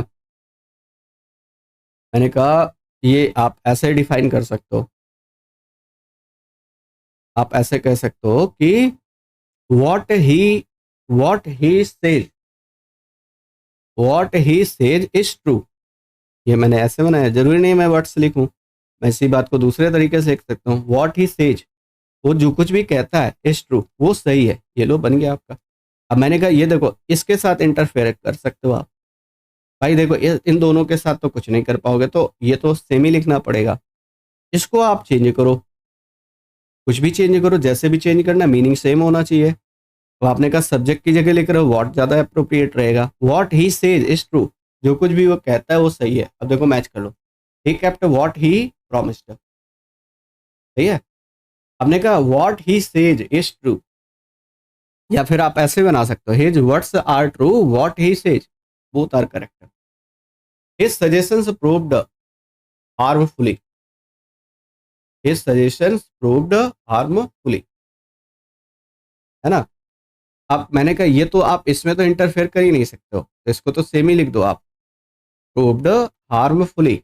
मैंने कहा ये आप ऐसे डिफाइन कर सकते हो, आप ऐसे कह सकते हो कि what he says is true. ये मैंने ऐसे बनाया, जरूरी नहीं मैं वर्ड्स लिखूं, मैं इसी बात को दूसरे तरीके से लिख सकता हूँ। व्हाट ही सेज, वो जो कुछ भी कहता है, इज ट्रू, वो सही है। ये लो बन गया आपका। अब मैंने कहा ये देखो इसके साथ इंटरफेयर कर सकते हो आप। भाई देखो इन दोनों के साथ तो कुछ नहीं कर पाओगे, तो ये तो सेम ही लिखना पड़ेगा। इसको आप चेंज करो, कुछ भी चेंज करो, जैसे भी चेंज करना, मीनिंग सेम होना चाहिए। तो आपने कहा सब्जेक्ट की जगह लिख रहे हो, व्हाट ज़्यादा अप्रोप्रिएट रहेगा। What he says is true, जो कुछ भी वो कहता है वो सही है। अब देखो मैच कर लो, he kept what he promised, सही है। आपने कहा what he says is true, या फिर आप ऐसे बना सकते हो, his words are true what he says both are correct, his suggestions proved harmfully, his suggestions proved harmfully, है ना। अब मैंने कहा ये तो आप इसमें तो इंटरफेयर कर ही नहीं सकते हो, तो इसको तो सेम ही लिख दो आप, proved harmfully,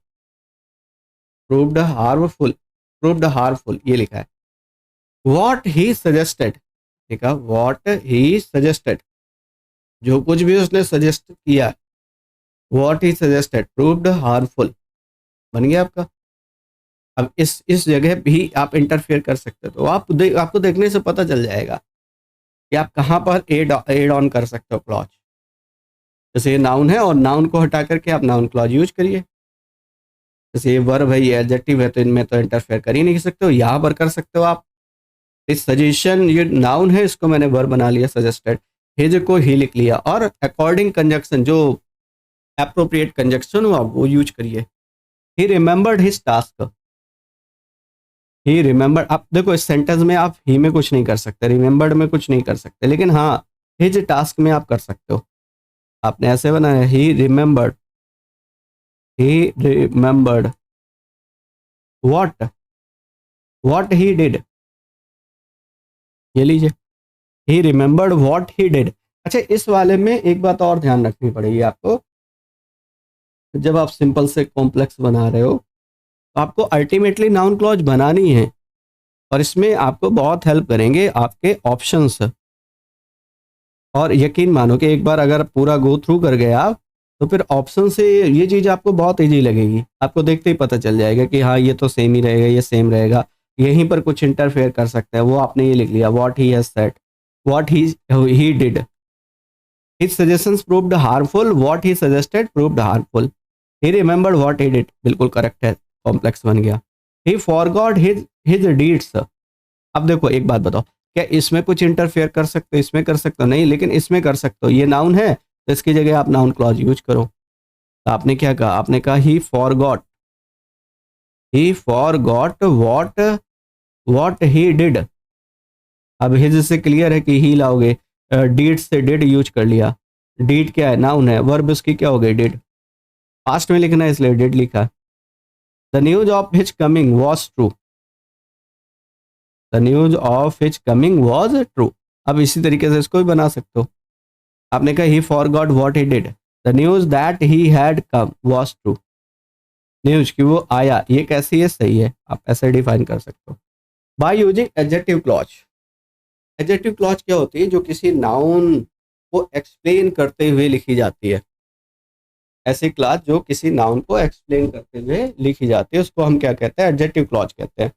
proved harmful, proved harmful, ये लिखा है। व्हाट ही सजेस्टेड, लिखा व्हाट ही सजेस्टेड, जो कुछ भी उसने सजेस्ट किया, what he suggested proved harmful, बन गया आपका। अब इस जगह भी आप इंटरफेयर कर सकते हो, तो आपको देखने से पता चल जाएगा कि आप कहाँ पर एड ऑन कर सकते हो क्लॉज। जैसे ये नाउन है और नाउन को हटा करके आप नाउन क्लॉज यूज करिए। जैसे ये वर्ब है, ये एडजेक्टिव है, तो इनमें तो इंटरफेयर कर ही नहीं सकते हो, यहाँ पर कर सकते हो आप। इस सजेशन, ये नाउन है, इसको मैंने वर्ब बना लिया सजेस्टेड, हिज को ही लिख लिया, और अकॉर्डिंग कंजक्शन, जो एप्रोप्रिएट कंजक्शन हो आप वो यूज करिए। ही रिमेंबर्ड हिज टास्क, ही रिमेंबर। आप देखो इस सेंटेंस में आप ही में कुछ नहीं कर सकते, रिमेंबर्ड में कुछ नहीं कर सकते, लेकिन हाँ हिज टास्क में आप कर सकते हो। आपने ऐसे बनाया, ही रिमेंबर्ड व्हाट ही डिड, ये लीजिए, ही रिमेंबर्ड व्हाट ही डिड। अच्छा, इस वाले में एक बात और ध्यान रखनी पड़ेगी आपको, जब आप सिंपल से कॉम्प्लेक्स बना रहे हो तो आपको अल्टीमेटली नाउन क्लॉज बनानी है, और इसमें आपको बहुत हेल्प करेंगे आपके ऑप्शंस। और यकीन मानो कि एक बार अगर पूरा गो थ्रू कर गए आप, तो फिर ऑप्शन से ये चीज़ आपको बहुत इजी लगेगी, आपको देखते ही पता चल जाएगा कि हाँ ये तो सेम ही रहेगा, ये सेम रहेगा, यहीं पर कुछ इंटरफेयर कर सकता है। वो आपने ये लिख लिया, what he has said, what he did, his suggestions proved harmful, what he suggested proved harmful, he remembered what he did, बिल्कुल करेक्ट है, कॉम्प्लेक्स बन गया। ही फॉरगॉट हिज डीड्स। अब देखो एक बात बताओ, क्या इसमें कुछ इंटरफेयर कर सकते हो, इसमें कर सकते हो नहीं, लेकिन इसमें कर सकते हो। ये नाउन है तो इसकी जगह आप नाउन क्लॉज यूज करो। तो आपने क्या कहा, आपने कहा ही फॉरगॉट व्हाट ही डिड। अब हिज से क्लियर है कि ही लाओगे, डीड से डिड यूज कर लिया। डीड क्या है, नाउन है, वर्ब उसकी क्या हो गई, डिड। पास्ट में लिखना है इसलिए डिड लिखा। The news of his coming was true, the news of his coming was true. अब इसी तरीके से इसको भी बना सकते हो। आपने कहा ही forgot what he did, the news that he had come was true, news कि वो आया, ये कैसी है, सही है। आप ऐसे डिफाइन कर सकते हो by using adjective clause. Adjective clause क्या होती है, जो किसी नाउन को एक्सप्लेन करते हुए लिखी जाती है। ऐसी क्लॉज जो किसी नाउन को एक्सप्लेन करते हुए लिखी जाती है, उसको हम क्या कहते हैं, एडजेक्टिव क्लॉज कहते हैं।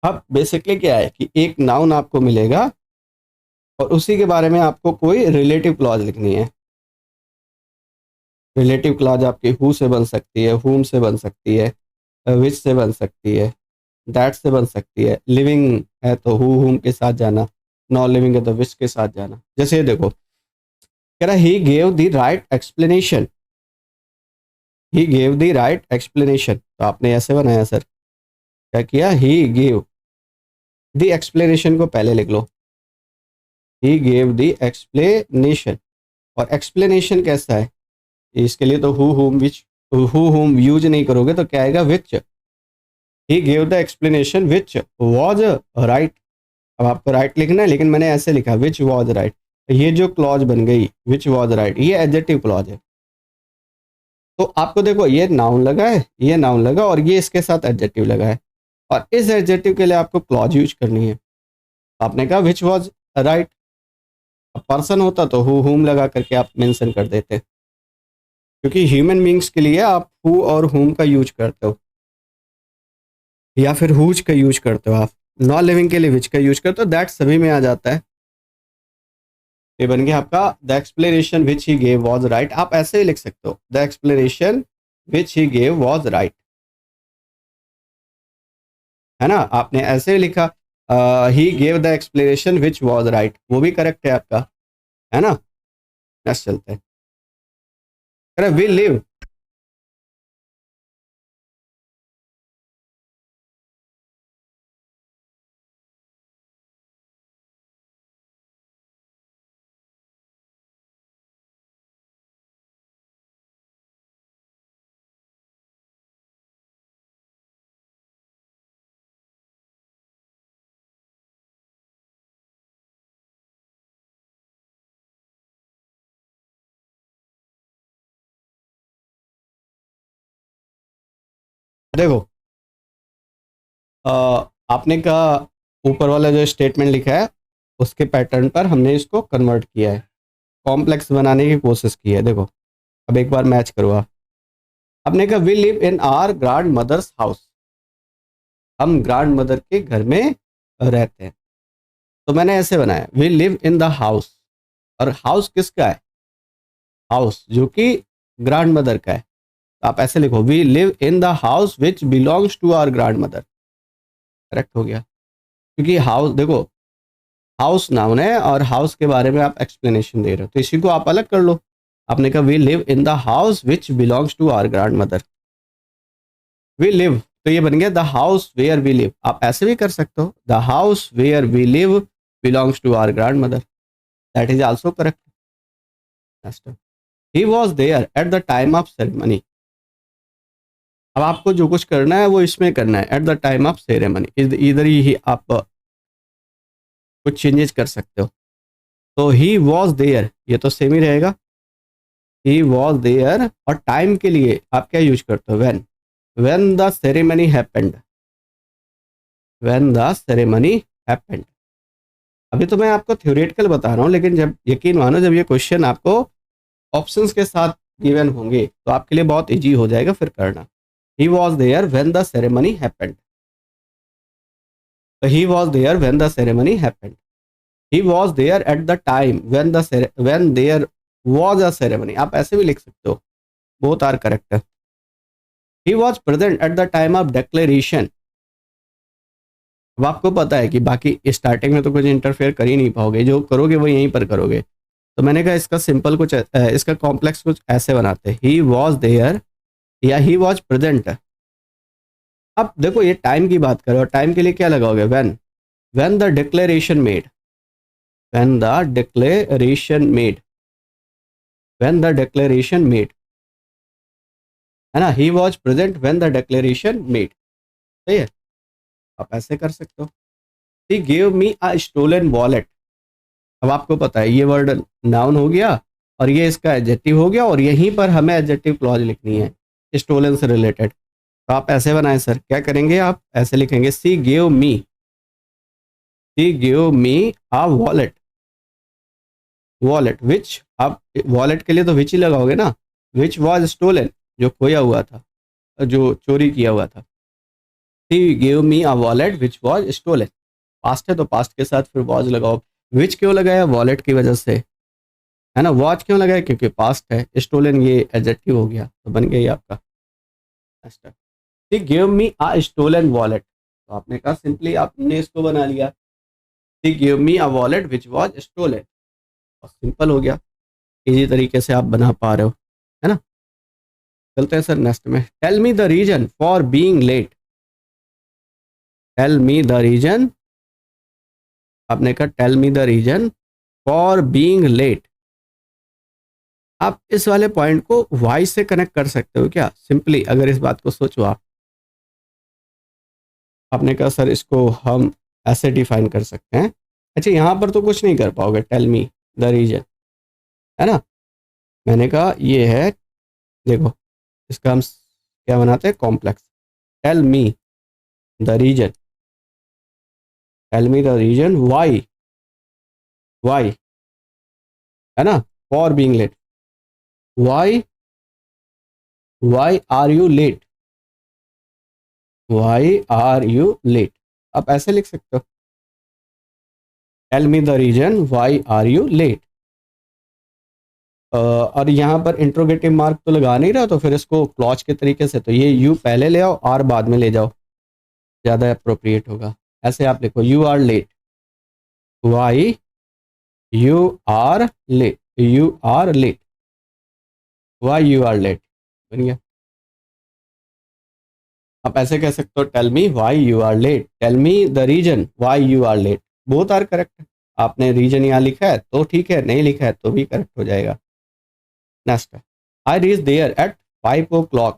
अब बेसिकली क्या है कि एक नाउन आपको मिलेगा और उसी के बारे में आपको कोई रिलेटिव क्लॉज लिखनी है। रिलेटिव क्लॉज आपकी हु से बन सकती है, हुम से बन सकती है, विच से बन सकती है, दैट से बन सकती है। लिविंग है तो हु हुम के साथ जाना, नॉन लिविंग है तो विच के साथ जाना। जैसे देखो कह रहा ही gave the right explanation, he gave the right explanation, तो आपने ऐसे बनाया सर, क्या किया, ही गेव द एक्सप्लेनेशन को पहले लिख लो, ही गेव द एक्सप्लेनेशन। और एक्सप्लेनेशन कैसा है, इसके लिए तो हु हुम यूज नहीं करोगे तो क्या आएगा, which. He gave the explanation which was right. अब आपको राइट लिखना है, लेकिन मैंने ऐसे लिखा विच वॉज राइट। ये जो क्लॉज बन गई विच वॉज राइट, ये एडजेक्टिव क्लॉज है। तो आपको देखो ये नाउन लगा है, ये नाउन लगा, और ये इसके साथ एडजेक्टिव लगा है, और इस एडजेक्टिव के लिए आपको क्लॉज यूज करनी है। आपने कहा विच वॉज राइट। पर्सन होता तो हुम लगा करके आप मेंशन कर देते, क्योंकि ह्यूमन बींग्स के लिए आप हु और हुम का यूज करते हो, या फिर हुज का यूज करते हो। आप नॉन लिविंग के लिए विच का यूज करते हो, दैट सभी में आ जाता है। ये बन गया आपका the explanation which he gave was right. आप ऐसे ही लिख सकते हो, the explanation which he gave was right, है ना। आपने ऐसे ही लिखा ही gave the explanation which was right, वो भी करेक्ट है आपका, है ना। नेक्स्ट चलते हैं। अरे वी लिव, देखो अ, आपने कहा ऊपर वाला जो स्टेटमेंट लिखा है उसके पैटर्न पर हमने इसको कन्वर्ट किया है, कॉम्प्लेक्स बनाने की कोशिश की है। देखो अब एक बार मैच करो आप। आपने कहा we live in our grandmother's house, हम ग्रैंड मदर के घर में रहते हैं। तो मैंने ऐसे बनाया we live in the house, और हाउस किसका है, हाउस जो कि ग्रैंड मदर का है। तो आप ऐसे लिखो we live in the house which belongs to our grandmother, correct हो गया। क्योंकि हाउस देखो हाउस नाउन है और हाउस के बारे में आप एक्सप्लेनेशन दे रहे हो, तो इसी को आप अलग कर लो। आपने कहा we live in the house which belongs to our grandmother, we live, तो ये बन गया the house where we live. आप ऐसे भी कर सकते हो the house where we live belongs to our grandmother, that is also correct. He was there at the time of ceremony. अब आपको जो कुछ करना है वो इसमें करना है, eight the time of ceremony, इधर ही आप कुछ चेंजेस कर सकते हो। तो ही वॉज देयर, ये तो सेम ही रहेगा, ही वॉज देयर। और टाइम के लिए आप क्या यूज करते हो, when the ceremony happened, when the ceremony happened. अभी तो मैं आपको थ्योरेटिकल बता रहा हूँ, लेकिन जब यकीन मानो जब ये क्वेश्चन आपको ऑप्शंस के साथ गिवन होंगे तो आपके लिए बहुत इजी हो जाएगा फिर करना। He was there when the ceremony happened, तो he was there when the ceremony happened. He was there at the time when there was a ceremony, आप ऐसे भी लिख सकते हो, both are correct. He was present at the time of declaration. अब आपको पता है कि बाकी स्टार्टिंग में तो कुछ इंटरफेयर कर ही नहीं पाओगे, जो करोगे वो यहीं पर करोगे। तो मैंने कहा इसका सिंपल कुछ इसका कॉम्प्लेक्स कुछ ऐसे बनाते हैं, ही वॉज देयर या ही वॉज प्रेजेंट। अब देखो ये टाइम की बात करो, टाइम के लिए क्या लगाओगे, when the declaration made, when the declaration made, when the declaration made, है ना। He was present when the declaration made, सही है। आप ऐसे कर सकते हो। He gave me a stolen wallet. अब आपको पता है ये वर्ड नाउन हो गया और ये इसका एडजेक्टिव हो गया, और यहीं पर हमें एडजेक्टिव क्लॉज लिखनी है स्टोलन से रिलेटेड। तो आप ऐसे बनाएं सर, क्या करेंगे आप ऐसे लिखेंगे she gave me a wallet, wallet which, आप वॉलेट के लिए तो विच ही लगाओगे ना, विच वॉज स्टोलन, जो खोया हुआ था, जो चोरी किया हुआ था। She gave me a wallet which was stolen, past है तो पास्ट के साथ फिर वॉज लगाओ। विच क्यों लगाया, वॉलेट की वजह से, है ना। वॉच क्यों लगाया, क्योंकि पास्ट है। स्टोलन ये एडजेक्टिव हो गया, तो बन गया ये आपका। She gave me a stolen wallet, तो आपने कहा सिंपली आपने इसको बना लिया, she gave me a wallet which was stolen, और सिंपल हो गया। इजी तरीके से आप बना पा रहे हो, है ना। चलते हैं सर नेक्स्ट में। Tell me the reason for being late, tell me the reason, आपने कहा tell me the reason for being late. आप इस वाले पॉइंट को वाई से कनेक्ट कर सकते हो क्या, सिंपली अगर इस बात को सोचो आप। आपने कहा सर इसको हम ऐसे डिफाइन कर सकते हैं। अच्छा यहाँ पर तो कुछ नहीं कर पाओगे, टेल मी द रीजन, है ना। मैंने कहा ये है, देखो इसका हम क्या बनाते हैं, complex. Tell me the reason, tell me the reason why, why है ना, for being late, why, why are you late, why are you late, आप ऐसे लिख सकते हो, tell me the reason why are you late. और यहाँ पर इंट्रोगेटिव मार्क तो लगा नहीं रहा, तो फिर इसको क्लॉज के तरीके से, तो ये यू पहले ले आओ, आर बाद में ले जाओ, ज़्यादा अप्रोप्रिएट होगा। ऐसे आप लिखो you are late, why you are late, you are late, why you are late, बन गया। आप ऐसे कह सकते हो tell me why you are late, tell me the reason why you are late, both are correct. आपने रीजन यहाँ लिखा है तो ठीक है, नहीं लिखा है तो भी करेक्ट हो जाएगा। Next, I reach there at 5 o'clock,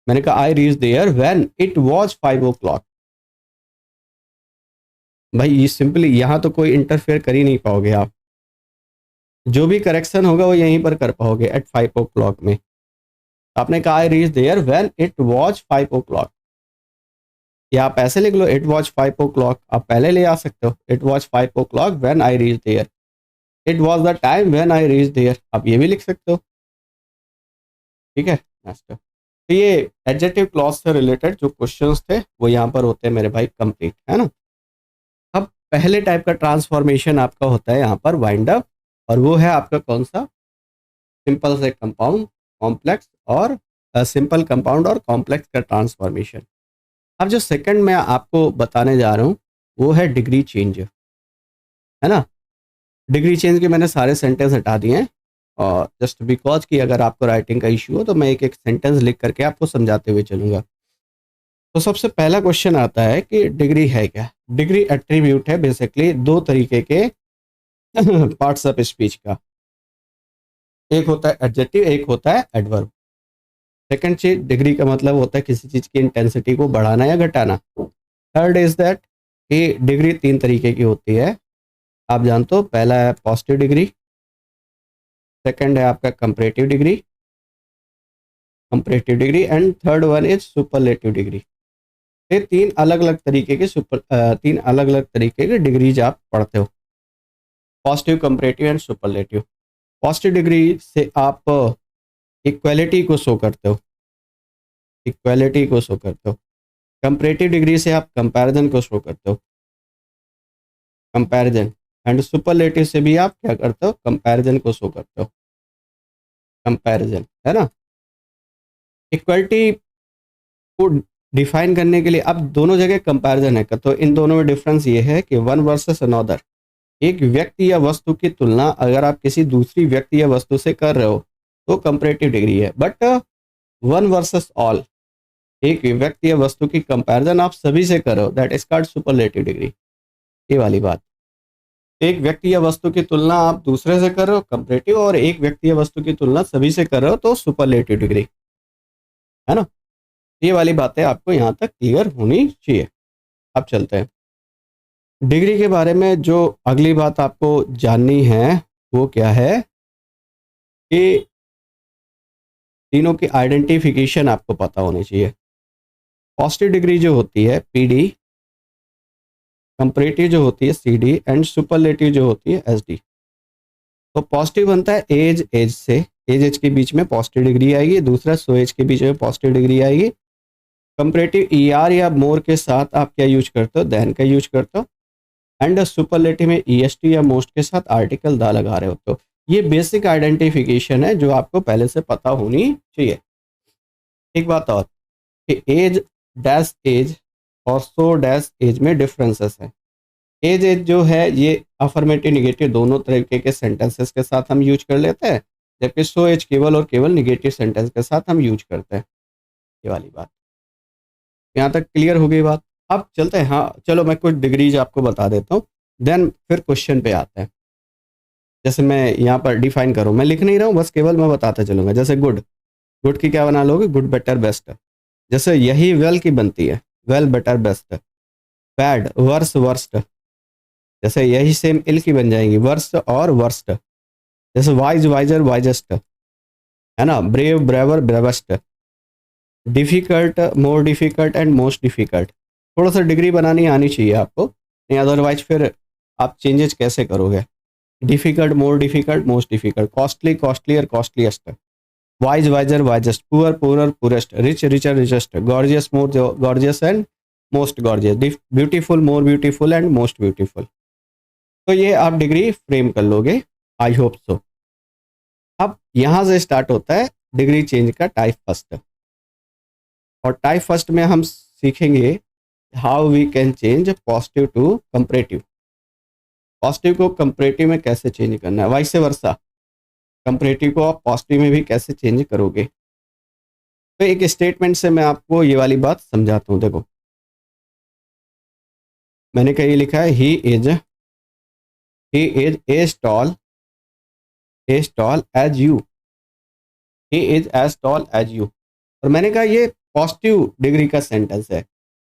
मैंने कहा I reach there when it was 5 o'clock। भाई ये सिंपली यहाँ तो कोई इंटरफेयर कर ही नहीं पाओगे आप, जो भी करेक्शन होगा वो यहीं पर कर पाओगे एट 5 o'clock में। आपने कहा I reach there when it was 5 o'clock, या आप ऐसे लिख लो इट वाज 5 o'clock, आप पहले ले आ सकते हो, it was 5 o'clock when I reach there, it was the time when I reach there, आप ये भी लिख सकते हो। ठीक है नेक्स्ट, तो ये एडजेक्टिव क्लॉज से रिलेटेड जो क्वेश्चंस थे वो यहाँ पर होते हैं मेरे भाई कंप्लीट, है ना। अब पहले टाइप का ट्रांसफॉर्मेशन आपका होता है यहाँ पर वाइंड अप, और वो है आपका कौन सा, सिंपल से कंपाउंड, कॉम्प्लेक्स और सिंपल कंपाउंड और कॉम्प्लेक्स का ट्रांसफॉर्मेशन। अब जो सेकंड मैं आपको बताने जा रहा हूँ वो है डिग्री चेंज, है ना। डिग्री चेंज के मैंने सारे सेंटेंस हटा दिए हैं, और जस्ट बिकॉज कि अगर आपको राइटिंग का इशू हो तो मैं एक एक सेंटेंस लिख करके आपको समझाते हुए चलूँगा। तो सबसे पहला क्वेश्चन आता है कि डिग्री है क्या। डिग्री एट्रीब्यूट है बेसिकली दो तरीके के पार्ट्स ऑफ स्पीच का, एक होता है एडजेक्टिव, एक होता है एडवर्ब। सेकंड चीज, डिग्री का मतलब होता है किसी चीज़ की इंटेंसिटी को बढ़ाना या घटाना। थर्ड इज दैट कि डिग्री तीन तरीके की होती है, आप जानते हो, पहला है पॉजिटिव डिग्री, सेकंड है आपका comparative degree, comparative degree, and third one is superlative degree. ये तीन अलग अलग तरीके के तीन अलग अलग तरीके के डिग्रीज आप पढ़ते हो, positive, comparative and superlative. Positive degree से आप इक्वालिटी को शो करते हो, इक्वालिटी को शो करते हो। कंपैरेटिव डिग्री से आप कंपैरिजन को शो करते हो, कंपैरिजन। एंड सुपरलेटिव से भी आप क्या करते हो, कंपैरिजन को शो करते हो, कंपैरिजन, है ना। इक्वालिटी को डिफाइन करने के लिए अब दोनों जगह कंपैरिजन है, तो इन दोनों में डिफरेंस ये है कि वन वर्सेस अनदर, एक व्यक्ति या वस्तु की तुलना अगर आप किसी दूसरी व्यक्ति या वस्तु से कर रहे हो तो कंपैरेटिव डिग्री है, बट वन वर्सेस ऑल, एक व्यक्ति या वस्तु की कंपैरिजन आप सभी से कर रहे हो, that is called superlative degree. ये वाली बात, एक व्यक्ति या वस्तु की तुलना आप दूसरे से कर रहे हो कंपैरेटिव, और एक व्यक्ति या वस्तु की तुलना सभी से कर रहे हो तो सुपरलेटिव डिग्री, है ना। ये वाली बातें आपको यहाँ तक क्लियर होनी चाहिए। अब चलते हैं डिग्री के बारे में। जो अगली बात आपको जाननी है वो क्या है कि तीनों की आइडेंटिफिकेशन आपको पता होनी चाहिए। पॉजिटिव डिग्री जो होती है पीडी, कंपैरेटिव जो होती है सीडी, एंड सुपरलेटिव जो होती है एसडी। तो पॉजिटिव बनता है एज, एज से, एज के बीच में पॉजिटिव डिग्री आएगी, दूसरा सो एज के बीच में पॉजिटिव डिग्री आएगी। कंपैरेटिव ईआर या मोर के साथ आप क्या यूज करते हो, देन का यूज करते हो, एंड सुपरलेटिव में ईएसटी या मोस्ट के साथ आर्टिकल दा लगा रहे होते हो। ये बेसिक आइडेंटिफिकेशन है जो आपको पहले से पता होनी चाहिए। एक बात और कि एज डैश एज और सो डैश एज में डिफरेंसेस है। एज एज जो है ये अफर्मेटिव निगेटिव दोनों तरीके के सेंटेंसेस के साथ हम यूज कर लेते हैं, जबकि सो एज केवल और केवल निगेटिव सेंटेंस के साथ हम यूज करते हैं। ये वाली बात यहाँ तक क्लियर हो गई बात। अब चलते हैं, हाँ चलो मैं कुछ डिग्रीज आपको बता देता हूँ, देन फिर क्वेश्चन पे आते हैं। जैसे मैं यहाँ पर डिफाइन करूँ, मैं लिख नहीं रहा हूँ, बस केवल मैं बताते चलूँगा। जैसे गुड, गुड की क्या बना लोगे, गुड बेटर बेस्ट। जैसे यही वेल की बनती है, well better best. Bad, verse worst. जैसे यही सेम इल की बन जाएंगी, वर्स्ट और वर्स्ट। जैसे वाइज वाइजर वाइजेस्ट, है ना। Brave braver bravest. Difficult, more difficult and most difficult. थोड़ा सा डिग्री बनानी आनी चाहिए आपको, नहीं अदरवाइज फिर आप चेंजेस कैसे करोगे। Difficult, more difficult, most difficult, costly, costlier, costliest, wise, wiser, wisest, poor, poorer, poorest, rich, richer, richest, gorgeous, more gorgeous and most gorgeous, beautiful, more beautiful and most beautiful. तो ये आप डिग्री फ्रेम कर लोगे, आई होप सो। अब यहाँ से स्टार्ट होता है डिग्री चेंज का टाइप फर्स्ट, और टाइप फर्स्ट में हम सीखेंगे how we can change positive to comparative. Positive को कंपैरेटिव में कैसे चेंज करना है, वाइस वर्सा कंपैरेटिव को आप पॉजिटिव में भी कैसे चेंज करोगे। तो एक स्टेटमेंट से मैं आपको ये वाली बात समझाता हूँ। देखो मैंने कहीं लिखा है he is as tall as you, he is as tall as you. और मैंने कहा ये पॉजिटिव डिग्री का सेंटेंस है,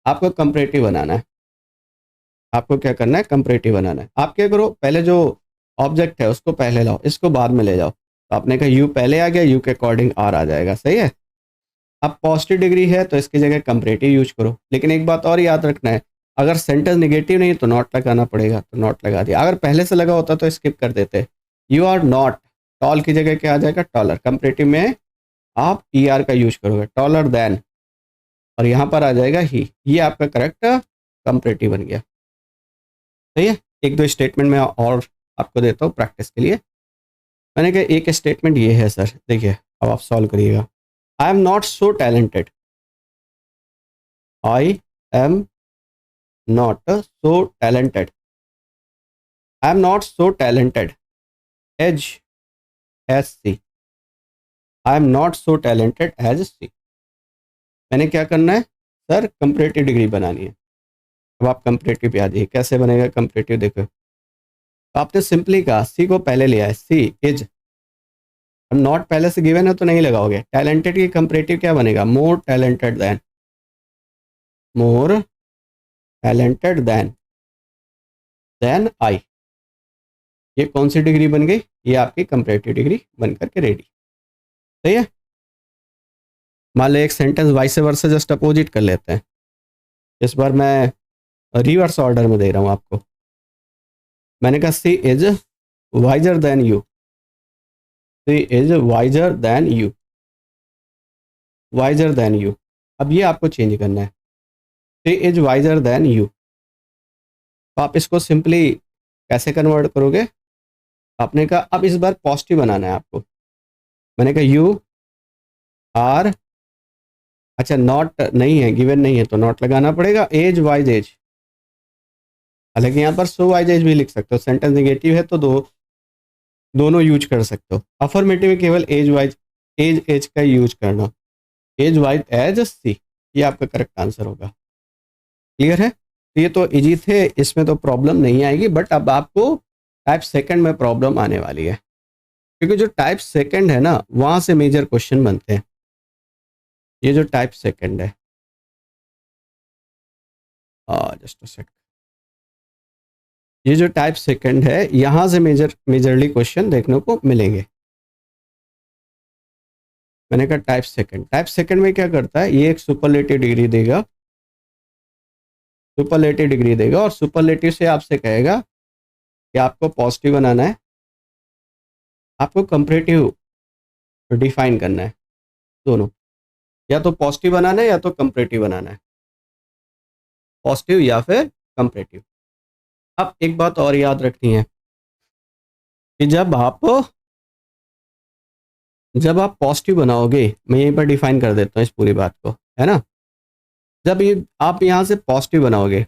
आपको कंपैरेटिव बनाना है। आपको क्या करना है, कंपैरेटिव बनाना है। आप क्या करो, पहले जो ऑब्जेक्ट है उसको पहले लाओ, इसको बाद में ले जाओ। तो आपने कहा यू पहले आ गया, यू के अकॉर्डिंग आर आ जाएगा, सही है। अब पॉजिटिव डिग्री है तो इसकी जगह कंपैरेटिव यूज करो। लेकिन एक बात और याद रखना है, अगर सेंटेंस नेगेटिव नहीं तो नॉट लगाना पड़ेगा, तो नॉट लगा दिया। अगर पहले से लगा होता तो स्किप कर देते। यू आर नॉट, टॉल की जगह क्या आ जाएगा, टॉलर। कंपैरेटिव में आप ई आर का यूज करोगे, टॉलर देन, और यहाँ पर आ जाएगा ही। ये आपका करेक्ट कंपैरेटिव बन गया, सही है। एक दो स्टेटमेंट में और आपको देता हूँ प्रैक्टिस के लिए। मैंने कहा एक स्टेटमेंट ये है सर, देखिए अब आप सॉल्व करिएगा। I am not so talented, I am not so talented, I am not so talented as she, I am not so talented as she. मैंने क्या करना है सर, कंपैरेटिव डिग्री बनानी है। अब आप कंपैरेटिव पे आ जाइए, कैसे बनेगा कंपैरेटिव, देखो। तो आपने सिंपली कहा सी को पहले लिया है, सी इज, नॉट पहले से गिवन है तो नहीं लगाओगे। टैलेंटेड की कंपैरेटिव क्या बनेगा, more talented than, more talented than I. ये कौन सी डिग्री बन गई, ये आपकी कंपैरेटिव डिग्री बन करके रेडी, सही है। मान लो एक sentence vice versa just opposite कर लेते हैं। इस बार मैं रिवर्स ऑर्डर में दे रहा हूँ आपको। मैंने कहा she is wiser than you, she is wiser than you, wiser than you. अब ये आपको चेंज करना है, she is wiser than you. तो आप इसको सिंपली कैसे कन्वर्ट करोगे, आपने कहा अब इस बार पॉजिटिव बनाना है आपको। मैंने कहा यू आर, अच्छा नॉट नहीं है, गिवन नहीं है तो नॉट लगाना पड़ेगा। एज वाइज एज, हालांकि यहाँ पर सो वाइज एज भी लिख सकते हो, सेंटेंस नेगेटिव है तो दोनों यूज कर सकते हो। अफर्मेटिव में केवल एज वाइज एज का यूज करना, एज वाइज एज सी, ये आपका करेक्ट आंसर होगा। क्लियर है। तो ये तो इजी थे, इसमें तो प्रॉब्लम नहीं आएगी। बट अब आपको टाइप सेकंड में प्रॉब्लम आने वाली है, क्योंकि जो टाइप सेकंड है ना वहाँ से मेजर क्वेश्चन बनते हैं। ये जो टाइप सेकंड है, जस्ट अ सेकंड, ये जो टाइप सेकंड है यहाँ से मेजरली क्वेश्चन देखने को मिलेंगे। मैंने कहा टाइप सेकंड में क्या करता है, ये एक सुपरलेटिव डिग्री देगा, सुपरलेटिव डिग्री देगा, और सुपरलेटिव से आपसे कहेगा कि आपको पॉजिटिव बनाना है, आपको कंपैरेटिव डिफाइन करना है। दोनों, या तो पॉजिटिव बनाना है या तो कंपैरेटिव बनाना है, पॉजिटिव या फिर कंपैरेटिव। अब एक बात और याद रखनी है कि जब आप पॉजिटिव बनाओगे, मैं यहीं पर डिफाइन कर देता हूँ इस पूरी बात को, है ना। जब ये आप यहाँ से पॉजिटिव बनाओगे,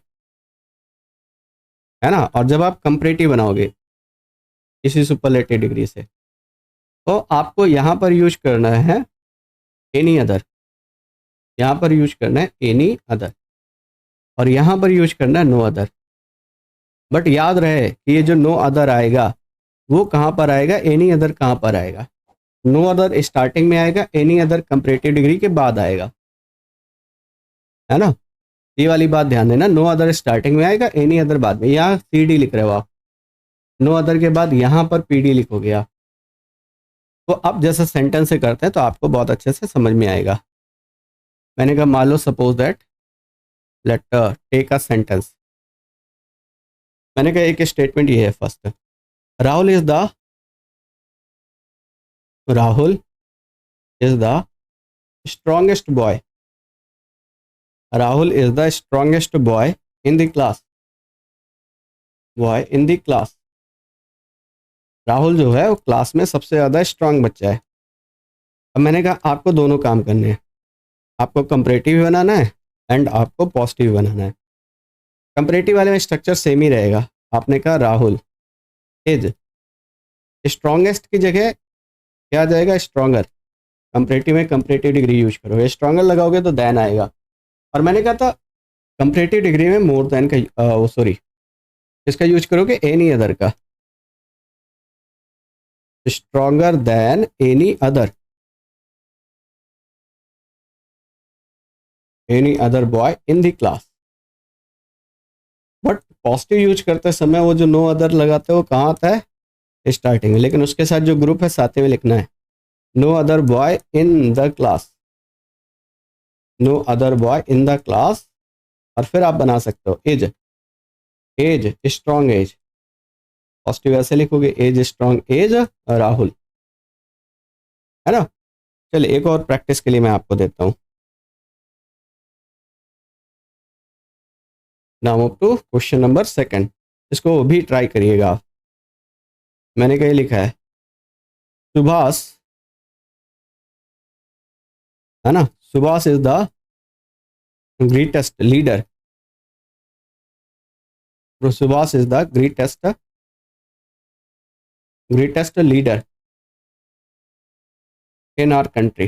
है ना, और जब आप कंपैरेटिव बनाओगे इसी सुपरलेटिव डिग्री से, तो आपको यहाँ पर यूज करना है एनी अदर, यहाँ पर यूज करना है एनी अदर, और यहाँ पर यूज करना है नो अदर। बट याद रहे कि ये जो नो अदर आएगा वो कहाँ पर आएगा, एनी अदर कहाँ पर आएगा। नो अदर स्टार्टिंग में आएगा, एनी अदर कंपैरेटिव डिग्री के बाद आएगा, है ना। ये वाली बात ध्यान देना, नो अदर स्टार्टिंग में आएगा, एनी अदर बाद में। यहाँ सी डी लिख रहे हो आप, नो अदर के बाद यहाँ पर पी डी लिखोगे आप। तो अब जैसे सेंटेंस से करते हैं तो आपको बहुत अच्छे से समझ में आएगा। मैंने कहा मान लो suppose that letter take a sentence. मैंने कहा एक स्टेटमेंट ये है first, Rahul is the Rahul is the strongest boy, Rahul is the strongest boy in the class, boy in the class. Rahul जो है वो क्लास में सबसे ज़्यादा स्ट्रांग बच्चा है। अब मैंने कहा आपको दोनों काम करने हैं, आपको कंपैरेटिव भी बनाना है एंड आपको पॉजिटिव बनाना है। कंपैरेटिव वाले में स्ट्रक्चर सेम ही रहेगा। आपने कहा राहुल इज स्ट्रॉन्गेस्ट की जगह क्या आ जाएगा, स्ट्रॉन्गर। कंपैरेटिव में कंपैरेटिव डिग्री यूज करो, स्ट्रॉन्गर लगाओगे तो देन आएगा। और मैंने कहा था कंपैरेटिव डिग्री में मोर देन का सॉरी इसका यूज करोगे एनी अदर का, stronger than any other, any other boy in the class. But positive use करते समय वो जो नो अदर लगाते हो कहाँ आता है, स्टार्टिंग में, लेकिन उसके साथ जो ग्रुप है साथ में लिखना है, no other boy in the class, no other boy in the class. और फिर आप बना सकते हो as, as strong as, positive ऐसे लिखोगे एज स्ट्रॉन्ग एज राहुल, है ना। चलिए एक और प्रैक्टिस के लिए मैं आपको देता हूँ। Now move to question number second, इसको भी ट्राई करिएगा आप। मैंने क्या लिखा है, सुभाष, है ना, Subhash is the greatest leader, Subhash is the greatest leader in our country,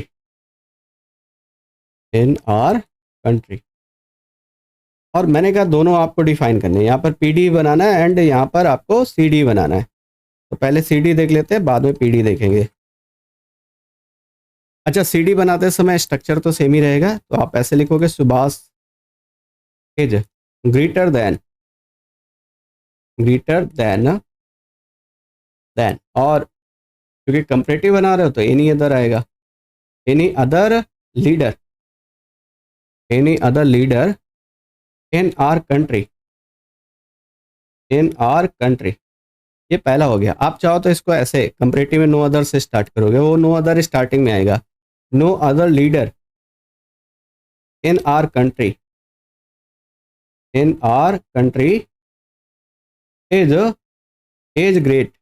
in our country. और मैंने कहा दोनों आपको डिफाइन करने हैं, यहाँ पर पीडी बनाना है एंड यहाँ पर आपको सीडी बनाना है। तो पहले सीडी देख लेते हैं, बाद में पीडी देखेंगे। अच्छा, सीडी बनाते समय स्ट्रक्चर तो सेम ही रहेगा, तो आप ऐसे लिखोगे Subhash is greater than, greater than, और क्योंकि कंपैरेटिव बना रहे हो तो एनी अदर आएगा, any other leader, any other leader in our country, in our country. ये पहला हो गया। आप चाहो तो इसको ऐसे कंपैरेटिव में नो अदर से स्टार्ट करोगे, वो नो अदर स्टार्टिंग में आएगा, no other leader in our country, in our country is as great,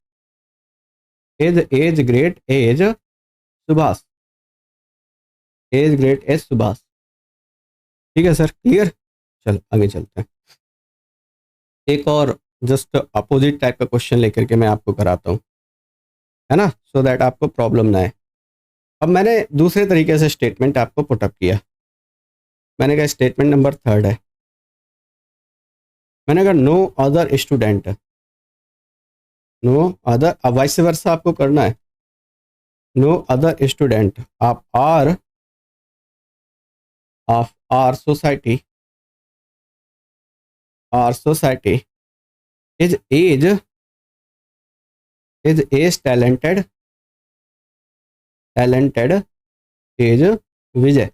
as great as Subhash, as great as Subhash. ठीक है सर, क्लियर। चलो आगे चलते हैं। एक और जस्ट अपोजिट टाइप का क्वेश्चन लेकर के मैं आपको कराता हूँ, है ना, सो दैट आपको प्रॉब्लम ना आए। अब मैंने दूसरे तरीके से स्टेटमेंट आपको पुटअप किया। मैंने कहा स्टेटमेंट नंबर थर्ड है, मैंने कहा no other student, no other, अब वाइस वर्सा आपको करना है, no other student of our society, our society is talented, talented is Vijay.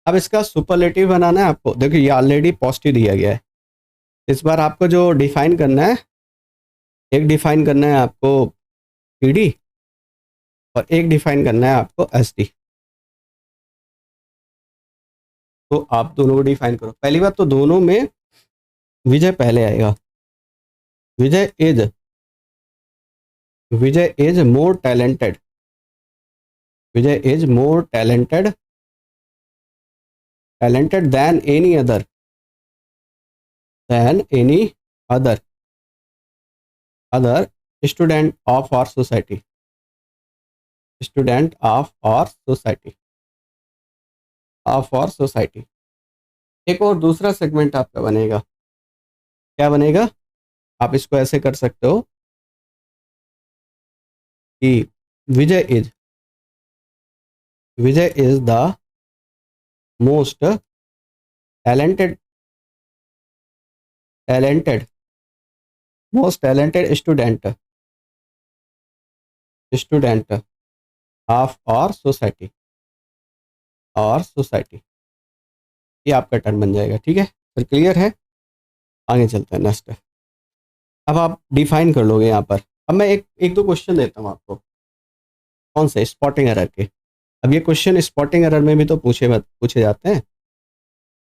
अब इसका सुपरलेटिव बनाना है आपको। देखिए ये ऑलरेडी पॉजिटिव दिया गया है, इस बार आपको जो डिफाइन करना है, एक डिफाइन करना है आपको पीडी और एक डिफाइन करना है आपको एसडी। तो आप दोनों को डिफाइन करो। पहली बात तो दोनों में विजय पहले आएगा, Vijay is more talented, Vijay is more talented than any other, other student of our society, student of our society, of our society. एक और दूसरा सेगमेंट आपका बनेगा, क्या बनेगा, आप इसको ऐसे कर सकते हो कि Vijay is the most talented most talented student of our society, ये आपका टर्म बन जाएगा। ठीक है, फिर क्लियर है, आगे चलते हैं नेक्स्ट। अब आप डिफाइन कर लोगे यहाँ पर। अब मैं एक एक दो क्वेश्चन देता हूँ आपको, कौन से, स्पॉटिंग एरर के। अब ये क्वेश्चन स्पॉटिंग एरर में भी तो पूछे जाते हैं।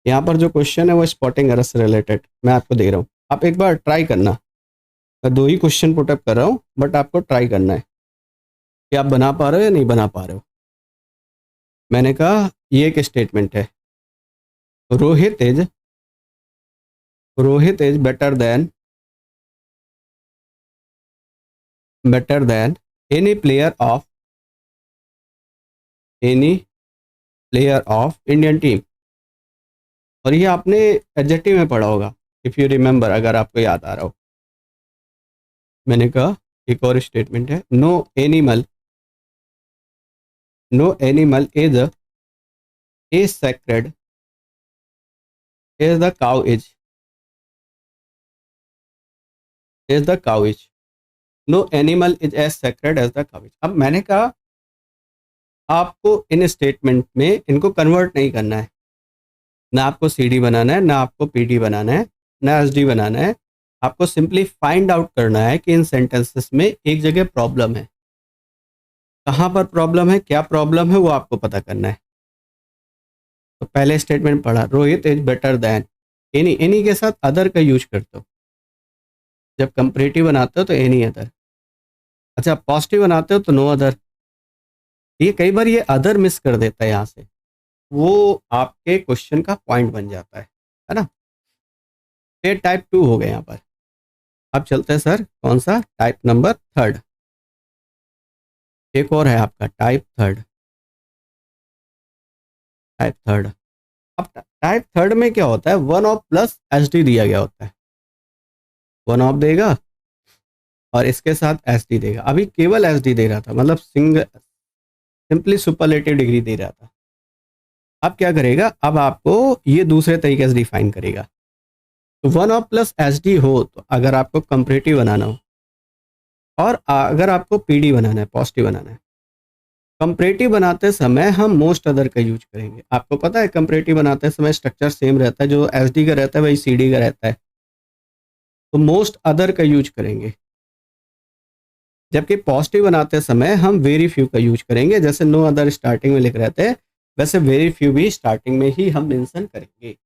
यहाँ पर जो क्वेश्चन है वो स्पॉटिंग एरर से रिलेटेड मैं आपको दे रहा हूँ, आप एक बार ट्राई करना। मैं दो ही क्वेश्चन पुटअप कर रहा हूँ, बट आपको ट्राई करना है कि आप बना पा रहे हो या नहीं बना पा रहे हो। मैंने कहा ये एक स्टेटमेंट है, Rohit is better than any player of Indian team. और ये आपने एडजेक्टिव में पढ़ा होगा, इफ़ यू रिमेंबर, अगर आपको याद आ रहा हो। मैंने कहा एक और स्टेटमेंट है, no animal is sacred as the cow is no animal is as sacred as the cow is। अब मैंने कहा आपको इन स्टेटमेंट में इनको कन्वर्ट नहीं करना है, ना आपको CD बनाना है, ना आपको PD बनाना है, ना SD बनाना है। आपको सिंपली फाइंड आउट करना है कि इन सेंटेंसेस में एक जगह प्रॉब्लम है, कहाँ पर प्रॉब्लम है, क्या प्रॉब्लम है, वो आपको पता करना है। तो पहले स्टेटमेंट पढ़ा, Rohit is better than any के साथ अदर का यूज करते हो। जब कंपैरेटिव बनाते हो तो एनी अदर। अच्छा, पॉजिटिव बनाते हो तो नो अदर। ये कई बार ये अदर मिस कर देता है यहाँ से, वो आपके क्वेश्चन का पॉइंट बन जाता है ना। ये टाइप 2 हो गए यहाँ पर। अब चलते हैं सर, कौन सा, टाइप नंबर 3। एक और है आपका टाइप 3। अब टाइप 3 में क्या होता है, वन ऑफ प्लस SD दिया गया होता है। वन ऑफ देगा और इसके साथ SD देगा। अभी केवल SD दे रहा था, मतलब सिंपली सुपरलेटिव डिग्री दे रहा था। अब क्या करेगा, अब आपको ये दूसरे तरीके से डिफाइन करेगा। तो वन ऑफ प्लस SD हो तो अगर आपको कंपैरेटिव बनाना हो, और अगर आपको PD बनाना है, पॉजिटिव बनाना है। कंपैरेटिव बनाते समय हम मोस्ट अदर का यूज करेंगे। आपको पता है कंपैरेटिव बनाते समय स्ट्रक्चर सेम रहता है, जो SD का रहता है वही CD का रहता है, तो मोस्ट अदर का यूज करेंगे। जबकि पॉजिटिव बनाते समय हम वेरी फ्यू का यूज करेंगे। जैसे नो अदर स्टार्टिंग में लिख रहे थे, वैसे वेरी फ्यू भी स्टार्टिंग में ही हम मेंशन करेंगे।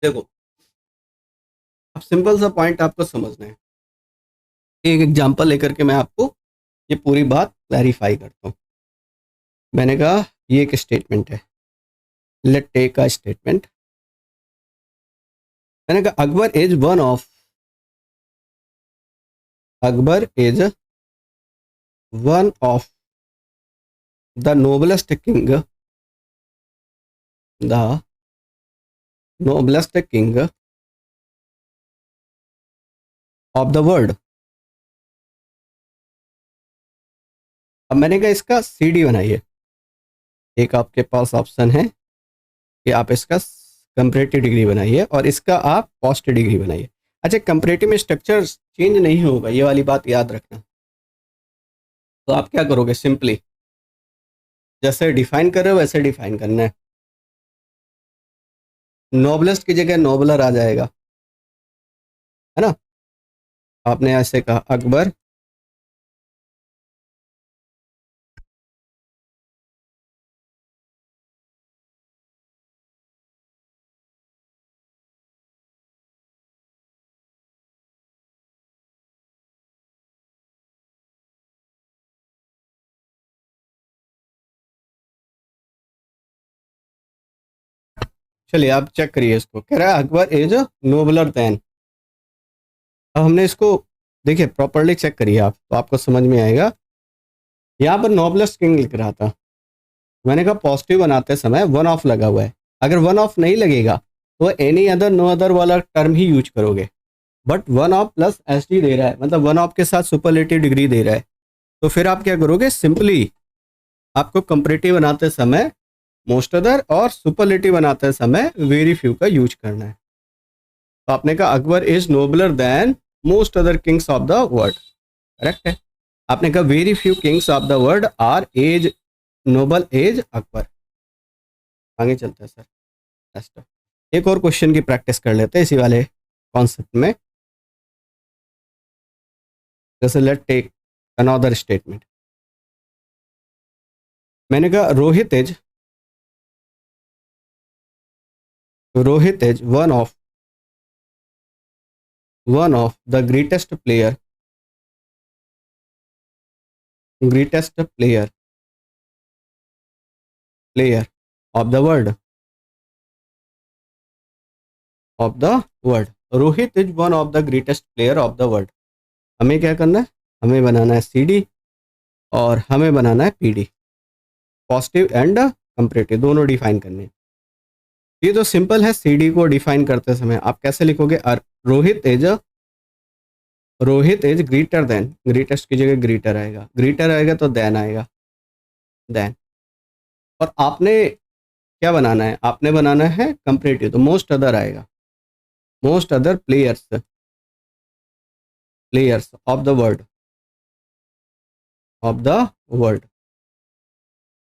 देखो, अब सिंपल सा पॉइंट आपको समझना है। एक एग्जांपल लेकर के मैं आपको ये पूरी बात क्लैरिफाई करता हूँ। मैंने कहा ये एक स्टेटमेंट है, लेट टेक अ स्टेटमेंट। मैंने कहा Akbar is one of the noblest king of the world. अब मैंने कहा इसका CD बनाइए। एक आपके पास ऑप्शन है कि आप इसका कंपैरेटिव डिग्री बनाइए और इसका आप पॉजिटिव डिग्री बनाइए। अच्छा, कंपैरेटिव में स्ट्रक्चर चेंज नहीं होगा, ये वाली बात याद रखना। तो आप क्या करोगे, सिंपली जैसे डिफाइन कर रहे हो वैसे डिफाइन करना है। नोबलेस्ट की जगह नोबलर आ जाएगा, है ना। आपने ऐसे कहा अकबर चलिए आप चेक करिए इसको। कह रहा है अकबर इज नोबलर देन। अब हमने इसको देखिए प्रॉपरली चेक करिए आप, तो आपको समझ में आएगा। यहाँ पर नोबलेस्ट किंग लिख रहा था, मैंने कहा पॉजिटिव बनाते समय वन ऑफ लगा हुआ है। अगर वन ऑफ नहीं लगेगा तो एनी अदर नो अदर वाला टर्म ही यूज करोगे। But one of plus S D दे रहा है, मतलब वन ऑफ के साथ सुपरलेटिव डिग्री दे रहा है। तो फिर आप क्या करोगे, सिंपली आपको कंपैरेटिव बनाते समय मोस्ट अदर और सुपरलेटिव बनाते समय वेरी फ्यू का यूज करना है। तो आपने कहा Akbar is nobler than most other kings of the world, correct है। आपने कहा very few kings of the world are as noble as Akbar. आगे चलते हैं सर, नेक्स्ट एक और क्वेश्चन की प्रैक्टिस कर लेते हैं इसी वाले कॉन्सेप्ट में। जैसे लेट टेक अनदर स्टेटमेंट। मैंने कहा Rohit is one of the greatest player of the world Rohit is one of the greatest player of the world. हमें क्या करना है, हमें बनाना है सी डी और हमें बनाना है P D, positive and comparative दोनों डिफाइन करने हैं। ये तो सिंपल है, सी डी को डिफाइन करते समय आप कैसे लिखोगे, Rohit is greater than, greatest की जगह ग्रेटर आएगा तो देन आएगा, देन। और आपने क्या बनाना है, आपने बनाना है कंपैरेटिव, तो मोस्ट अदर आएगा, most other players of the world.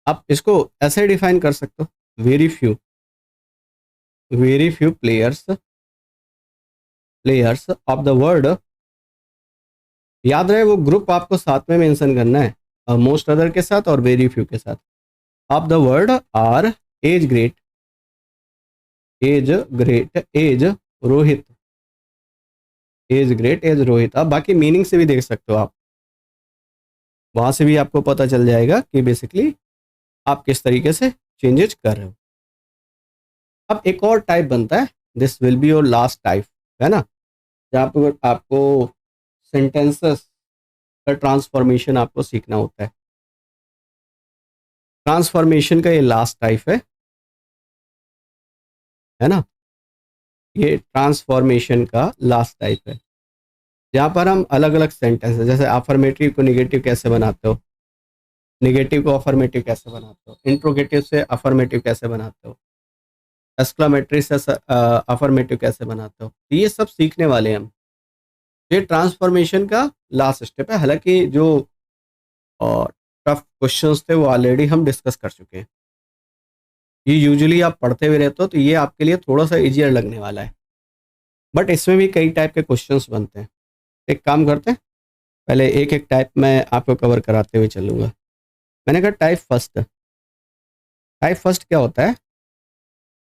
आप इसको ऐसे डिफाइन कर सकते हो, very few players of the world. याद रहे वो ग्रुप आपको साथ में मेंशन करना है, मोस्ट अदर के साथ और वेरी फ्यू के साथ। Of the world are as Rohit. आप बाकी मीनिंग से भी देख सकते हो, आप वहां से भी आपको पता चल जाएगा कि बेसिकली आप किस तरीके से चेंजेस कर रहे हो। अब एक और टाइप बनता है, this will be your last type, है ना, जहाँ पर आपको सेंटेंसेस का ट्रांसफॉर्मेशन आपको सीखना होता है। ट्रांसफॉर्मेशन का ये लास्ट टाइप है ना, ये ट्रांसफॉर्मेशन का लास्ट टाइप है, जहाँ पर हम अलग अलग सेंटेंस, जैसे अफर्मेटिव को निगेटिव कैसे बनाते हो, निगेटिव को अफर्मेटिव कैसे बनाते हो, इंट्रोगेटिव से अफर्मेटिव कैसे बनाते हो, एक्सक्लामेटरी से अफर्मेटिव कैसे बनाते हो, ये सब सीखने वाले हैं हम। ये ट्रांसफॉर्मेशन का लास्ट स्टेप है। हालांकि जो टफ क्वेश्चंस थे वो ऑलरेडी हम डिस्कस कर चुके हैं। ये यूजुअली आप पढ़ते हुए रहते हो तो ये आपके लिए थोड़ा सा इजियर लगने वाला है, बट इसमें भी कई टाइप के क्वेश्चंस बनते हैं। एक काम करते हैं, पहले एक एक टाइप मैं आपको कवर कराते हुए चलूँगा। मैंने कहा टाइप फर्स्ट क्या होता है,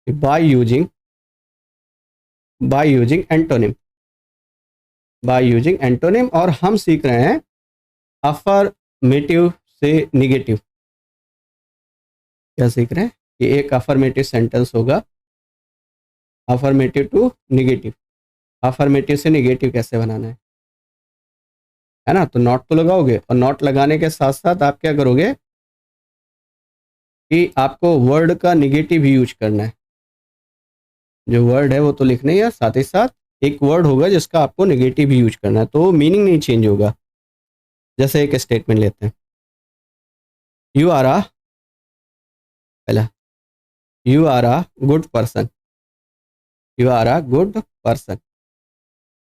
बाय यूजिंग एंटोनिम, और हम सीख रहे हैं अफर्मेटिव से निगेटिव। क्या सीख रहे हैं कि एक अफर्मेटिव सेंटेंस होगा, अफर्मेटिव टू निगेटिव, अफर्मेटिव से निगेटिव कैसे बनाना है ना। तो नॉट तो लगाओगे, और नॉट लगाने के साथ साथ आप क्या करोगे कि आपको वर्ड का निगेटिव ही यूज करना है। जो वर्ड है वो तो लिखना ही है, साथ ही साथ एक वर्ड होगा जिसका आपको नेगेटिव यूज करना है, तो मीनिंग नहीं चेंज होगा। जैसे एक स्टेटमेंट लेते हैं, you are a good person,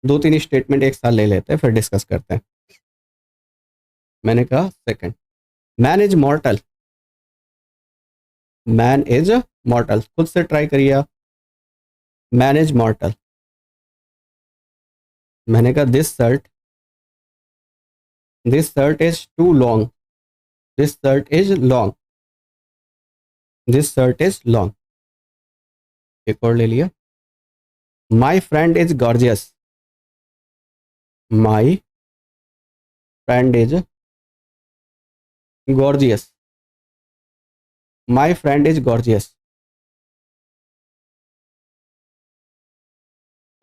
दो तीन स्टेटमेंट एक साथ ले लेते हैं फिर डिस्कस करते हैं। मैंने कहा सेकंड, मैन इज मॉर्टल, खुद से ट्राई करिए आप, मैन इज मॉर्टल। मैंने कहा this shirt is too long, this shirt is long. एक और ले लिया, my friend is gorgeous, my friend is gorgeous, my friend is gorgeous.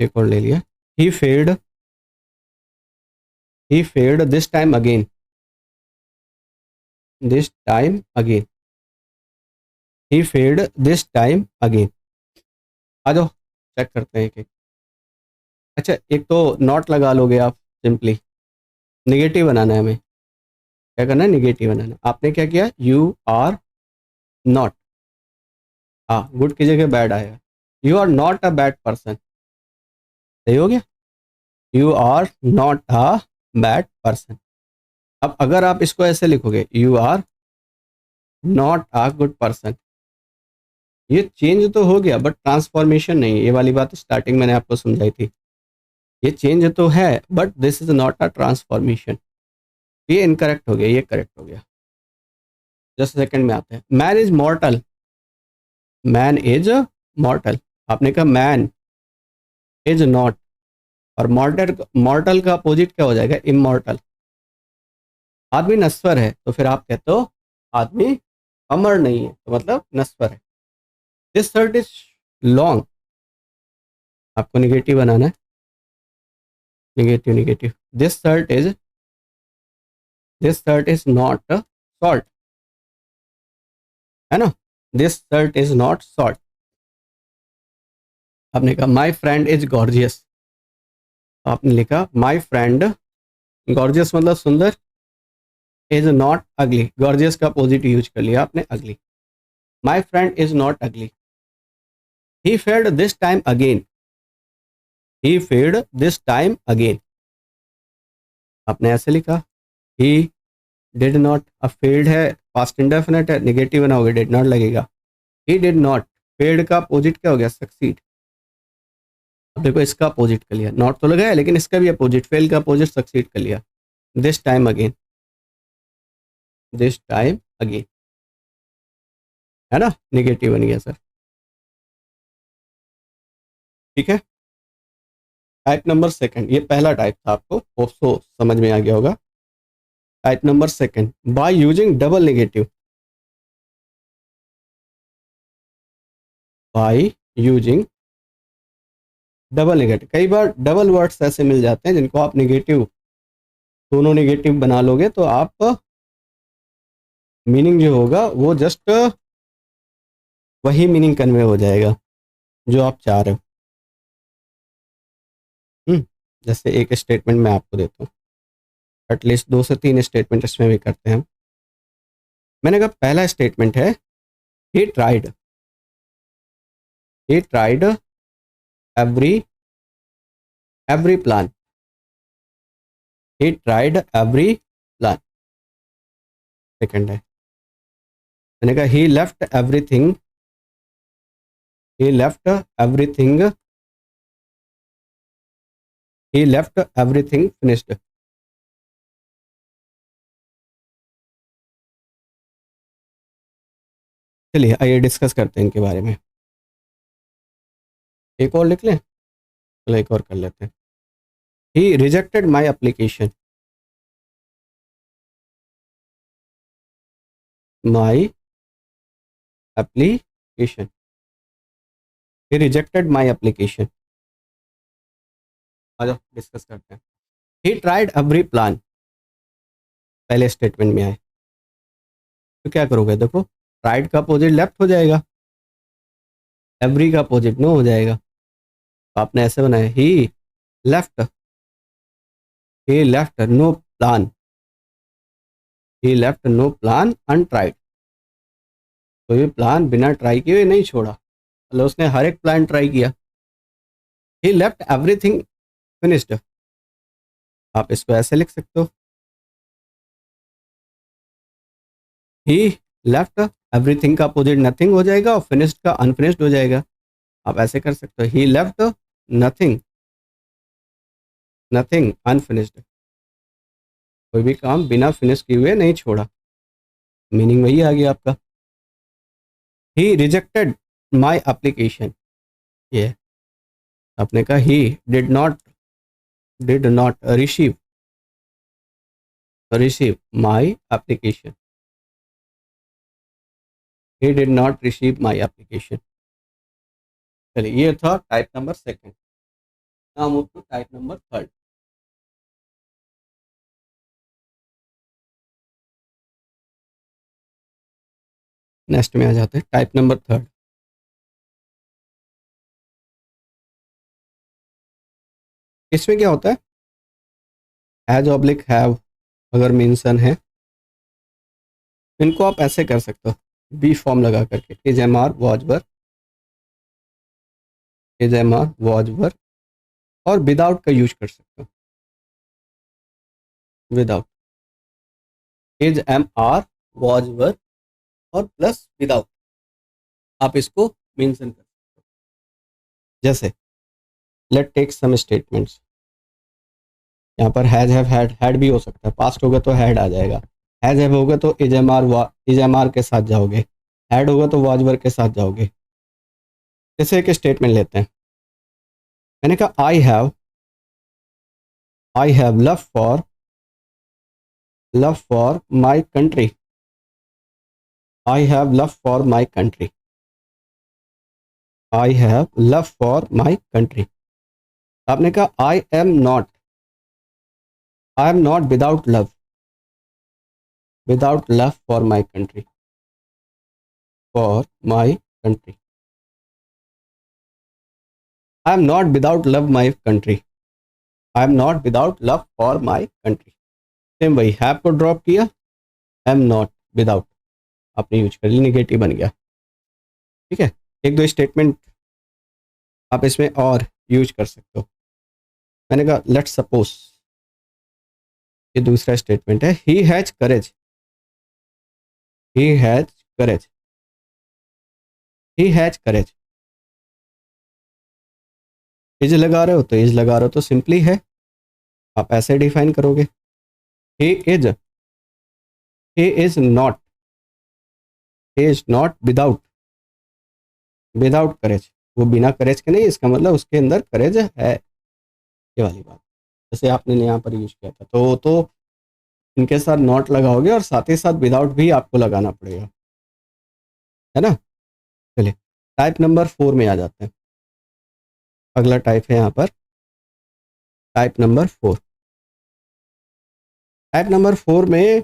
एक और ले लिया, he failed this time again, he failed this time again. आ जाओ चेक करते हैं एक एक। अच्छा, एक तो नॉट लगा लोगे आप सिंपली। निगेटिव बनाना है हमें, क्या करना है, निगेटिव बनाना है। आपने क्या किया, यू आर नॉट, हाँ गुड की जगह बैड आएगा। You are not a bad person, सही हो गया। You are not a bad person. अब अगर आप इसको ऐसे लिखोगे, you are not a good person, ये चेंज तो हो गया बट ट्रांसफॉर्मेशन नहीं है। ये वाली बात स्टार्टिंग मैंने आपको समझाई थी। ये चेंज तो है but this is not a transformation. ये इनकरेक्ट हो गया, ये करेक्ट हो गया। जस्ट सेकंड में आते हैं। Man is मॉर्टल, man is मॉर्टल। आपने कहा मैन इज नॉट, और मॉर्टल, मॉर्टल का अपोजिट क्या हो जाएगा, इमॉर्टल। आदमी नश्वर है तो फिर आप कहते हो आदमी अमर नहीं है, तो मतलब नश्वर है। दिस शर्ट इज लॉन्ग, आपको निगेटिव बनाना है, negative negative. This shirt is, this shirt is not short, है ना, this shirt is not short. आपने कहा माई फ्रेंड इज गॉर्जियस, आपने लिखा माई फ्रेंड, गॉर्जियस मतलब सुंदर, इज नॉट अगली, गॉर्जियस का अपोजिट यूज कर लिया आपने, ugly. My friend is not ugly. He failed this time again, he failed this time again, आपने ऐसे लिखा। ही डिड नॉट, अब फेल्ड है, पास्ट इंडेफिनिट है, निगेटिव बनाओगे डिड नॉट लगेगा। ही डिड नॉट, फेल्ड का अपोजिट क्या हो गया, सक्सीड। अब देखो इसका अपोजिट कर लिया, नॉट तो लगाया लेकिन इसका भी अपोजिट, फेल का अपोजिट सक्सीड कर लिया। This time again, this time again, है ना, निगेटिव बन गया सर। ठीक है। टाइप नंबर सेकंड, ये पहला टाइप था, आपको होप सो समझ में आ गया होगा। Type number second, by using double negative, by using double negative. कई बार डबल वर्ड्स ऐसे मिल जाते हैं जिनको आप नेगेटिव, दोनों नेगेटिव बना लोगे तो आप मीनिंग जो होगा वो जस्ट वही मीनिंग कन्वे हो जाएगा जो आप चाह रहे हो। जैसे एक स्टेटमेंट मैं आपको देता हूँ, एटलीस्ट 2 से 3 स्टेटमेंट इसमें भी करते हैं हम। मैंने कहा पहला स्टेटमेंट है, he tried, he tried every, every plan, he tried every plan. Second है, मैंने कहा ही लेफ्ट एवरीथिंग, ही लेफ्ट एवरीथिंग, ही लेफ्ट एवरीथिंग फिनिश्ड। चलिए आइए डिस्कस करते हैं इनके बारे में। एक और लिख लें, चलो एक और कर लेते हैं। He rejected my application, my application, he rejected my application. आ जाओ डिस्कस करते हैं। ही ट्राइड एवरी प्लान, पहले स्टेटमेंट में आए तो क्या करोगे, देखो ट्राइड का अपोजिट लेफ्ट हो जाएगा, एवरी का अपोजिट नो हो जाएगा। तो आपने ऐसे बनाया, लेफ्ट ही लेफ्ट नो प्लान, ही लेफ्ट नो प्लान अनट्राइड। कोई प्लान बिना ट्राई किए नहीं छोड़ा, मतलब उसने हर एक प्लान ट्राई किया। ही लेफ्ट एवरीथिंग फिनिश्ड, आप इसको ऐसे लिख सकते हो, ही लेफ्ट एवरीथिंग का अपोजिट नथिंग हो जाएगा और फिनिश्ड का अनफिनिश्ड हो जाएगा। आप ऐसे कर सकते हो, ही लेफ्ट नथिंग, नथिंग अनफिनिश्ड, कोई भी काम बिना फिनिश किए हुए नहीं छोड़ा, मीनिंग वही आ गया आपका। ही रिजेक्टेड माई एप्लीकेशन, ये आपने कहा he did not receive, receive my application, he did not receive my application. चलिए ये था type number second. Now move to type number third. Next में आ जाते हैं टाइप नंबर थर्ड। इसमें क्या होता है, हैज ऑब्लिक हैव अगर मेंशन है, इनको आप ऐसे कर सकते हो, बी फॉर्म लगा करके, is am are was were, is am are was were, और विदाउट का यूज कर सकते हो, without, is am are was were और प्लस विदाउट, आप इसको मेंशन कर सकते हो। जैसे लेट टेक सम स्टेटमेंट्स, यहाँ पर हैज हैव हैड भी हो सकता है, पास्ट होगा तो हैड आ जाएगा, हैज हैव होगा तो इज एम आर के साथ जाओगे, हैड होगा तो वॉज वर के साथ जाओगे। जैसे एक स्टेटमेंट लेते हैं, मैंने कहा I have love for my country, I have love for my country, I have love for my country. आपने कहा आई am not without love for my country, country, I am not without love my country, I am not without love for my country. Same वही, हैव को ड्रॉप किया, आई एम नॉट विदाउट आपने यूज कर लिया, निगेटिव बन गया। ठीक है, एक दो स्टेटमेंट आप इसमें और यूज कर सकते हो। मैंने कहा लेट्स सपोज, ये दूसरा स्टेटमेंट है, he has courage, he has courage, he has courage. Is लगा रहे हो तो इज लगा रहे हो तो सिंपली है, आप ऐसे डिफाइन करोगे, he is not, he is not without courage, वो बिना करेज के नहीं, इसका मतलब उसके अंदर करेज है, ये वाली बात। जैसे आपने यहाँ पर यूज किया था, तो इनके साथ नॉट लगाओगे और साथ ही साथ विदाउट भी आपको लगाना पड़ेगा, है ना। चलिए टाइप नंबर 4 में आ जाते हैं। अगला टाइप है यहाँ पर टाइप नंबर 4। टाइप नंबर 4 में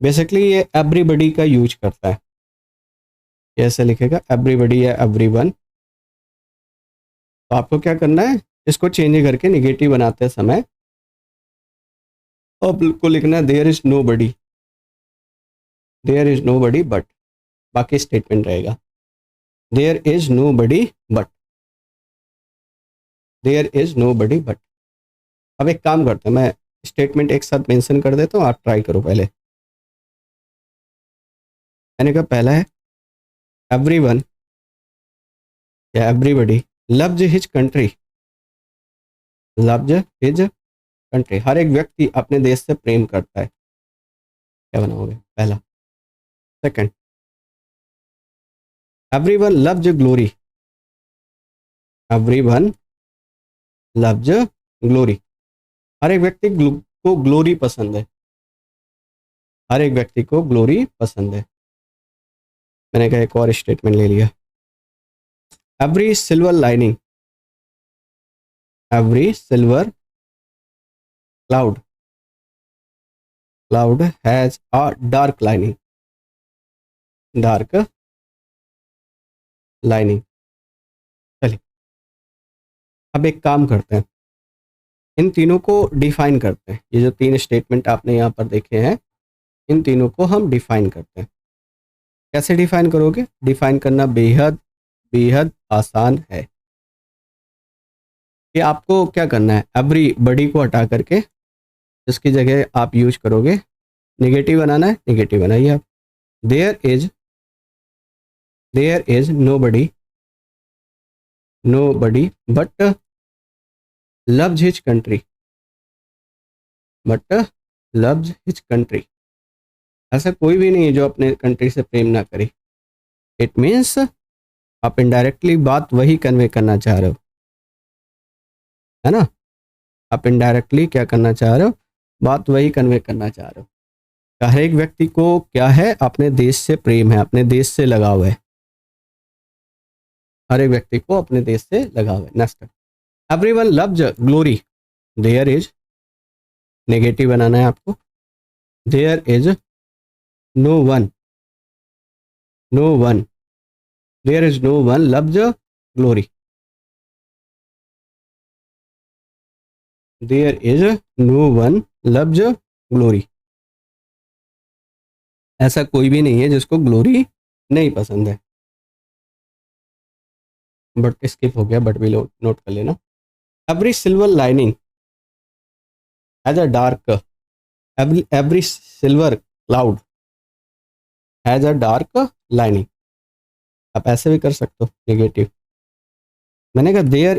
बेसिकली ये एवरीबडी का यूज करता है, कैसे लिखेगा, एवरीबडी या एवरीवन। तो आपको क्या करना है, इसको चेंज करके निगेटिव बनाते समय अब को लिखना है there is nobody but, बाकी स्टेटमेंट रहेगा there is nobody but, there is nobody but. अब एक काम करते हैं, मैं स्टेटमेंट एक साथ मेंशन कर देता हूँ, आप ट्राई करो पहले। मैंने कहा पहला है एवरीवन या everybody loves his country, loves his country, हर एक व्यक्ति अपने देश से प्रेम करता है, क्या बनाओगे पहला। Second, everyone loves glory, everyone loves glory, हर एक व्यक्ति को ग्लोरी पसंद है, हर एक व्यक्ति को ग्लोरी पसंद है। मैंने कहा एक और स्टेटमेंट ले लिया, every silver lining, every silver cloud, cloud has a dark lining, dark lining. चलिए अब एक काम करते हैं, इन तीनों को डिफाइन करते हैं। ये जो तीन स्टेटमेंट आपने यहाँ पर देखे हैं, इन तीनों को हम डिफाइन करते हैं। कैसे डिफाइन करोगे, डिफाइन करना बेहद बेहद आसान है। कि आपको क्या करना है, एवरी बडी को हटा करके इसकी जगह आप यूज करोगे, नेगेटिव बनाना है, नेगेटिव बनाइए आप, there is nobody but loves his country, but loves his country. ऐसा कोई भी नहीं है जो अपने कंट्री से प्रेम ना करे। इट मीन्स आप इनडायरेक्टली बात वही कन्वे करना चाह रहे हो, है ना। आप इनडायरेक्टली क्या करना चाह रहे हो, बात वही कन्वे करना चाह रहे हो। हर एक व्यक्ति को क्या है, अपने देश से प्रेम है, अपने देश से लगाव है, हर एक व्यक्ति को अपने देश से लगाव है। Next, everyone loves glory, there is, negative बनाना है आपको, there is no one there is no one loves glory. There is no one loves glory. ऐसा कोई भी नहीं है जिसको ग्लोरी नहीं पसंद है। बट स्किप हो गया, बट भी नोट कर लेना। Every silver lining has a dark, every silver cloud has a dark lining। आप ऐसे भी कर सकते हो नेगेटिव। मैंने कहा there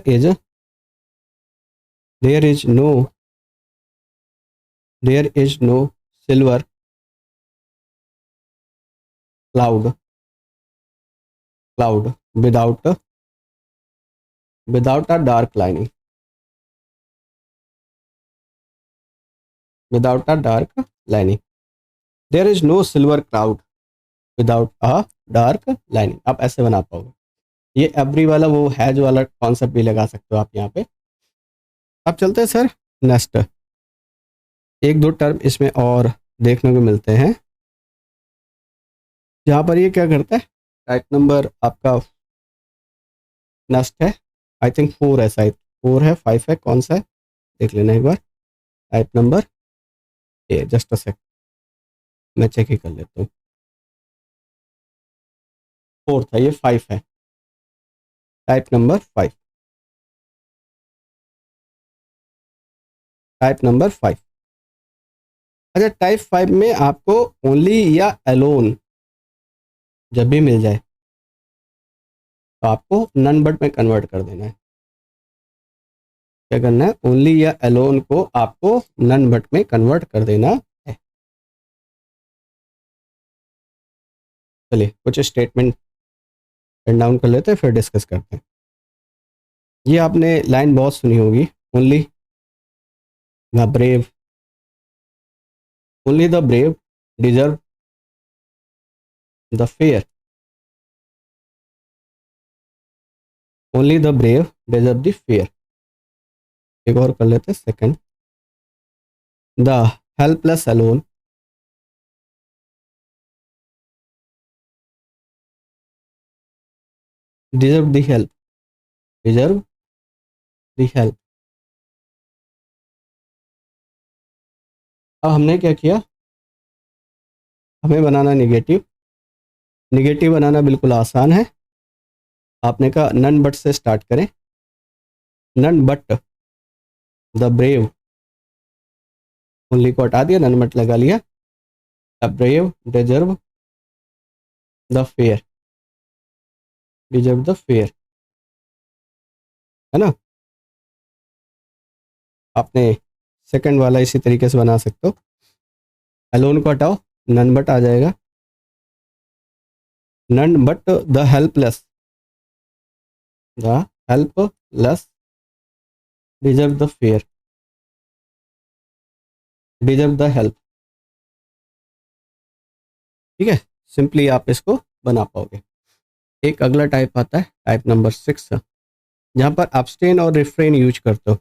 is no silver cloud without a dark lining, without a dark lining. There is no silver cloud without a dark lining. आप ऐसे बना पाओगे। ये एवरी वाला वो हैज वाला कॉन्सेप्ट भी लगा सकते हो आप यहाँ पे। अब चलते हैं सर नेक्स्ट। एक दो टर्म इसमें और देखने को मिलते हैं जहाँ पर ये क्या करता है। टाइप नंबर आपका नेक्स्ट है, आई थिंक 4 है, शायद 4 है 5 है, कौन सा है देख लेना एक बार। Type number A, just a sec, मैं चेक ही कर लेता हूँ। 4 था, ये 5 है। Type number 5, type number 5। अच्छा, टाइप 5 में आपको ओनली या अलोन जब भी मिल जाए तो आपको नन बट में कन्वर्ट कर देना है। क्या करना है, ओनली या अलोन को आपको नन बट में कन्वर्ट कर देना है। चलिए कुछ स्टेटमेंट पेन डाउन कर लेते हैं, फिर डिस्कस करते हैं। ये आपने लाइन बहुत सुनी होगी, only the brave, only the brave deserve the fair, only the brave deserve the fair. एक और कर लेते हैं second, the helpless alone deserve the help, deserve the help. अब हमने क्या किया, हमें बनाना निगेटिव। निगेटिव बनाना बिल्कुल आसान है। आपने कहा नन बट से स्टार्ट करें, none but the brave, only को हटा दिया, नन बट लगा लिया। The brave deserve the fair, deserve the fair, है ना। आपने सेकंड वाला इसी तरीके से बना सकते हो। अलोन को हटाओ, नन बट आ जाएगा। None but the helpless, the helpless deserve the fair, deserve the help. ठीक है, सिंपली आप इसको बना पाओगे। एक अगला टाइप आता है, टाइप नंबर 6, जहाँ पर अब्सटेन और रिफ्रेन यूज करते हो।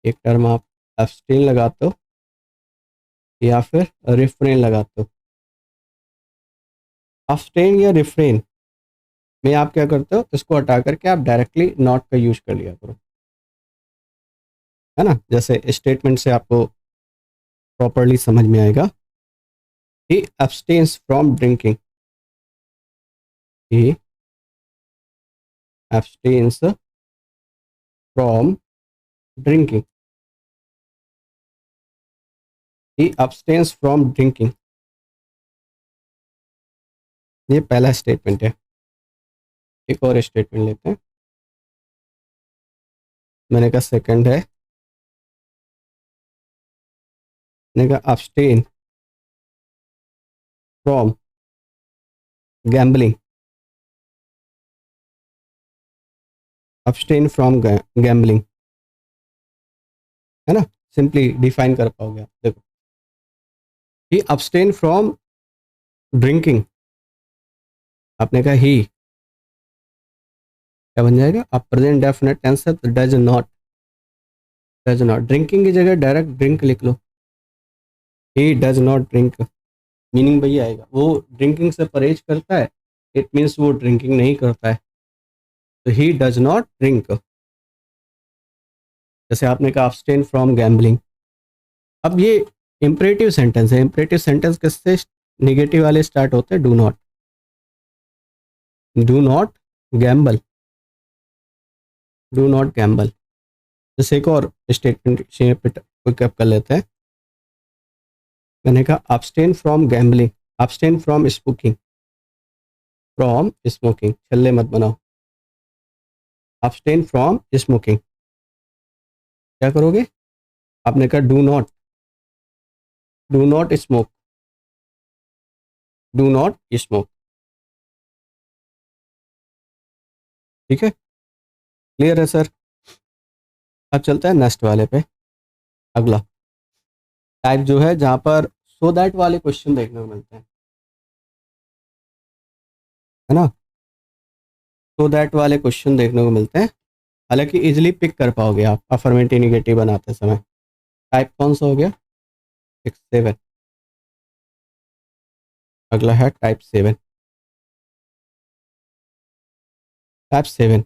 एक टर्म आप अब्सटेन लगाते हो या फिर रिफ्रेन लगाते हो। अब्सटेन या रिफ्रेन में आप क्या करते हो, इसको हटा करके आप डायरेक्टली नॉट का यूज कर लिया करो, है ना। जैसे स्टेटमेंट से आपको प्रॉपरली समझ में आएगा। ही abstains from drinking, he abstains from drinking, he abstains from drinking. ये पहला स्टेटमेंट है। एक और स्टेटमेंट लेते हैं। मैंने कहा सेकंड है, मैंने कहा abstain from gambling, abstain from gambling, है ना। सिंपली डिफाइन कर पाओगे आप। देखो, ही abstain फ्रॉम ड्रिंकिंग, आपने कहा ही, क्या बन जाएगा, आप प्रेजेंट डेफिनेट टेंस है तो does not, does not. Drinking की जगह डायरेक्ट ड्रिंक लिख लो, he does not drink. Meaning वही आएगा, वो ड्रिंकिंग से परहेज करता है, इट मीन्स वो ड्रिंकिंग नहीं करता है। तो ही डज नॉट ड्रिंक। जैसे आपने कहा abstain फ्रॉम गैम्बलिंग। अब ये इम्परेटिव सेंटेंस है। इम्परेटिव सेंटेंस किससे नेगेटिव वाले स्टार्ट होते हैं? Do not Gamble, do not Gamble. जैसे एक और स्टेटमेंट पिकअप कर लेते हैं। मैंने कहा abstain from gambling, abstain from smoking, from smoking, छल्ले मत बनाओ। abstain फ्रॉम स्मोकिंग, क्या करोगे? आपने कहा do not smoke, do not smoke. ठीक है, क्लियर है सर? अब चलता है नेक्स्ट वाले पे। अगला टाइप जो है जहां पर सो दैट वाले क्वेश्चन देखने को मिलते हैं, है ना? सो दैट वाले क्वेश्चन देखने को मिलते हैं। हालांकि इजिली पिक कर पाओगे आप अफर्मेटिव निगेटिव बनाते समय। टाइप कौन सा हो गया? 6-7। अगला है टाइप 7। टाइप 7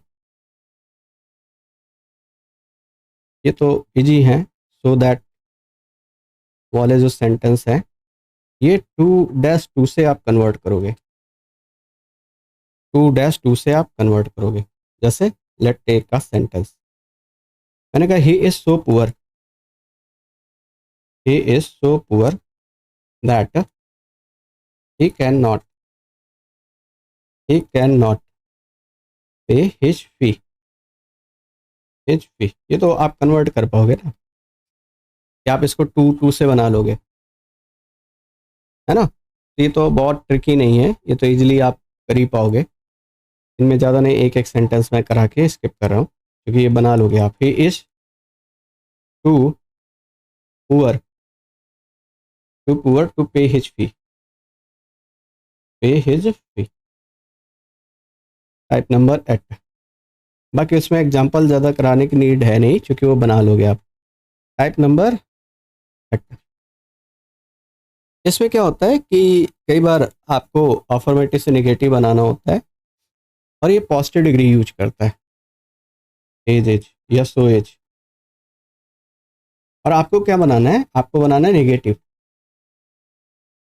ये तो इजी है। सो दैट वाले जो सेंटेंस है ये 2-2 से आप कन्वर्ट करोगे, 2-2 से आप कन्वर्ट करोगे। जैसे लेट टेक का सेंटेंस, मैंने कहा he is so poor, he is so poor that he can not, he can not पे हिज फी, हिज फी। ये तो आप कन्वर्ट कर पाओगे ना, कि आप इसको 2-2 से बना लोगे, है ना? ये तो बहुत ट्रिकी नहीं है, ये तो इजीली आप कर ही पाओगे। इनमें ज़्यादा नहीं, एक एक सेंटेंस में करा के स्किप कर रहा हूँ क्योंकि ये बना लोगे आप। He is too poor, too poor to pay his fee, pay his fee. Type number 8। बाकी उसमें एग्जांपल ज़्यादा कराने की नीड है नहीं क्योंकि वो बना लोगे आप। टाइप नंबर 8, इसमें क्या होता है कि कई बार आपको अफर्मेटिव से नेगेटिव बनाना होता है और ये पॉजिटिव डिग्री यूज करता है, एज या सो एज। और आपको क्या बनाना है? आपको बनाना है नेगेटिव।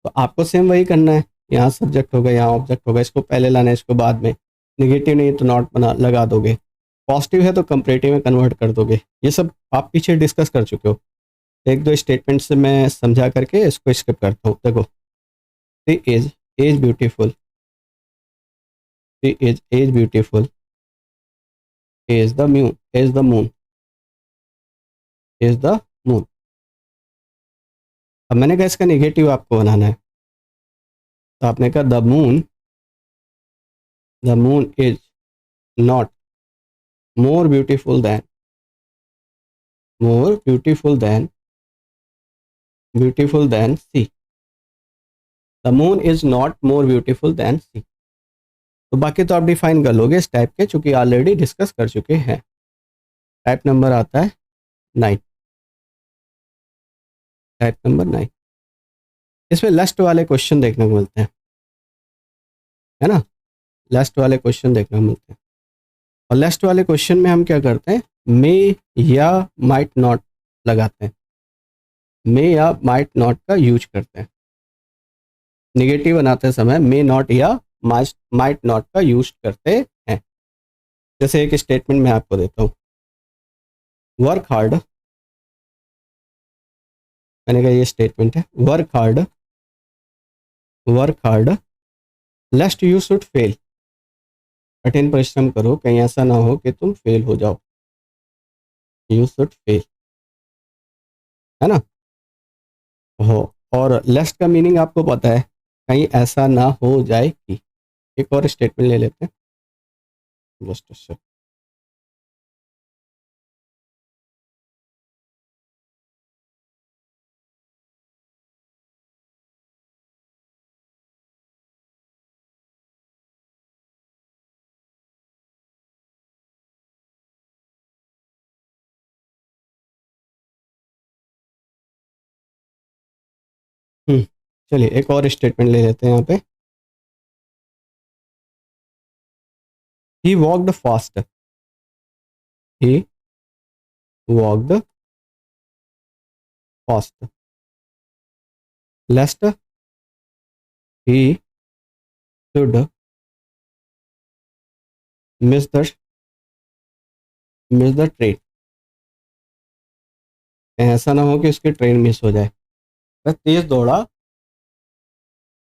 तो आपको सेम वही करना है, यहाँ सब्जेक्ट होगा, यहाँ ऑब्जेक्ट होगा, इसको पहले लाना है, इसको बाद में। नेगेटिव नहीं तो नॉट बना लगा दोगे, पॉजिटिव है तो कंपैरेटिव में कन्वर्ट कर दोगे। ये सब आप पीछे डिस्कस कर चुके हो। एक दो स्टेटमेंट से मैं समझा करके इसको स्किप करता हूँ। देखो, she is, is beautiful, she is beautiful, is the moon, is the moon, is the moon. अब मैंने कहा इसका नेगेटिव आपको बनाना है, तो आपने कहा the moon is not more beautiful than, more beautiful than she. The moon is not more beautiful than she. तो बाकी तो आप डिफाइन कर लोगे इस टाइप के, चूंकि ऑलरेडी डिस्कस कर चुके हैं। टाइप नंबर आता है 9। टाइप नंबर 9, इसमें लास्ट वाले क्वेश्चन देखने को मिलते हैं, है ना? लास्ट वाले क्वेश्चन देखने को मिलते हैं। और लास्ट वाले क्वेश्चन में हम क्या करते हैं? मे या माइट नॉट लगाते हैं, मे या माइट नॉट का यूज करते हैं। निगेटिव बनाते समय मे नॉट या माइट नॉट का यूज करते हैं। जैसे एक स्टेटमेंट मैं आपको देता हूँ, वर्क हार्ड। मैंने कहा ये स्टेटमेंट है, work hard, work hard लेस्ट you should fail. कठिन परिश्रम करो, कहीं ऐसा ना हो कि तुम फेल हो जाओ। यू शुड फेल, है ना? हो। और लेस्ट का मीनिंग आपको पता है, कहीं ऐसा ना हो जाए कि। एक और स्टेटमेंट ले लेते हैं, जस्ट चलिए एक और स्टेटमेंट ले लेते हैं यहाँ पे। He walked fast, he walked fast, lest he should miss the train. ऐसा ना हो कि उसकी ट्रेन मिस हो जाए। वह तेज दौड़ा,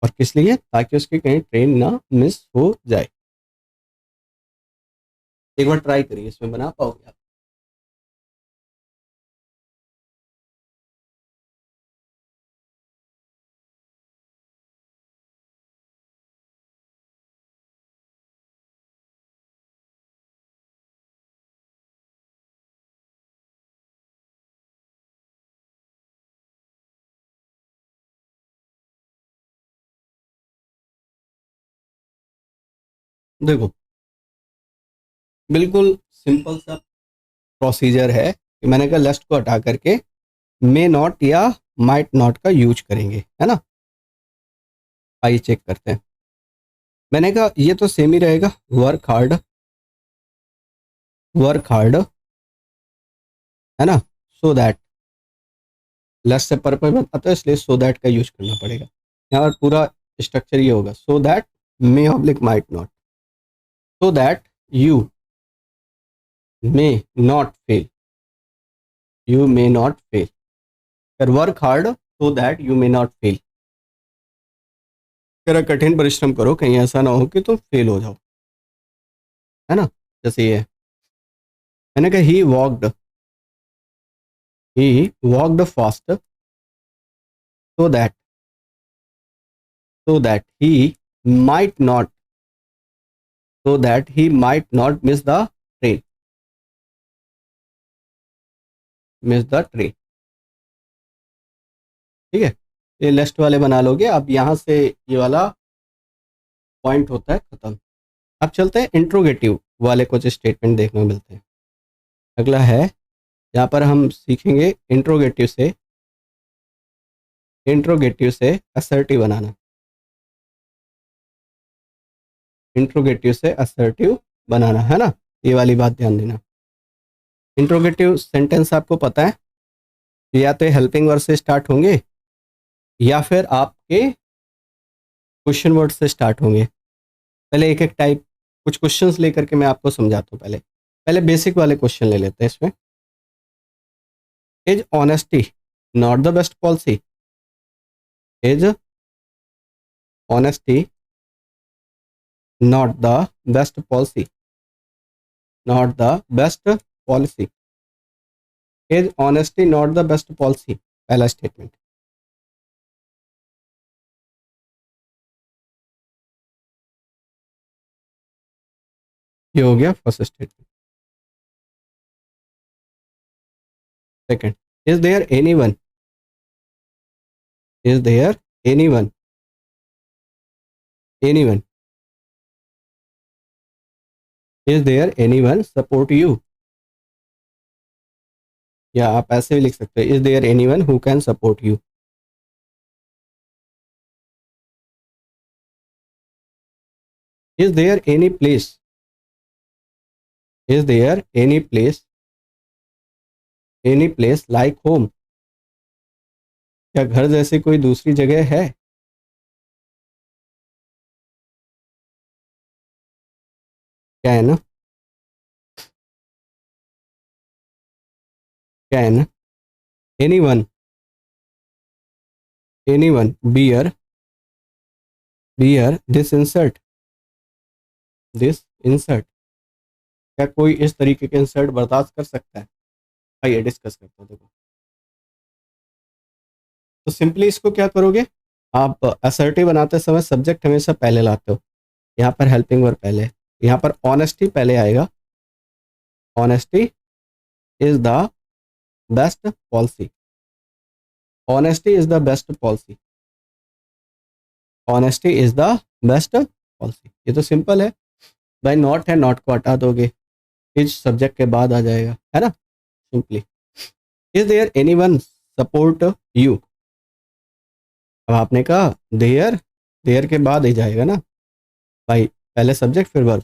और किस लिए? ताकि उसकी कहीं ट्रेन ना मिस हो जाए। एक बार ट्राई करिए, इसमें बना पाओगे आप? देखो, बिल्कुल सिंपल सा प्रोसीजर है कि मैंने कहा लेस्ट को हटा करके मे नॉट या माइट नॉट का यूज करेंगे, है ना। आइए चेक करते हैं। मैंने कहा ये तो सेम ही रहेगा, वर्क हार्ड, वर्क हार्ड, है ना। सो दैट, लेस्ट से पर्पज बताता है, इसलिए सो दैट का यूज करना पड़ेगा। यहाँ पर पूरा स्ट्रक्चर ये होगा, so that may oblique might not, so that you may not fail, you may not fail. फिर work hard so that you may not fail. जरा कठिन परिश्रम करो, कहीं ऐसा ना हो कि तुम फेल हो जाओ, है ना। जैसे ये मैंने कहा ही walked fast so that he might not miss the train, ठीक है। ये लेस्ट वाले बना लोगे। अब यहाँ से ये वाला पॉइंट होता है खत्म। अब चलते हैं इंट्रोगेटिव वाले कुछ स्टेटमेंट देखने को मिलते हैं। अगला है, यहाँ पर हम सीखेंगे इंट्रोगेटिव से असर्टिव बनाना, इंट्रोगेटिव से असर्टिव बनाना, है ना। ये वाली बात ध्यान देना। इंट्रोगेटिव सेंटेंस आपको पता है, या तो हेल्पिंग वर्ड से स्टार्ट होंगे या फिर आपके क्वेश्चन वर्ड से स्टार्ट होंगे। पहले एक एक टाइप कुछ क्वेश्चंस लेकर के मैं आपको समझाता हूँ। पहले पहले बेसिक वाले क्वेश्चन ले लेते हैं इसमें। Is honesty not the best policy, is honesty not the best policy, not the best policy, is honesty not the best policy, पहला स्टेटमेंट। ये हो गया first statement. Second, is there anyone, is there anyone, anyone, is there anyone support you, या आप ऐसे भी लिख सकते हैं, is there anyone who can support you. Is there any place, is there any place like home, क्या घर जैसी कोई दूसरी जगह है? क्या है ना, can anyone, anyone bear this insult, this insult, क्या कोई इस तरीके के इंसर्ट बर्दाश्त कर सकता है? आइए डिस्कस करते हैं। देखो, तो सिंपली इसको क्या करोगे, आप असर्टिव बनाते समय सब्जेक्ट हमेशा पहले लाते हो। यहाँ पर हेल्पिंग वर्ब पहले, यहाँ पर ऑनेस्टी पहले आएगा। Honesty is the best policy, honesty is the best policy, honesty is the best policy. ये तो सिंपल है भाई। नॉट है, नॉट को हटा दोगे, इज सब्जेक्ट के बाद आ जाएगा, है ना। Simply, is there anyone support you. अब आपने कहा देयर, देयर के बाद ही जाएगा ना भाई, पहले सब्जेक्ट फिर वर्ब।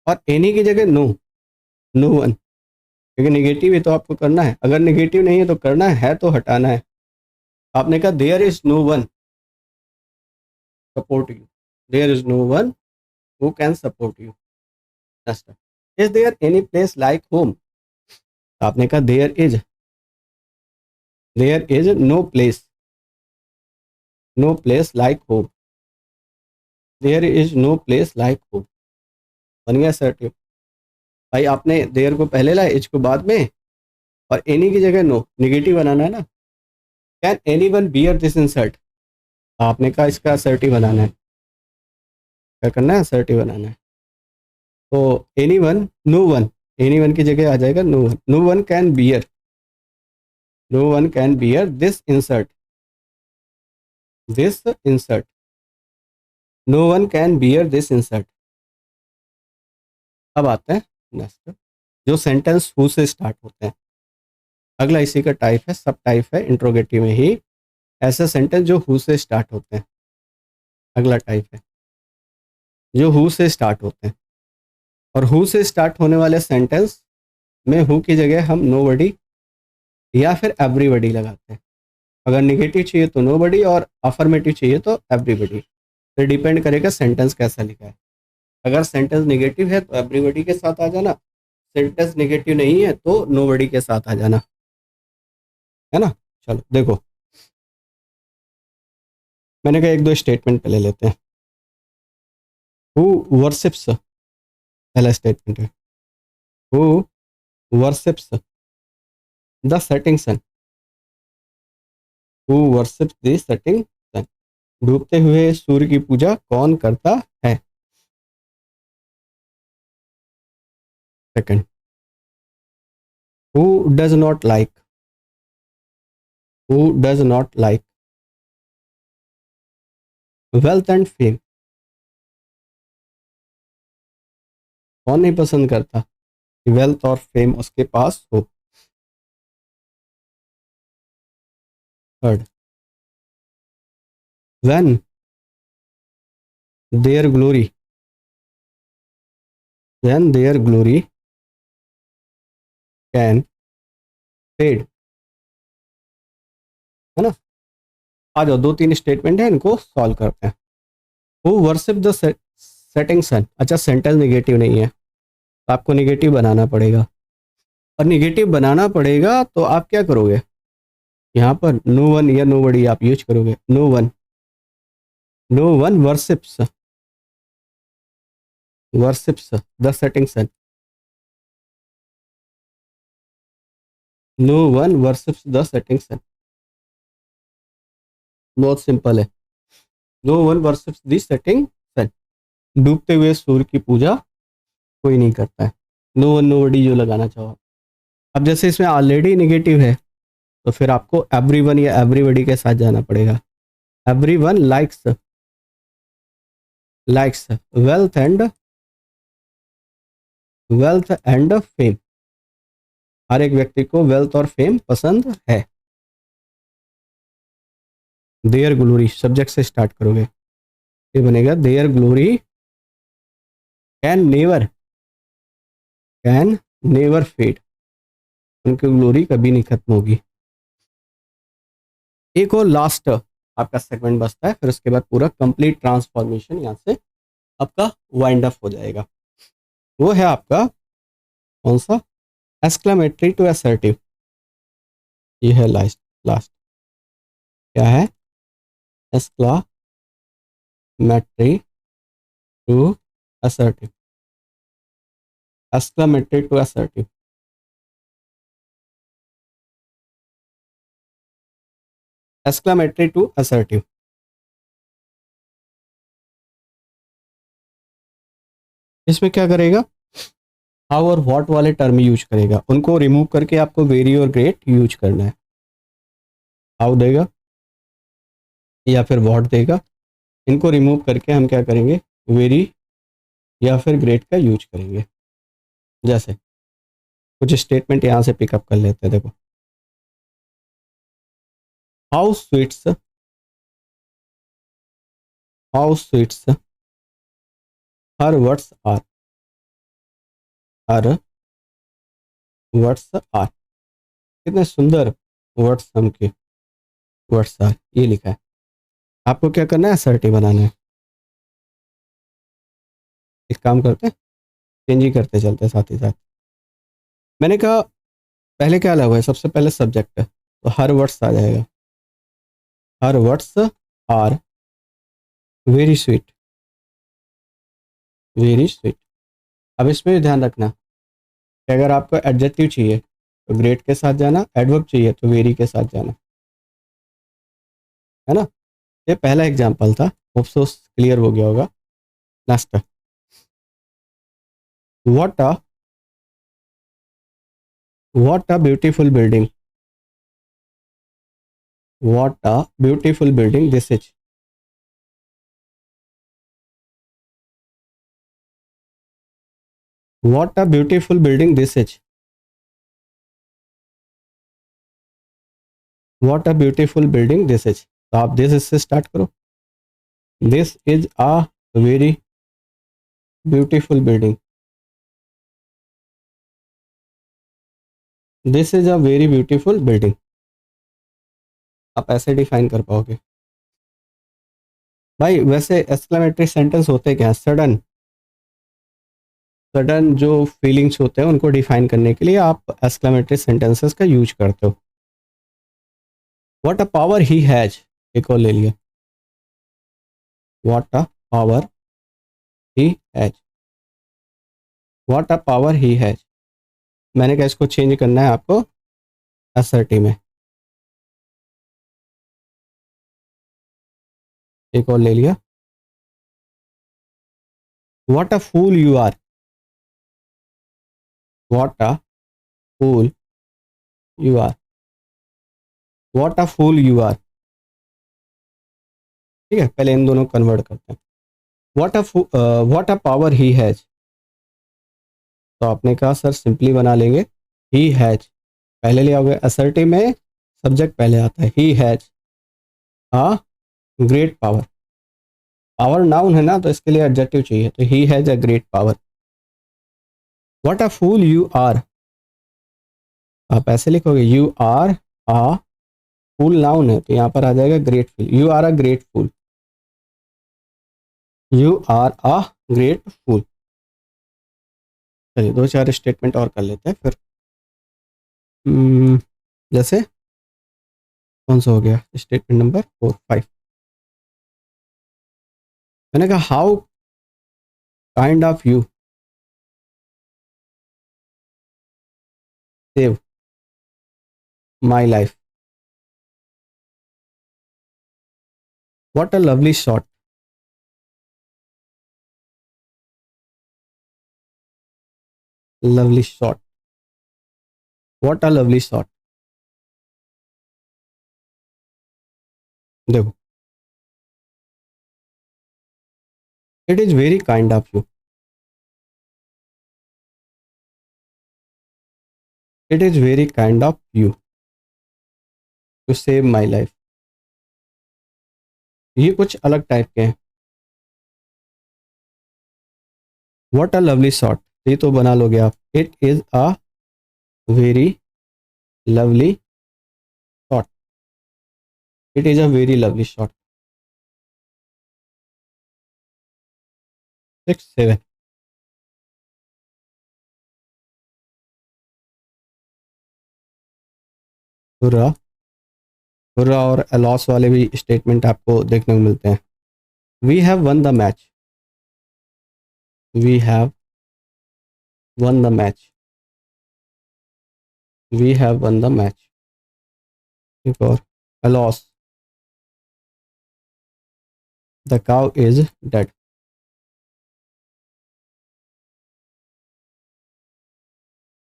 और एनी की जगह नो, नो वन, क्योंकि निगेटिव है तो आपको करना है, अगर निगेटिव नहीं है तो करना है तो हटाना है। आपने कहा there is no one support you, there is no one who can support you. Is there any place like home, आपने कहा there is no place like home, there is no place like home, बन गया असर्टिव। भाई आपने देयर को पहले लाया, इज को बाद में, और एनी की जगह नो, निगेटिव बनाना है ना। Can anyone bear this insult, आपने कहा इसका असर्टिव बनाना है, क्या करना है, असर्टिव बनाना है। तो anyone, no one, anyone की जगह आ जाएगा no one, no one can bear, no one can bear this insult, no one can bear this insult. अब आते हैं नेक्स्ट, जो सेंटेंस हु से स्टार्ट होते हैं। अगला इसी का टाइप है, सब टाइप है इंट्रोगेटिव में ही, ऐसे सेंटेंस जो हु से स्टार्ट होते हैं। अगला टाइप है जो हु से स्टार्ट होते हैं, और हु से स्टार्ट होने वाले सेंटेंस में हु की जगह हम नोबडी या फिर एवरीबडी लगाते हैं। अगर निगेटिव चाहिए तो नोबडी, और अफर्मेटिव चाहिए तो एवरीबडी। तो डिपेंड करेगा सेंटेंस कैसा लिखा है। अगर सेंटेंस निगेटिव है तो एवरीबडी के साथ आ जाना, सेंटेंस निगेटिव नहीं है तो नोबडी के साथ आ जाना, है ना। चलो देखो, मैंने कहा एक दो स्टेटमेंट पहले लेते हैं। हु वर्शिप्स, पहला स्टेटमेंट है, who worships the setting sun, who worships the setting sun, डूबते हुए सूर्य की पूजा कौन करता है। Second, who does not like, who does not like wealth and fame, कौन नहीं पसंद करता कि वेल्थ और फेम उसके पास हो। Third, when their glory, when their glory can fade, है ना। आ जाओ, दो तीन स्टेटमेंट है, इनको सॉल्व करते हैं। Who worship the setting sun, अच्छा सेंटेंस निगेटिव नहीं है तो आपको निगेटिव बनाना पड़ेगा, और निगेटिव बनाना पड़ेगा तो आप क्या करोगे, यहाँ पर नो वन या नो बडी आप यूज करोगे। No one, no one worships, worships the setting sun, no one worships the setting sun, बहुत सिंपल है। No one worships the setting sun, डूबते हुए सूर्य की पूजा कोई नहीं करता है। नो वन नो बडी जो लगाना चाहो। अब जैसे इसमें ऑलरेडी निगेटिव है तो फिर आपको एवरीवन या एवरीबडी के साथ जाना पड़ेगा। Everyone likes, likes wealth and fame, हर एक व्यक्ति को वेल्थ और फेम पसंद है। देयर ग्लोरी, सब्जेक्ट से स्टार्ट करोगे, ये बनेगा their glory can never fade, उनकी ग्लोरी कभी नहीं खत्म होगी। एक और लास्ट आपका सेगमेंट बचता है, फिर उसके बाद पूरा कंप्लीट ट्रांसफॉर्मेशन यहाँ से आपका वाइंड अप हो जाएगा। वो है आपका कौन सा, एक्सक्लेमेटरी टू असर्टिव। ये है लास्ट, लास्ट क्या है, exclamatory to assertive, exclamatory to assertive. Exclamatory to assertive, इसमें क्या करेगा, हाउ और व्हाट वाले टर्म यूज करेगा, उनको रिमूव करके आपको वेरी और ग्रेट यूज करना है। हाउ देगा या फिर व्हाट देगा, इनको रिमूव करके हम क्या करेंगे, वेरी या फिर ग्रेट का यूज करेंगे। जैसे कुछ स्टेटमेंट यहाँ से पिकअप कर लेते हैं, देखो। How sweets, how sweets her words are, her words are. कितने सुंदर वर्ड्स हम के वर्ड्स आर, ये लिखा है। आपको क्या करना है, असर्टिव बनाना है। एक काम करते हैं, चेंज ही करते चलते हैं साथ ही साथ। मैंने कहा पहले क्या लगा है, सबसे पहले सब्जेक्ट है तो हर वर्ड्स आ जाएगा। Her words are very sweet, very sweet. अब इसमें भी ध्यान रखना कि अगर आपको एडजेक्टिव चाहिए तो ग्रेट के साथ जाना, एडवर्ब चाहिए तो वेरी के साथ जाना, है ना। ये पहला एग्जाम्पल था, अफसोस क्लियर हो गया होगा। Next, what a beautiful building, what a beautiful building this is. What a beautiful building this is. What a beautiful building this is, तो आप दिस से स्टार्ट करो। This is a very beautiful building, this is a very beautiful building. आप ऐसे डिफाइन कर पाओगे। भाई वैसे एक्सक्लेमेटरी सेंटेंस होते क्या, सडन सडन जो फीलिंग्स होते हैं उनको डिफाइन करने के लिए आप एक्सक्लेमेटरी सेंटेंसेस का यूज करते हो। What a power he has, एक और ले लिया। What a power he has, what a power he has. मैंने कहा इसको चेंज करना है आपको असर्टिव में। एक और ले लिया। What a fool you are, what a fool you are, what a fool you are. ठीक है, पहले इन दोनों कन्वर्ट करते हैं। What a power he has, तो आपने कहा सर सिंपली बना लेंगे। ही हैज पहले ले आओगे, असर्टिव में सब्जेक्ट पहले आता है। He has a great power, power noun है ना तो इसके लिए एडजेक्टिव चाहिए, तो he has a great power. What a fool you are, आप ऐसे लिखोगे you are a fool noun है तो यहाँ पर आ जाएगा grateful, you are a grateful, you are a grateful. चलिए दो चार स्टेटमेंट और कर लेते हैं फिर। हम्म, जैसे कौन सा हो गया, स्टेटमेंट नंबर 4 5। मैंने कहा how kind of you save my life, what a lovely shot, lovely shot, what a lovely shot. देखो, it is very kind of you, it is very kind of you to save my life. ये कुछ अलग टाइप के हैं। व्हाट अ लवली शॉट, ये तो बना लोगे आप, it is a very lovely shot, it is a very lovely shot. 6 7। Hurrah, hurrah और अलॉस वाले भी स्टेटमेंट आपको देखने को मिलते हैं। We have won the match, we have won the match, we have won the match. एक और, alas, the cow is dead,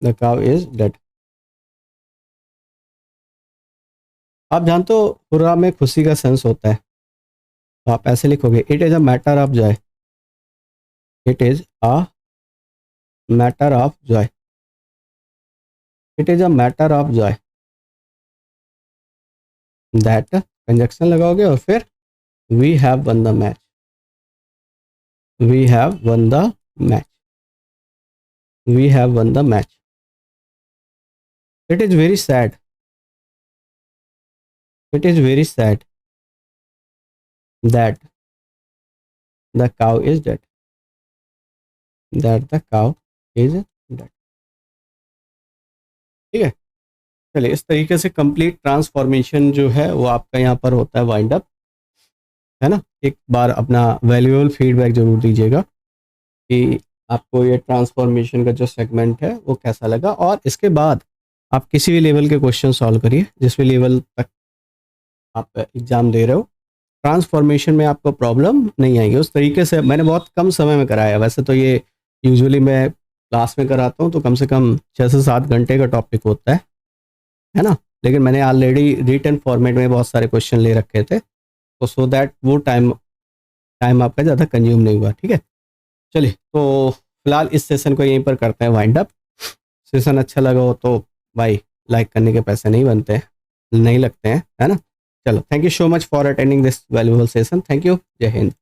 the cow is dead. आप जानते हो हुर्रा में खुशी का सेंस होता है, तो आप ऐसे लिखोगे it is a matter of joy, it is a matter of joy, it is a matter of joy. That conjunction लगाओगे और फिर we have won the match, we have won the match. we have won the match. It is very sad. It is very sad that the cow is dead. That the cow is dead. ठीक है, चलिए इस तरीके से कंप्लीट ट्रांसफॉर्मेशन जो है वो आपका यहाँ पर होता है वाइंड अप, है ना। एक बार अपना वैल्यूएबल फीडबैक जरूर दीजिएगा कि आपको ये ट्रांसफॉर्मेशन का जो सेगमेंट है वो कैसा लगा, और इसके बाद आप किसी भी लेवल के क्वेश्चन सॉल्व करिए जिस भी लेवल तक आप एग्ज़ाम दे रहे हो। ट्रांसफॉर्मेशन में आपको प्रॉब्लम नहीं आएगी। उस तरीके से मैंने बहुत कम समय में कराया, वैसे तो ये यूजुअली मैं क्लास में कराता हूँ तो कम से कम 6 से 7 घंटे का टॉपिक होता है ना, लेकिन मैंने ऑलरेडी रिटन फॉर्मेट में बहुत सारे क्वेश्चन ले रखे थे, तो सो दैट वो टाइम आपका ज़्यादा कंज्यूम नहीं हुआ। ठीक है, चलिए तो फिलहाल इस सेशन को यहीं पर करते हैं वाइंड अप। सेशन अच्छा लगा हो तो भाई लाइक करने के पैसे नहीं बनते हैं, नहीं लगते हैं, है ना। चलो, thank you so much for attending this valuable session. Thank you, जय हिंद।